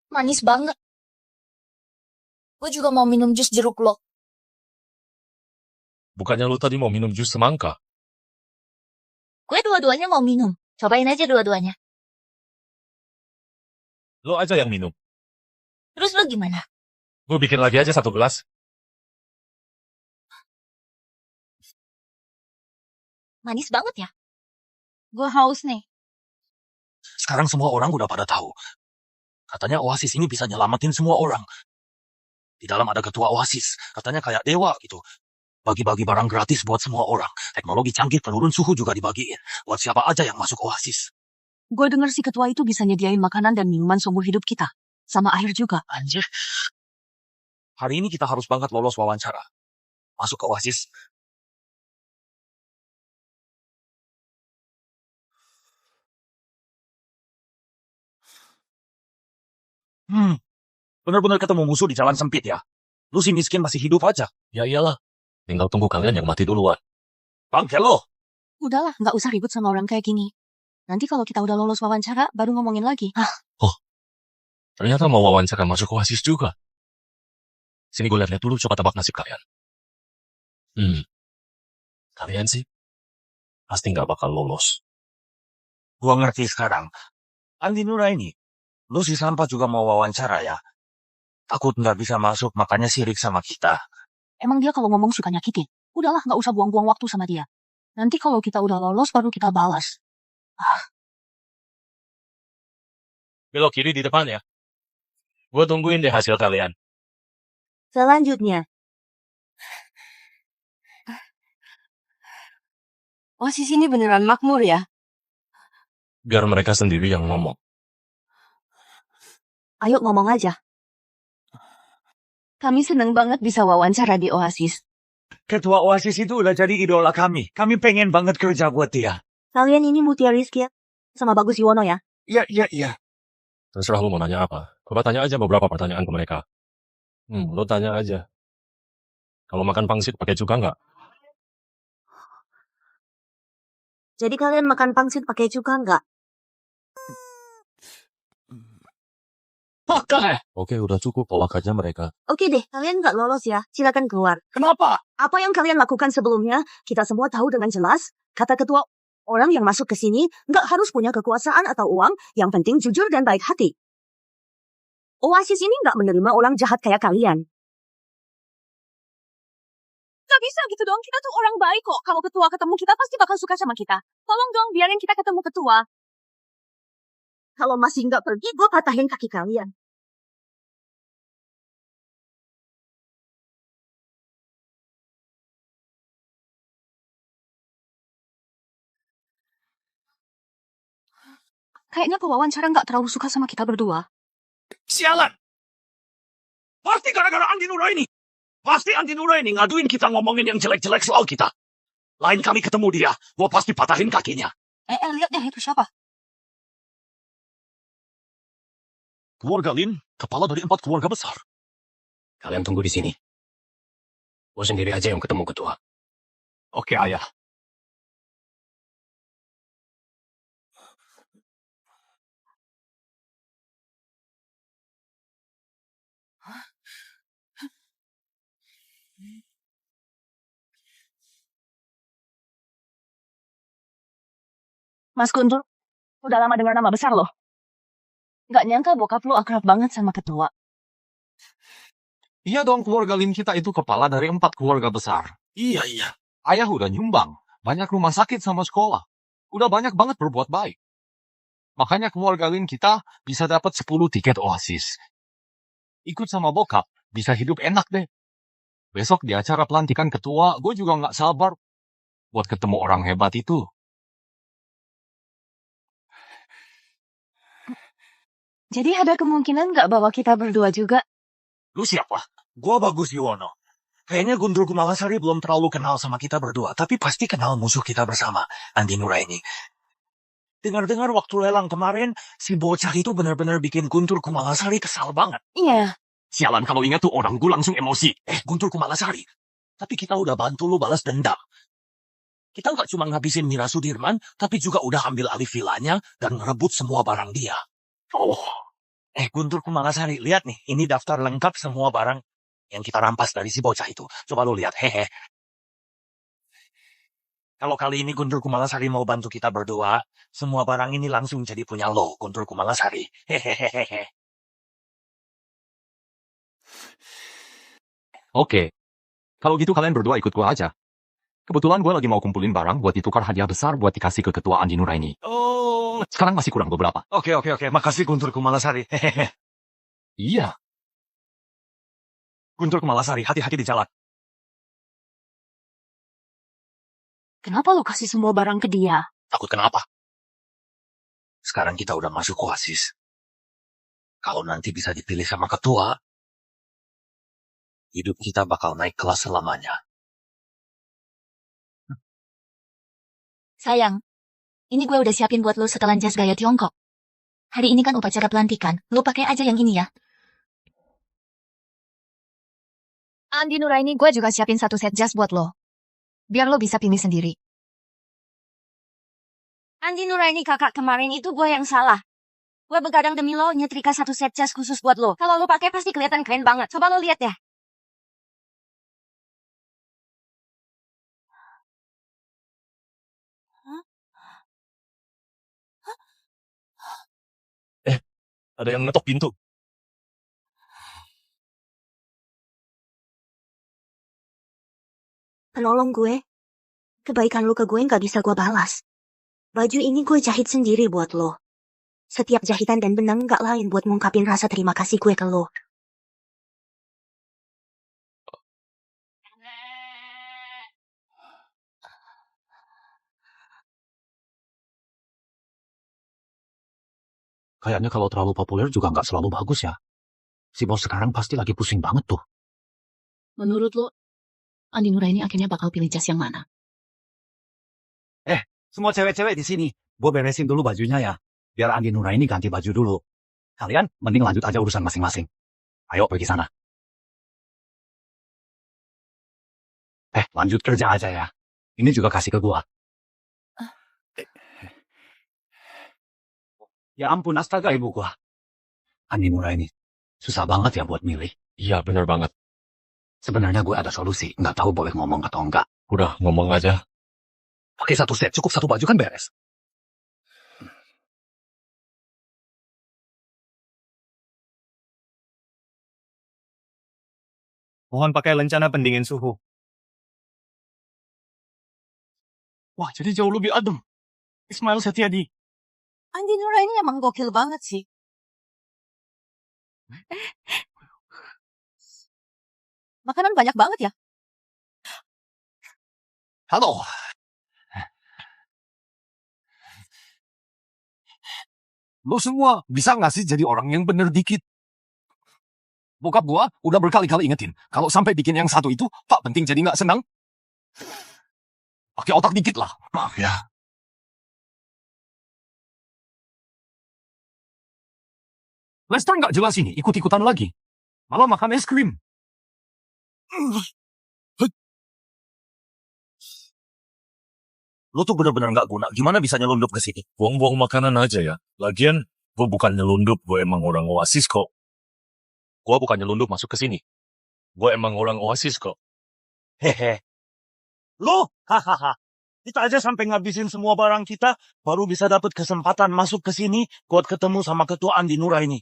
Manis banget. Gue juga mau minum jus jeruk lo. Bukannya lu tadi mau minum jus semangka? Gue dua-duanya mau minum. Cobain aja dua-duanya. Lu aja yang minum. Terus lo gimana? Gue bikin lagi aja 1 gelas. Manis banget ya? Gue haus nih. Sekarang semua orang udah pada tahu. Katanya Oasis ini bisa nyelamatin semua orang. Di dalam ada ketua Oasis. Katanya kayak dewa gitu. Bagi-bagi barang gratis buat semua orang. Teknologi canggih penurun suhu juga dibagiin. Buat siapa aja yang masuk Oasis. Gue denger si ketua itu bisa nyediain makanan dan minuman seumur hidup kita. Sama air juga. Anjir. Hari ini kita harus banget lolos wawancara. Masuk ke Oasis. Bener-bener ketemu musuh di jalan sempit ya. Lu si miskin masih hidup aja. Ya iyalah. Tinggal tunggu kalian yang mati duluan. Bangke lo. Udahlah, nggak usah ribut sama orang kayak gini. Nanti kalau kita udah lolos wawancara, baru ngomongin lagi. Ternyata mau wawancara masuk Oasis juga. Sini gue lihat dulu, coba tebak nasib kalian. Kalian sih pasti nggak bakal lolos. Gua ngerti sekarang. Andi Nuraini, lu si sampah juga mau wawancara ya? Takut nggak bisa masuk, makanya sirik sama kita. Emang dia kalau ngomong suka nyakitin. Udahlah, nggak usah buang-buang waktu sama dia. Nanti kalau kita udah lolos, baru kita balas. Belok kiri di depan ya. Gue tungguin deh hasil kalian. Selanjutnya, Oasis ini beneran makmur ya? Biar mereka sendiri yang ngomong. ayo ngomong aja. Kami seneng banget bisa wawancara di Oasis. Ketua Oasis itu udah jadi idola kami. Kami pengen banget kerja buat dia. Kalian ini Mutia Rizky ya? Sama Bagus Yuwono ya? Iya. Terserah lu mau nanya apa. Coba tanya aja beberapa pertanyaan ke mereka. Lu tanya aja. Kalau makan pangsit pakai cuka nggak? Jadi kalian makan pangsit pakai cuka nggak? Pakai! Oke, udah cukup. Tolak aja mereka. Oke deh, kalian nggak lolos ya. Silakan keluar. Kenapa? Apa yang kalian lakukan sebelumnya, kita semua tahu dengan jelas. Kata ketua, orang yang masuk ke sini nggak harus punya kekuasaan atau uang, yang penting jujur dan baik hati. Oasis ini nggak menerima orang jahat kayak kalian. Gak bisa gitu dong, kita tuh orang baik kok. Kalau ketua ketemu kita pasti bakal suka sama kita. Tolong dong, biarin kita ketemu ketua. Kalau masih nggak pergi, gue patahin kaki kalian. Kayaknya pewawancara nggak terlalu suka sama kita berdua. Sialan! Pasti gara-gara Andi Nuraini. Pasti Andi Nuraini ngaduin kita ngomongin yang jelek-jelek soal kita. Lain kali ketemu dia, gua pasti patahin kakinya. Lihat deh itu siapa? Keluarga Lin, kepala dari 4 keluarga besar. Kalian tunggu di sini. Gue sendiri aja yang ketemu ketua. Oke, ayah. Mas Guntur, udah lama dengar nama besar loh. Gak nyangka bokap lu akrab banget sama ketua. Iya dong, keluarga Lin kita itu kepala dari 4 keluarga besar. Iya. Ayah udah nyumbang. Banyak rumah sakit sama sekolah. Udah banyak banget berbuat baik. Makanya keluarga Lin kita bisa dapat 10 tiket Oasis. Ikut sama bokap, bisa hidup enak deh. Besok di acara pelantikan ketua, gue juga nggak sabar buat ketemu orang hebat itu. Jadi ada kemungkinan nggak bawa kita berdua juga? Lu siapa? Gua Bagus Yuwono. Kayaknya Guntur Kumalasari belum terlalu kenal sama kita berdua, tapi pasti kenal musuh kita bersama, Andi Nuraini. Dengar-dengar waktu lelang kemarin, si bocah itu benar-benar bikin Guntur Kumalasari kesal banget. Iya. Sialan kalau ingat tuh orang, gue langsung emosi. Guntur Kumalasari. Tapi kita udah bantu lu balas dendam. Kita nggak cuma ngabisin Mira Sudirman, tapi juga udah ambil alih vilanya dan ngerebut semua barang dia. Guntur Kumalasari, lihat nih, ini daftar lengkap semua barang yang kita rampas dari si bocah itu. Coba lu lihat, hehe. Kalau kali ini Guntur Kumalasari mau bantu kita berdua, semua barang ini langsung jadi punya lo, Guntur Kumalasari. Hehehehe. Oke. Kalau gitu kalian berdua ikut gua aja. Kebetulan gua lagi mau kumpulin barang buat ditukar hadiah besar buat dikasih ke ketua Andi Nuraini. banget. Sekarang masih kurang beberapa. Oke. Makasih Guntur Kumalasari. Hehehe. Iya. Guntur Kumalasari, hati-hati di jalan. Kenapa lo kasih semua barang ke dia? Takut kenapa? Sekarang kita udah masuk Oasis. Kalau nanti bisa dipilih sama ketua, hidup kita bakal naik kelas selamanya. Sayang, ini gue udah siapin buat lo setelan jas gaya Tiongkok. Hari ini kan upacara pelantikan, lo pakai aja yang ini ya. Andi Nuraini, gue juga siapin satu set jas buat lo. Biar lo bisa pilih sendiri. Andi Nuraini, kakak kemarin itu gue yang salah. Gue begadang demi lo nyetrika satu set jas khusus buat lo. Kalau lo pakai pasti kelihatan keren banget. Coba lo lihat ya. Ada yang ngetok pintu. Penolong gue. Kebaikan lo ke gue nggak bisa gue balas. Baju ini gue jahit sendiri buat lo. Setiap jahitan dan benang nggak lain buat ngungkapin rasa terima kasih gue ke lo. Kayaknya kalau terlalu populer juga nggak selalu bagus ya. Si bos sekarang pasti lagi pusing banget tuh. Menurut lo, Andi Nuraini akhirnya bakal pilih jas yang mana? Semua cewek-cewek di sini, gue beresin dulu bajunya ya. Biar Andi Nuraini ganti baju dulu. Kalian mending lanjut aja urusan masing-masing. Ayo pergi sana. Lanjut kerja aja ya. Ini juga kasih ke gua. Ya ampun, astaga ibu gua. Andi Nuraini, susah banget ya buat milih. Iya, bener banget. Sebenarnya gue ada solusi, nggak tahu boleh ngomong atau enggak. Udah, ngomong aja. Pakai satu set, cukup satu baju kan beres. Mohon pakai lencana pendingin suhu. Wah, jadi jauh lebih adem. Ismail Setiadi. Andi Nuraini emang gokil banget sih. Makanan banyak banget ya. Halo. Lo semua bisa nggak sih jadi orang yang bener dikit? Bokap gua udah berkali-kali ingetin, kalau sampai bikin yang satu itu, tak penting jadi nggak senang. Pakai otak dikit lah. Maaf ya. Lester nggak jelas ini, ikut-ikutan lagi. Malah makan es krim. Lo tuh bener-bener nggak guna. Gimana bisa nyelundup ke sini? Buang-buang makanan aja ya. Lagian, gue bukan nyelundup, gue emang orang Oasis kok. Gua bukan nyelundup masuk ke sini. Gue emang orang Oasis kok. Hehe. Lo, hahaha. Kita aja sampai ngabisin semua barang kita, baru bisa dapat kesempatan masuk ke sini buat ketemu sama ketua Andi Nuraini.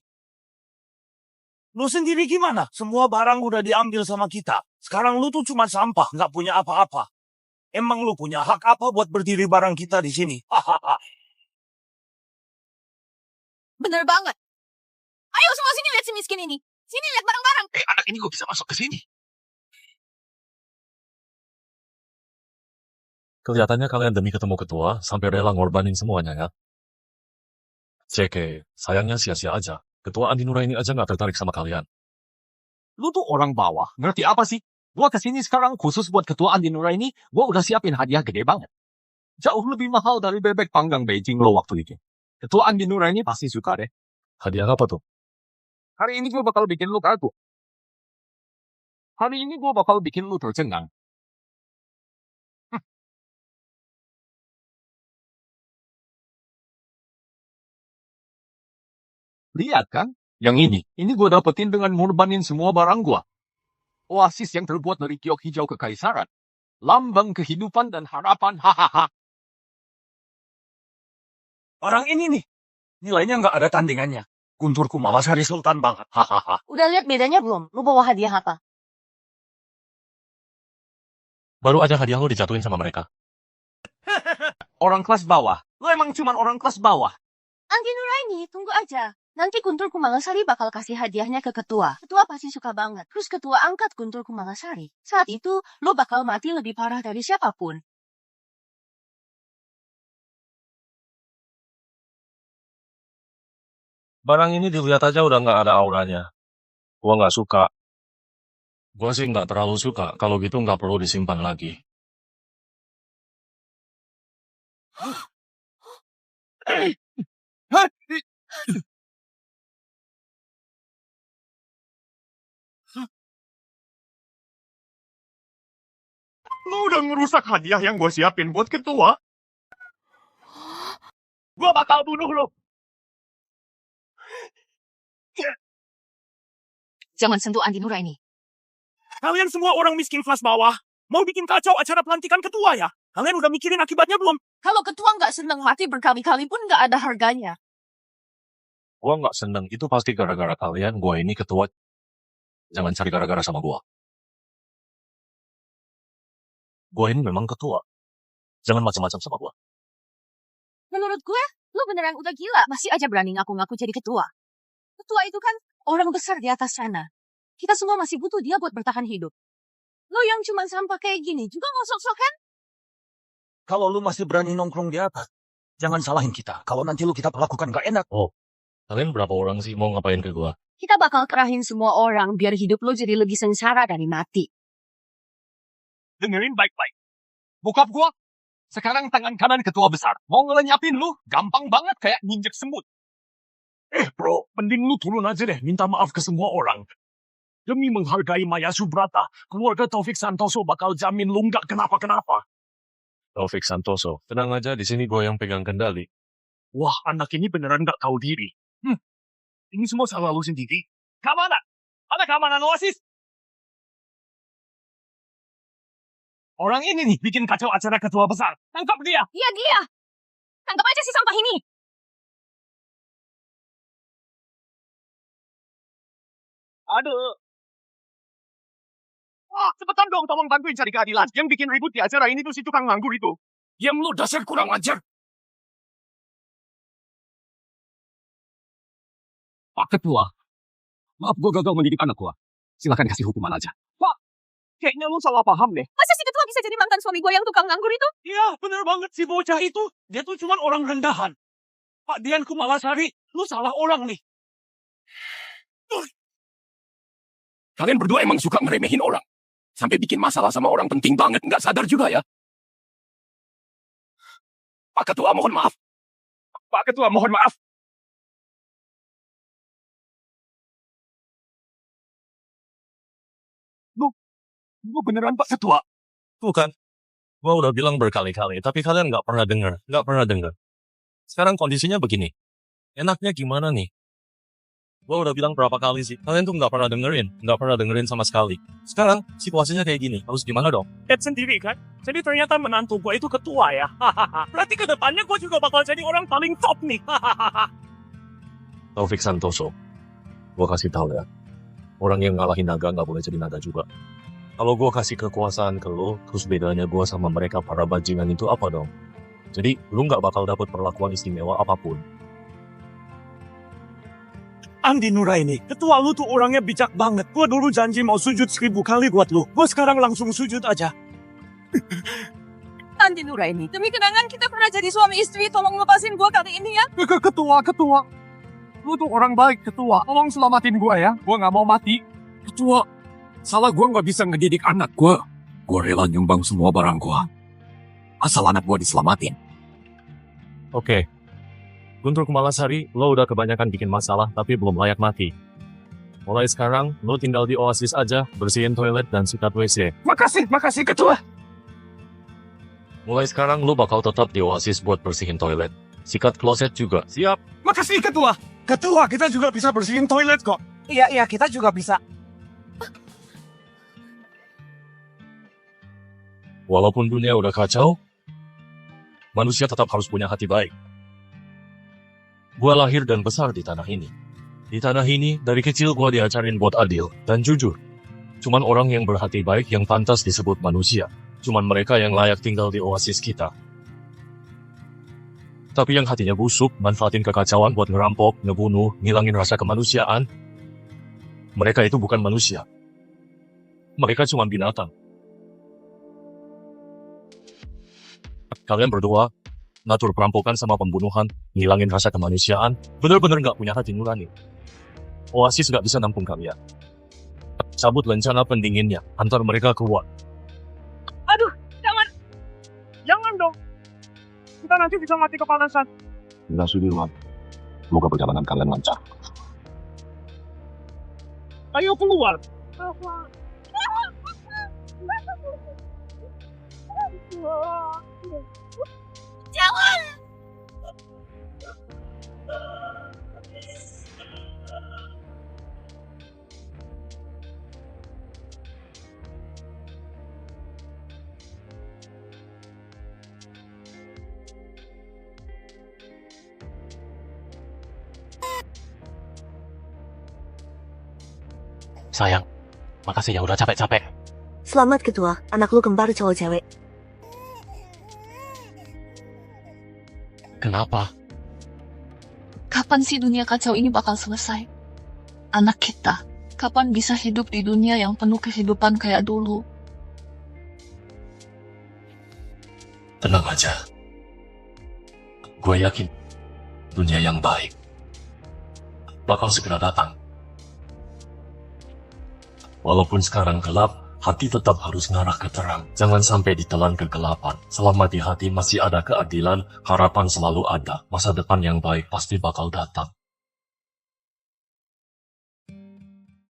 Lo sendiri gimana? Semua barang udah diambil sama kita. Sekarang lu tuh cuma sampah, nggak punya apa-apa. Emang lu punya hak apa buat berdiri barang kita di sini? Hahaha. Bener banget. Ayo semua sini lihat si miskin ini. Sini lihat barang-barang. Anak ini kok bisa masuk ke sini? Kelihatannya kalian demi ketemu ketua, sampai rela ngorbanin semuanya ya. CK, sayangnya sia-sia aja. Ketua Andi Nuraini aja nggak tertarik sama kalian. Lu tuh orang bawah, ngerti apa sih? Gua kesini sekarang khusus buat ketua Andi Nuraini, gua udah siapin hadiah gede banget. Jauh lebih mahal dari bebek panggang Beijing lo waktu itu. Ketua Andi Nuraini pasti suka deh. Hadiah apa tuh? Hari ini gua bakal bikin lu kagum. Hari ini gua bakal bikin lu tercengang. Lihat kan? Yang ini gue dapetin dengan ngorbanin semua barang gue. Oasis yang terbuat dari giok hijau kekaisaran. Lambang kehidupan dan harapan, hahaha. Orang ini nih, nilainya nggak ada tandingannya. Guntur Kumalasari Sultan banget, hahaha. Udah lihat bedanya belum? Lu bawa hadiah apa? Baru aja hadiah lo dijatuhin sama mereka. Orang kelas bawah. Lo emang cuman orang kelas bawah. Andi Nuraini, tunggu aja. Nanti Guntur Kumalasari bakal kasih hadiahnya ke ketua. Ketua pasti suka banget. Terus ketua angkat Guntur Kumalasari. Saat itu, lo bakal mati lebih parah dari siapapun. Barang ini dilihat aja udah nggak ada auranya. Gua nggak suka. Gua sih nggak terlalu suka, kalau gitu nggak perlu disimpan lagi. Lu udah ngerusak hadiah yang gue siapin buat ketua. Gue bakal bunuh lu. Jangan sentuh Andi Nuraini. Kalian semua orang miskin kelas bawah. Mau bikin kacau acara pelantikan ketua ya? Kalian udah mikirin akibatnya belum? Kalau ketua nggak seneng mati berkali-kali pun nggak ada harganya. Gua nggak seneng, itu pasti gara-gara kalian. Gua ini ketua. Jangan cari gara-gara sama gua. Gua ini memang ketua. Jangan macam-macam sama gua. Menurut gue, lo beneran udah gila. Masih aja berani ngaku-ngaku jadi ketua. Ketua itu kan orang besar di atas sana. Kita semua masih butuh dia buat bertahan hidup. Lo yang cuma sampah kayak gini juga ngosok-sokan? Kalau lu masih berani nongkrong di atas, jangan salahin kita. Kalau nanti lu kita perlakukan gak enak. Oh, kalian berapa orang sih mau ngapain ke gua? Kita bakal kerahin semua orang biar hidup lo jadi lebih sengsara dari mati. Dengerin baik-baik. Bokap gua sekarang tangan kanan ketua besar. Mau ngelenyapin lu, gampang banget kayak nginjek semut. Bro, mending lu turun aja deh, minta maaf ke semua orang. Demi menghargai Maya Subrata, keluarga Taufik Santoso bakal jamin lu nggak kenapa-kenapa. Taufik Santoso, tenang aja, di sini gua yang pegang kendali. Wah, anak ini beneran nggak tahu diri. Ini semua salah lu sendiri. Keamanan! Ada keamanan Oasis! Orang ini nih bikin kacau acara ketua besar. Tangkap dia! Iya dia! Tangkap aja si sampah ini! Aduh! Wah, cepetan dong tolong bantuin cari keadilan. Yang bikin ribut di acara ini tuh si tukang nganggur itu. Diam lu, dasar kurang ajar. Pak Ketua, maaf gue gagal mendidik anak gue. Silakan kasih hukuman aja. Pak, kayaknya lu salah paham deh. Masa si ketua bisa jadi mantan suami gue yang tukang nganggur itu? Iya, bener banget si bocah itu. Dia tuh cuma orang rendahan. Pak Dian Kumalasari, lu salah orang nih. Kalian berdua emang suka ngeremehin orang. Sampai bikin masalah sama orang penting banget, nggak sadar juga ya. Pak Ketua mohon maaf. Pak Ketua mohon maaf. Lu beneran Pak Ketua? Tuh kan, gua udah bilang berkali-kali, tapi kalian nggak pernah dengar. Sekarang kondisinya begini. Enaknya gimana nih? Gua udah bilang berapa kali sih, kalian tuh nggak pernah dengerin sama sekali. Sekarang situasinya kayak gini, harus gimana dong? Lihat sendiri kan? Jadi ternyata menantu gue itu ketua ya. Berarti ke depannya gue juga bakal jadi orang paling top nih. Taufik Santoso, gua kasih tahu ya, orang yang ngalahin naga nggak boleh jadi naga juga. Kalau gua kasih kekuasaan ke lo, terus bedanya gua sama mereka para bajingan itu apa dong? Jadi lu nggak bakal dapat perlakuan istimewa apapun. Andi Nuraini, ketua lu tuh orangnya bijak banget. Gue dulu janji mau sujud 1000 kali buat lu. Gue sekarang langsung sujud aja. Andi Nuraini, demi kenangan kita pernah jadi suami istri, tolong lepasin gue kali ini ya. Ketua. Lu tuh orang baik, Ketua. Tolong selamatin gua ya. Gua nggak mau mati. Ketua, salah gue nggak bisa ngedidik anak gue. Gue rela nyumbang semua barang gue. Asal anak gue diselamatin. Oke. Guntur Kumalasari, lo udah kebanyakan bikin masalah tapi belum layak mati. Mulai sekarang, lo tinggal di Oasis aja, bersihin toilet dan sikat WC. Makasih Ketua. Mulai sekarang, lo bakal tetap di Oasis buat bersihin toilet. Sikat kloset juga. Siap? Makasih Ketua. Ketua, kita juga bisa bersihin toilet kok. Iya, kita juga bisa. Walaupun dunia udah kacau, manusia tetap harus punya hati baik. Gua lahir dan besar di tanah ini. Di tanah ini, dari kecil gua diajarin buat adil dan jujur. Cuman orang yang berhati baik yang pantas disebut manusia. Cuman mereka yang layak tinggal di oasis kita. Tapi yang hatinya busuk, manfaatin kekacauan buat ngerampok, ngebunuh, ngilangin rasa kemanusiaan. Mereka itu bukan manusia. Mereka cuma binatang. Kalian berdua ngatur perampokan sama pembunuhan, ngilangin rasa kemanusiaan, bener-bener nggak punya hati nurani. Oasis nggak bisa nampung kalian. Cabut rencana pendinginnya, antar mereka keluar. Aduh, jangan. Jangan dong. Kita nanti bisa mati kepanasan. Nah, Sudirman. Semoga perjalanan kalian lancar. Ayo keluar. Jangan! Sayang, makasih ya udah capek-capek. Selamat ketua, anak lu kembar cowok cewek. Kenapa? Kapan sih dunia kacau ini bakal selesai? Anak kita, kapan bisa hidup di dunia yang penuh kehidupan kayak dulu? Tenang aja. Gue yakin dunia yang baik bakal segera datang. Walaupun sekarang gelap, hati tetap harus ngarah ke terang. Jangan sampai ditelan kegelapan. Selama di hati masih ada keadilan, harapan selalu ada. Masa depan yang baik pasti bakal datang.